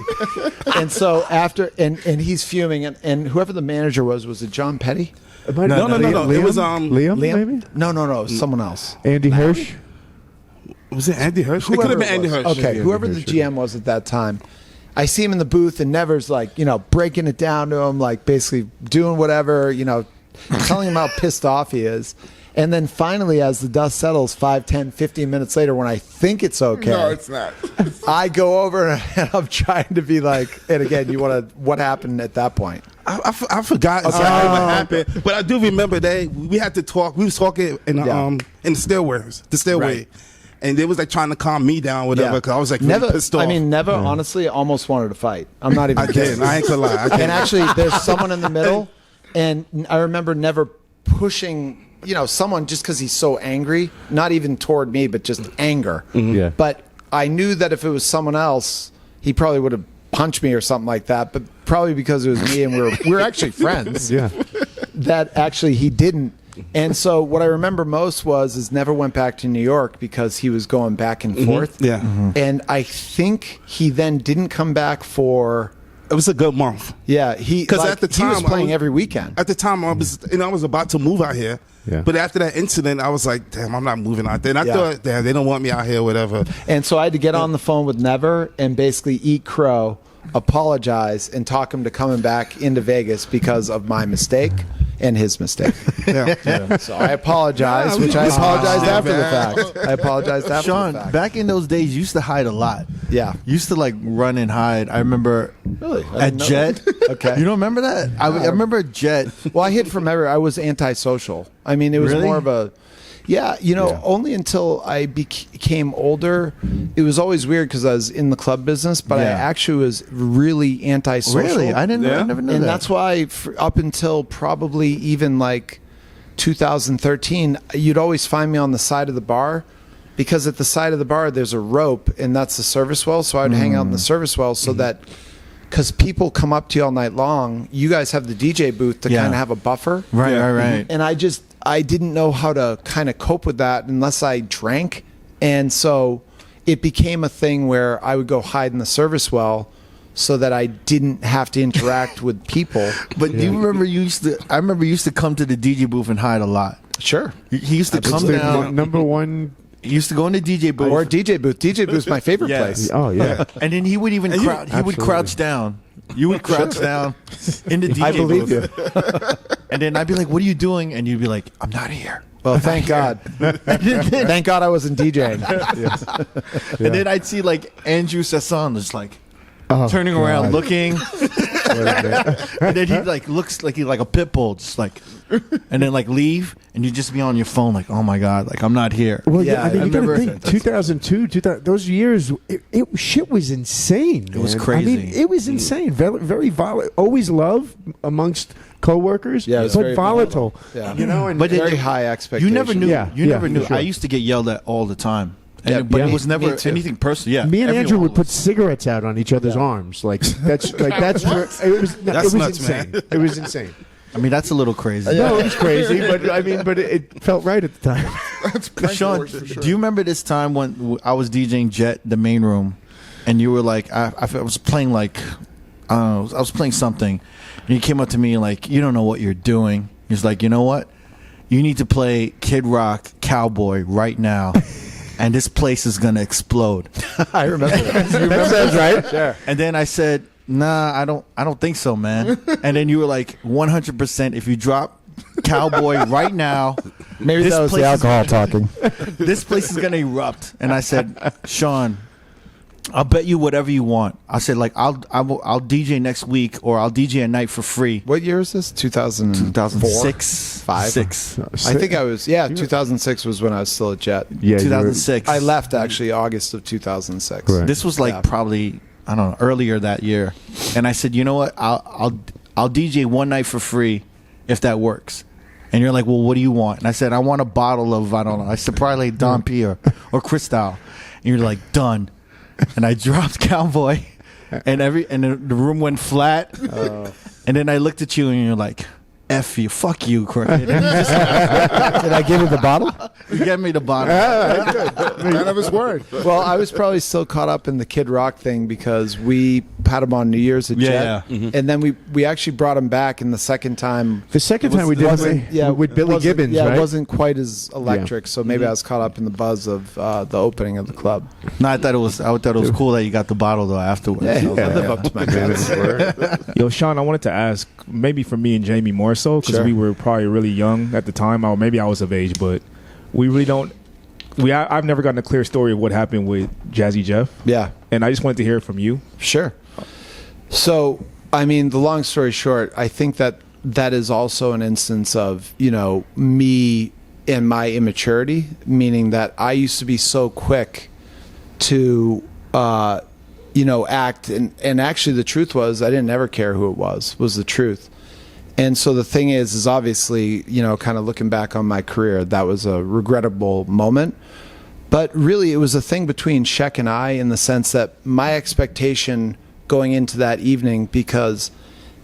And so after, and he's fuming, and whoever the manager was it John Petty? No. Liam? It was Liam, maybe? No, someone else. Andy Hirsch. Was it Andy Hirsch? It could have been Andy Hirsch. Okay, whoever the GM was at that time. I see him in the booth, and Never's like, breaking it down to him, like basically doing whatever, telling him how pissed off he is. And then finally, as the dust settles, 5, 10, 15 minutes later, when I think it's okay. No, it's not. I go over and I'm trying to be like, and again, what happened at that point? I forgot exactly what happened, but I do remember we had to talk. We was talking in the stairway. Right. And they was like trying to calm me down, whatever. Because I was like really pissed off. I mean, Neva honestly almost wanted to fight. I'm not even kidding. I ain't gonna lie. And actually, there's someone in the middle, and I remember Neva pushing, someone just because he's so angry, not even toward me, but just anger. Mm-hmm. Yeah. But I knew that if it was someone else, he probably would have punched me or something like that. But probably because it was me and we were actually friends. Yeah. That actually he didn't. And so what I remember most is Never went back to New York because he was going back and forth. Yeah. Mm-hmm. And I think he then didn't come back for. It was a good month. Yeah, because at the time he was playing every weekend. At the time, I was about to move out here. Yeah. But after that incident, I was like, damn, I'm not moving out there. And I thought, damn, they don't want me out here, whatever. And so I had to get on the phone with Never and basically eat crow, apologize, and talk him to coming back into Vegas because of my mistake and his mistake. Yeah. So I apologize, which I apologized after the fact. I apologized after Sean, the fact. back in those days, you used to hide a lot. Yeah. You used to like run and hide. I remember Really? I at didn't know Jet. that. Okay. You don't remember that? I remember Jet. Well, I hid from everywhere. I was antisocial. I mean, it was Really? more of a, only until I became older. It was always weird because I was in the club business, but I actually was really antisocial. Really? I never knew And that. that's why up until probably even like 2013, you'd always find me on the side of the bar. Because at the side of the bar, there's a rope, and that's the service well. So I'd hang out in the service well so that, because people come up to you all night long, you guys have the DJ booth to kind of have a buffer. Right. And I didn't know how to kind of cope with that unless I drank. And so it became a thing where I would go hide in the service well so that I didn't have to interact with people. But do you remember I remember you used to come to the DJ booth and hide a lot. Sure. He used to come down. Number one. He used to go in the DJ booth. Or DJ booth. DJ booth's my favorite place. Oh, yeah. And then he would even he would Absolutely. crouch down. You would crouch down in the DJ I believe booth. you. And then I'd be like, "What are you doing?" And you'd be like, "I'm not here." Well, thank God. Thank God I wasn't DJing. And then I'd see like Andrew Sasson just like Oh, turning around, God. looking. And then he like looks like he's like a pit bull, just like, and then like leave, and you just be on your phone like, oh my god, like I'm not here. Well, yeah, I mean, you remember gotta think 2002, 2000, those years, shit was insane. It was man. crazy. I mean, it was insane. Very, very volatile. Always love amongst coworkers, Yeah, it was but very volatile. Yeah. You know, and But very high expectations. You never knew. Yeah, you never knew. for sure. I used to get yelled at all the time, and Yeah, but yeah. it was never Me too. anything personal. Yeah, me and Andrew everyone would put was. cigarettes out on each other's arms. Like that's where it was. That's it was nuts, insane. man. It was insane. I mean, that's a little crazy. No, it was crazy, but I mean, but it felt right at the time. That's prank Sean, works for sure. do you remember this time when I was DJing Jet, the main room, and you were like, I was playing like, I was playing something, and you came up to me and like, you don't know what you're doing. He's like, you know what? You need to play Kid Rock Cowboy right now, and this place is gonna explode. I remember that. That sounds right. Sure. And then I said, nah, I don't think so, man. And then you were like, 100%. If you drop Cowboy right now, Maybe this that was the place is- alcohol talking. this place is gonna erupt. And I said, Sean, I'll bet you whatever you want. I said, like, I'll DJ next week, or I'll DJ at night for free. What year is this? 2004? 2006, 5? 6, I think I was, 2006 was when I was still at Jet. Yeah, 2006. I left actually August of 2006. Right. This was like probably, I don't know, earlier that year. And I said, you know what? I'll DJ one night for free if that works. And you're like, well, what do you want? And I said, I want a bottle of, I don't know. I said probably Don P or Christie. And you're like, done. And I dropped Cowboy, and the room went flat. And then I looked at you, and you're like, F you, fuck you, Crooked. And you just, Did I give you the bottle? you gave me the bottle. Man of his word. Well, I was probably still caught up in the Kid Rock thing because we had him on New Year's at Yeah. Jet, and then we actually brought him back. And the second time, The second time we did it with Billy wasn't- Gibbons, yeah, right? it wasn't quite as electric. So maybe I was caught up in the buzz of the opening of the club. No, I thought it was cool that you got the bottle though afterwards. Yeah, I was I like, live up to my bets. Yo, Sean, I wanted to ask, maybe for me and Jamie more so, because Sure. we were probably really young at the time. Or maybe I was of age, but we really don't. I've never gotten a clear story of what happened with Jazzy Jeff, Yeah. and I just wanted to hear it from you. Sure. So, I mean, the long story short, I think that is also an instance of, me and my immaturity, meaning that I used to be so quick to, act. And actually the truth was I didn't ever care who it was the truth. And so the thing is obviously, kind of looking back on my career, that was a regrettable moment. But really, it was a thing between Sheck and I in the sense that my expectation going into that evening, because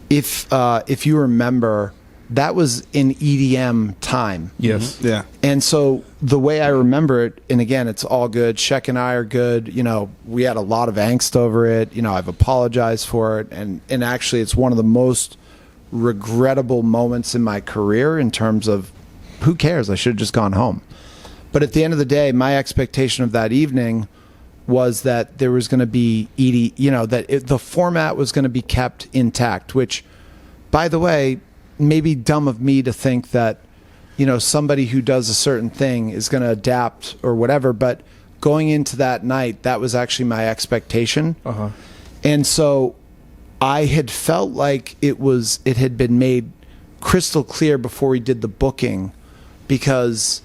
if you remember, that was in EDM time. Yes. Yeah. And so the way I remember it, and again, it's all good. Sheck and I are good. We had a lot of angst over it. I've apologized for it. And actually, it's one of the most regrettable moments in my career in terms of who cares? I should have just gone home. But at the end of the day, my expectation of that evening was that there was going to be the format was going to be kept intact, which, by the way, maybe dumb of me to think that, somebody who does a certain thing is going to adapt or whatever. But going into that night, that was actually my expectation. Uh-huh. And so I had felt like it had been made crystal clear before we did the booking, because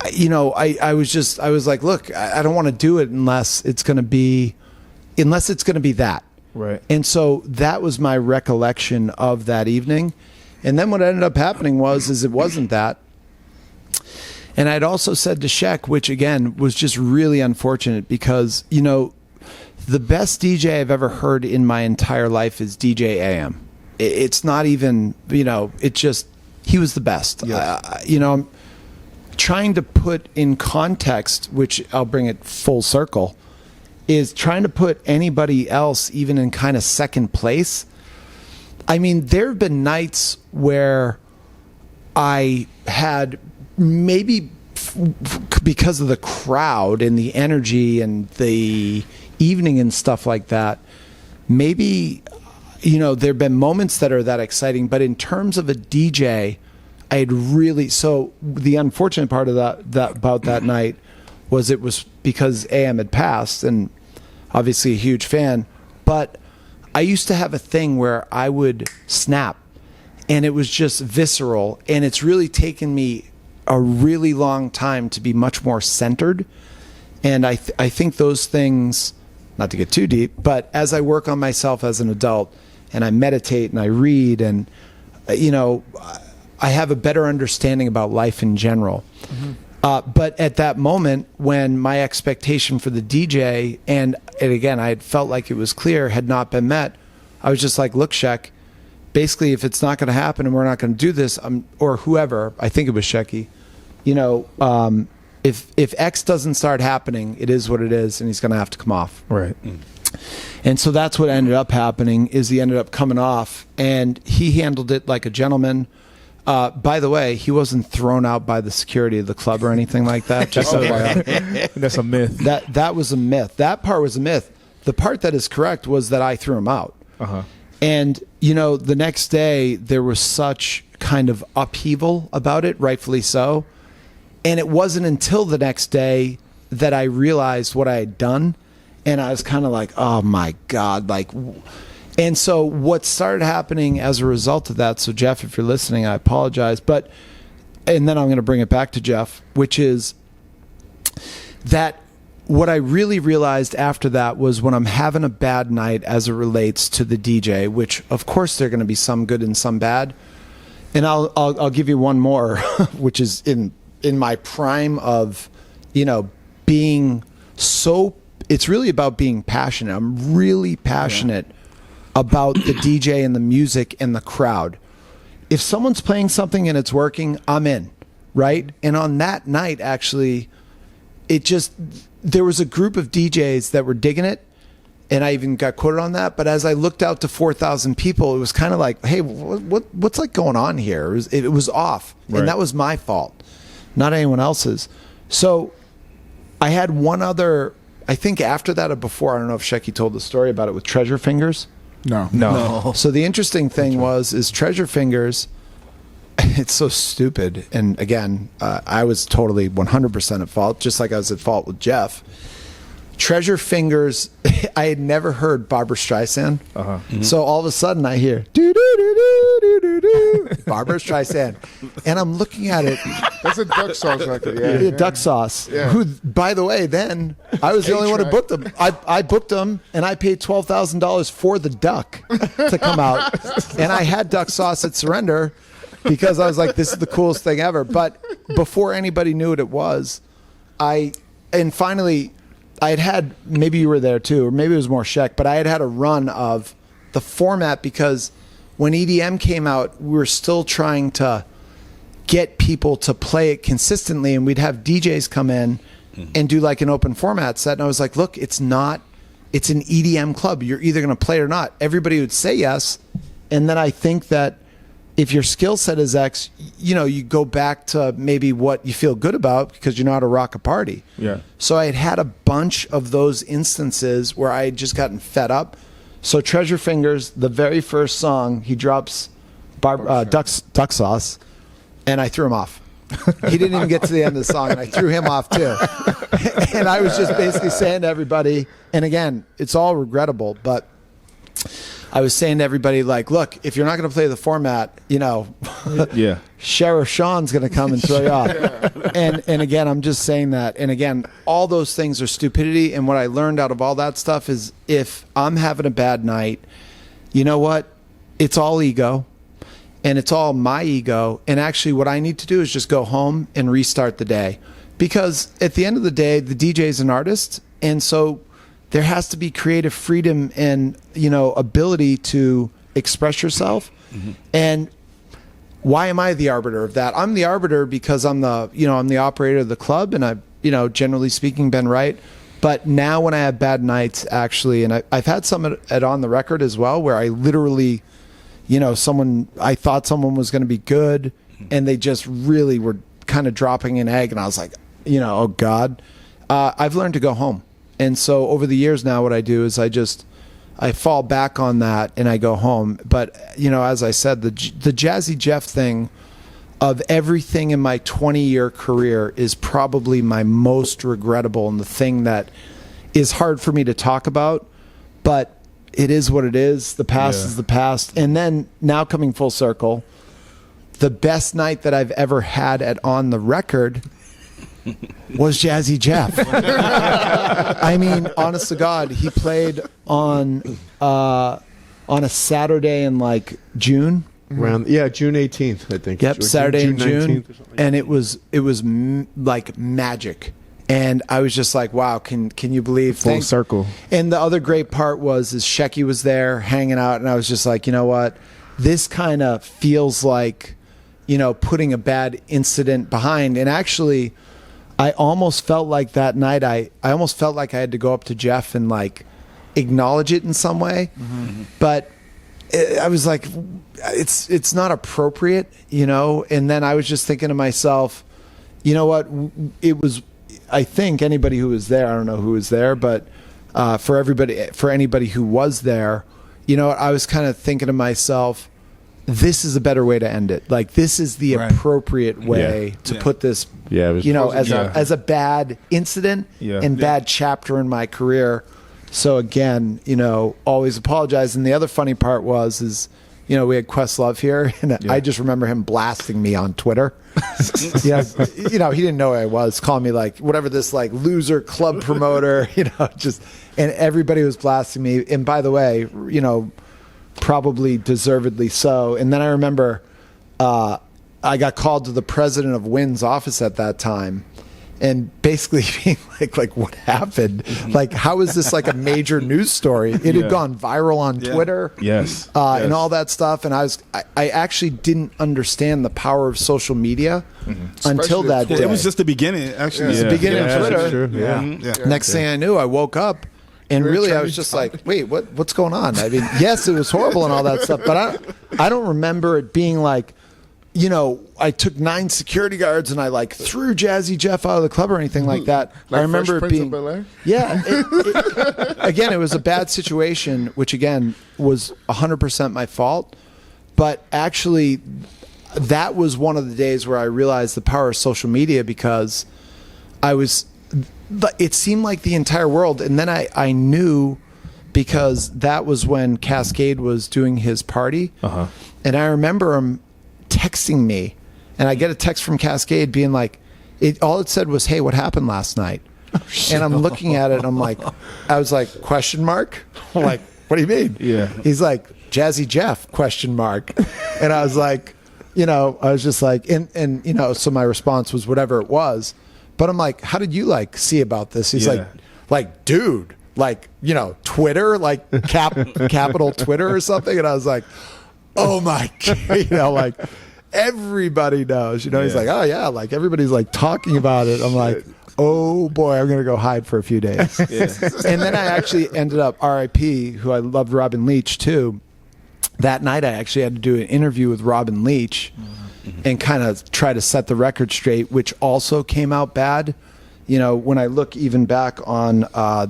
I was like, look, I don't want to do it unless it's going to be that. Right. And so that was my recollection of that evening. And then what ended up happening was it wasn't that. And I'd also said to Sheck, which again was just really unfortunate, because, the best DJ I've ever heard in my entire life is DJ AM. It's not even, it just, he was the best. I'm trying to put in context, which I'll bring it full circle, is trying to put anybody else even in kind of second place. I mean, there have been nights where I had maybe because of the crowd and the energy and the evening and stuff like that, maybe, there have been moments that are that exciting. But in terms of a DJ, I had really, so the unfortunate part of that about that night was it was because AM had passed, and obviously a huge fan, but I used to have a thing where I would snap, and it was just visceral, and it's really taken me a really long time to be much more centered. And I think those things, not to get too deep, but as I work on myself as an adult and I meditate and I read and, I have a better understanding about life in general. But at that moment when my expectation for the DJ, and again, I had felt like it was clear, had not been met, I was just like, look, Shek, basically, if it's not going to happen and we're not going to do this, or whoever, I think it was Shecky, if X doesn't start happening, it is what it is, and he's going to have to come off. Right. And so that's what ended up happening, is he ended up coming off, and he handled it like a gentleman. By the way, he wasn't thrown out by the security of the club or anything like that. Just so that's a myth. That was a myth. That part was a myth. The part that is correct was that I threw him out. And, the next day there was such kind of upheaval about it, rightfully so. And it wasn't until the next day that I realized what I had done. And I was kind of like, oh my God, and so what started happening as a result of that, so Jeff, if you're listening, I apologize, and then I'm going to bring it back to Jeff, which is that what I really realized after that was when I'm having a bad night as it relates to the DJ, which of course there are going to be some good and some bad. And I'll give you one more, which is in my prime of, being so, it's really about being passionate. I'm really passionate about the DJ and the music and the crowd. If someone's playing something and it's working, I'm in, right? And on that night, actually, there was a group of DJs that were digging it, and I even got quoted on that. But as I looked out to 4,000 people, it was kind of like, hey, what's going on here? It was off, right. And that was my fault, not anyone else's. So I had one other, I think after that or before, I don't know if Shecky told the story about it with Treasure Fingers. No. So the interesting thing is Treasure Fingers, it's so stupid. And again, I was totally 100% at fault, just like I was at fault with Jeff. Treasure Fingers, I had never heard Barbra Streisand. So all of a sudden I hear Barbra Streisand, and I'm looking at it. That's a Duck Sauce record, yeah. Duck Sauce. Yeah. Who, by the way, then I was the only one who booked them. I booked them, and I paid $12,000 for the duck to come out, and I had Duck Sauce at Surrender because I was like, this is the coolest thing ever. But before anybody knew what it was, finally. I had, maybe you were there too, or maybe it was more Sheck, but I had a run of the format because when EDM came out, we were still trying to get people to play it consistently, and we'd have DJs come in and do like an open format set. And I was like, look, it's an EDM club. You're either going to play it or not. Everybody would say yes. And then I think that if your skill set is X, you go back to maybe what you feel good about because you know how to rock a party. Yeah. So I had a bunch of those instances where I had just gotten fed up. So Treasure Fingers, the very first song, he drops Duck Sauce, and I threw him off. He didn't even get to the end of the song, and I threw him off too. And I was just basically saying to everybody, and again, it's all regrettable, but I was saying to everybody, like, look, if you're not going to play the format, Sheriff Sean's going to come and throw you off. And again, I'm just saying that. And again, all those things are stupidity. And what I learned out of all that stuff is if I'm having a bad night, you know what? It's all ego. And it's all my ego. And actually what I need to do is just go home and restart the day. Because at the end of the day, the DJ is an artist. And so there has to be creative freedom and, ability to express yourself. And why am I the arbiter of that? I'm the arbiter because I'm the operator of the club, and I've, generally speaking, been right. But now when I have bad nights, actually, and I've had some at On the Record as well, where I literally, I thought someone was going to be good, and they just really were kind of dropping an egg, and I was like, oh God. I've learned to go home. And so over the years now, what I do is I fall back on that and I go home. But, as I said, the Jazzy Jeff thing of everything in my 20-year career is probably my most regrettable and the thing that is hard for me to talk about. But it is what it is. The past is the past. And then now coming full circle, the best night that I've ever had at On the Record was Jazzy Jeff. I mean, honest to God, he played on a Saturday in like June. Around June 18th, I think. Yep, Saturday in June, and it was like magic. And I was just like, wow, can you believe full circle? And the other great part is Shecky was there hanging out, and I was just like, you know what, this kind of feels like, you know, putting a bad incident behind. And actually, I almost felt like that night, I almost felt like I had to go up to Jeff and like acknowledge it in some way, but I was like, it's not appropriate, you know. And then I was just thinking to myself, you know what, it was. I think anybody who was there, I don't know who was there, but for anybody who was there, you know, I was kind of thinking to myself, this is a better way to end it. Like, this is the appropriate way to put this, you know, as a bad incident and bad chapter in my career. So again, you know, always apologize. And the other funny part is, you know, we had Questlove here, and I just remember him blasting me on Twitter. You know, he didn't know who I was, calling me like whatever, this like loser club promoter, you know, and everybody was blasting me. And by the way, you know, probably deservedly so. And then I remember I got called to the president of Wynn's office at that time, and basically being like, what happened? Like, how is this like a major news story? It had gone viral on Twitter, and all that stuff. And I actually didn't understand the power of social media until that day. It was just the beginning, actually. It was the beginning of Twitter. True. Next thing I knew, I woke up, and really I was just like, wait, what's going on? I mean, yes, it was horrible and all that stuff, but I don't remember it being like, you know, I took 9 security guards and I like threw Jazzy Jeff out of the club or anything like that. Like I remember it being, it again, it was a bad situation, which again was 100% my fault. But actually, that was one of the days where I realized the power of social media, because it seemed like the entire world. And then I knew, because that was when Cascade was doing his party. And I remember him texting me, and I get a text from Cascade being like, all it said was, "Hey, what happened last night?" And I'm looking at it, I'm like, I was like, question mark? I'm like, what do you mean? He's like, Jazzy Jeff, question mark. And I was like, you know, I was just like, and you know, so my response was whatever it was. But I'm like, how did you like see about this? He's like, dude, like, you know, Twitter, like capital Twitter or something. And I was like, oh my God, you know, like everybody knows, you know, he's like, oh yeah, like everybody's like talking about it. I'm like, oh boy, I'm going to go hide for a few days. And then I actually ended up, R.I.P., who I loved, Robin Leach too. That night I actually had to do an interview with Robin Leach and kind of try to set the record straight, which also came out bad. You know, when I look even back on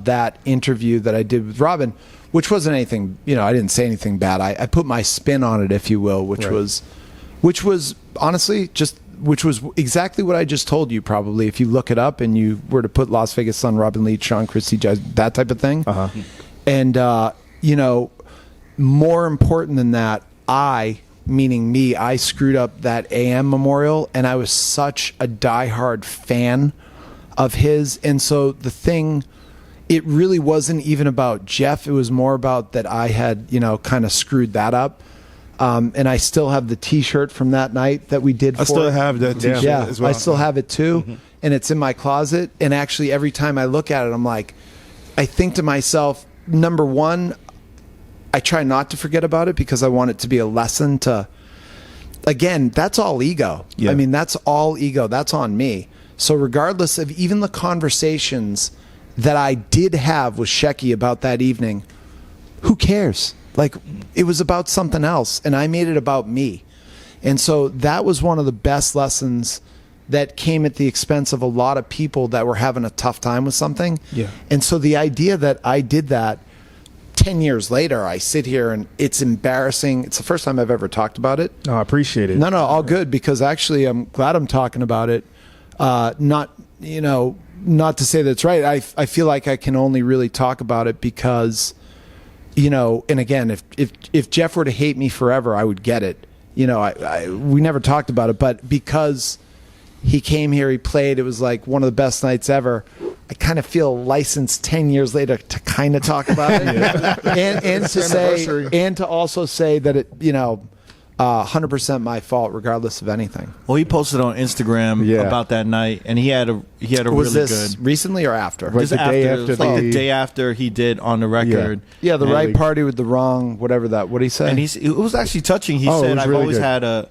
that interview that I did with Robin, which wasn't anything, you know, I didn't say anything bad. I put my spin on it, if you will, which was honestly which was exactly what I just told you, probably, if you look it up and you were to put Las Vegas Sun, Robin Leach, Sean Christie, that type of thing. And, you know, more important than that, meaning me, I screwed up that AM memorial, and I was such a diehard fan of his. And so the thing, it really wasn't even about Jeff. It was more about that I had, you know, kind of screwed that up. And I still have the T-shirt from that night that we did. I still have that T-shirt as well. I still have it too. And it's in my closet. And actually, every time I look at it, I'm like, I think to myself, number one, I try not to forget about it, because I want it to be a lesson to, again, that's all ego. I mean, that's all ego. That's on me. So regardless of even the conversations that I did have with Shecky about that evening, who cares? Like, it was about something else, and I made it about me. And so that was one of the best lessons that came at the expense of a lot of people that were having a tough time with something. And so the idea that I did that 10 years later, I sit here and it's embarrassing. It's the first time I've ever talked about it. No, I appreciate it. No, all good, because actually I'm glad I'm talking about it. Not to say that's right. I feel like I can only really talk about it because you know, and again, if Jeff were to hate me forever, I would get it. You know, we never talked about it, but because he came here, he played, it was like one of the best nights ever. I kind of feel licensed 10 years later to kind of talk about it, and to say, and to also say that it, you know, 100% my fault, regardless of anything. Well, he posted on Instagram about that night, and he had a was really this good recently or after? Right, the day after, like the day after he did on the record. Yeah, the right party with the wrong, whatever that. What did he say? And it was actually touching. He said, "I've always had a."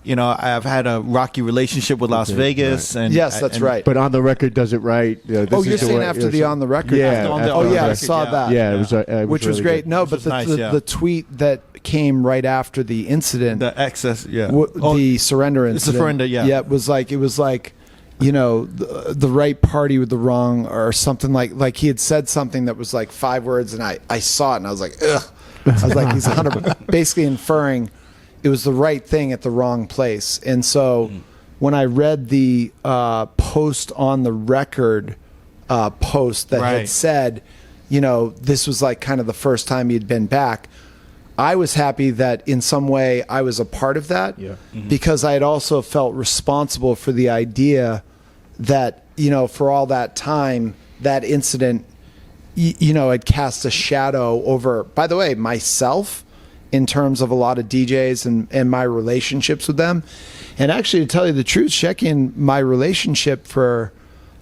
You know, I've had a rocky relationship with Las Vegas, and yes, that's right. But on the record, does it right? You're saying after the on the record? Yeah. I saw that. Yeah, it was which was really great. Good. No, but the tweet that came right after the incident, the excess, the surrender incident, the surrender, it was like, you know, the right party with the wrong, or something like he had said something that was like 5 words, and I saw it and I was like, ugh. I was like, he's 100, basically inferring it was the right thing at the wrong place. And so when I read the post on the record post that had said, you know, this was like kind of the first time he'd been back, I was happy that in some way I was a part of that, because I had also felt responsible for the idea that, you know, for all that time, that incident, you know, had cast a shadow over, by the way, myself, in terms of a lot of DJs and my relationships with them. And actually, to tell you the truth, checking my relationship for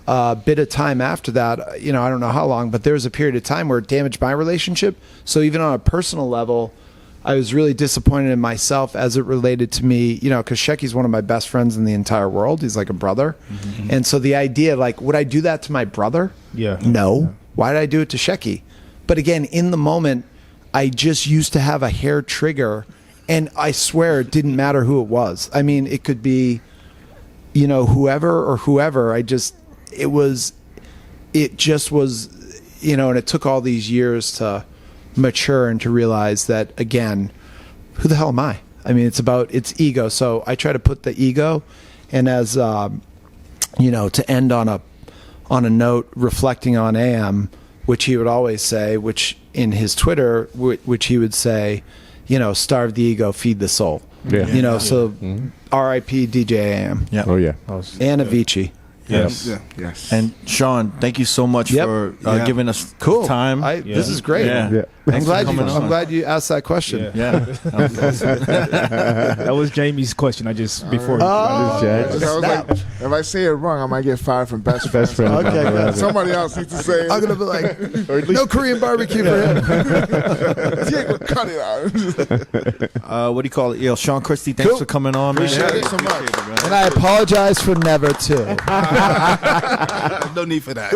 a bit of time after that, you know, I don't know how long, but there was a period of time where it damaged my relationship. So even on a personal level, I was really disappointed in myself as it related to me, you know, because Shecky's one of my best friends in the entire world. He's like a brother. And so the idea, like, would I do that to my brother? Yeah. No. Why did I do it to Shecky? But again, in the moment, I just used to have a hair trigger, and I swear it didn't matter who it was. I mean, it could be, you know, whoever. It just was, you know, and it took all these years to mature and to realize that, again, who the hell am I? I mean, it's ego. So I try to put the ego, and as, you know, to end on a note reflecting on AM, which he would always say, which in his Twitter, which he would say, you know, starve the ego, feed the soul. Yeah. You know, so R.I.P. DJ AM. Yeah. Oh, yeah. And Avicii. Yes. Yeah. Yes. And Sean, thank you so much for giving us time. This is great. Yeah. I'm glad you asked that question. Yeah. That was Jamie's question. I just before. I was like, if I say it wrong, I might get fired from best friends. Okay. Somebody else needs to say it. I'm gonna be like, no Korean barbecue for him. Diego, cut it out. What do you call it? Yo, Sean Christie, thanks for coming on, man. Appreciate it so much. And I apologize for never to. No need for that.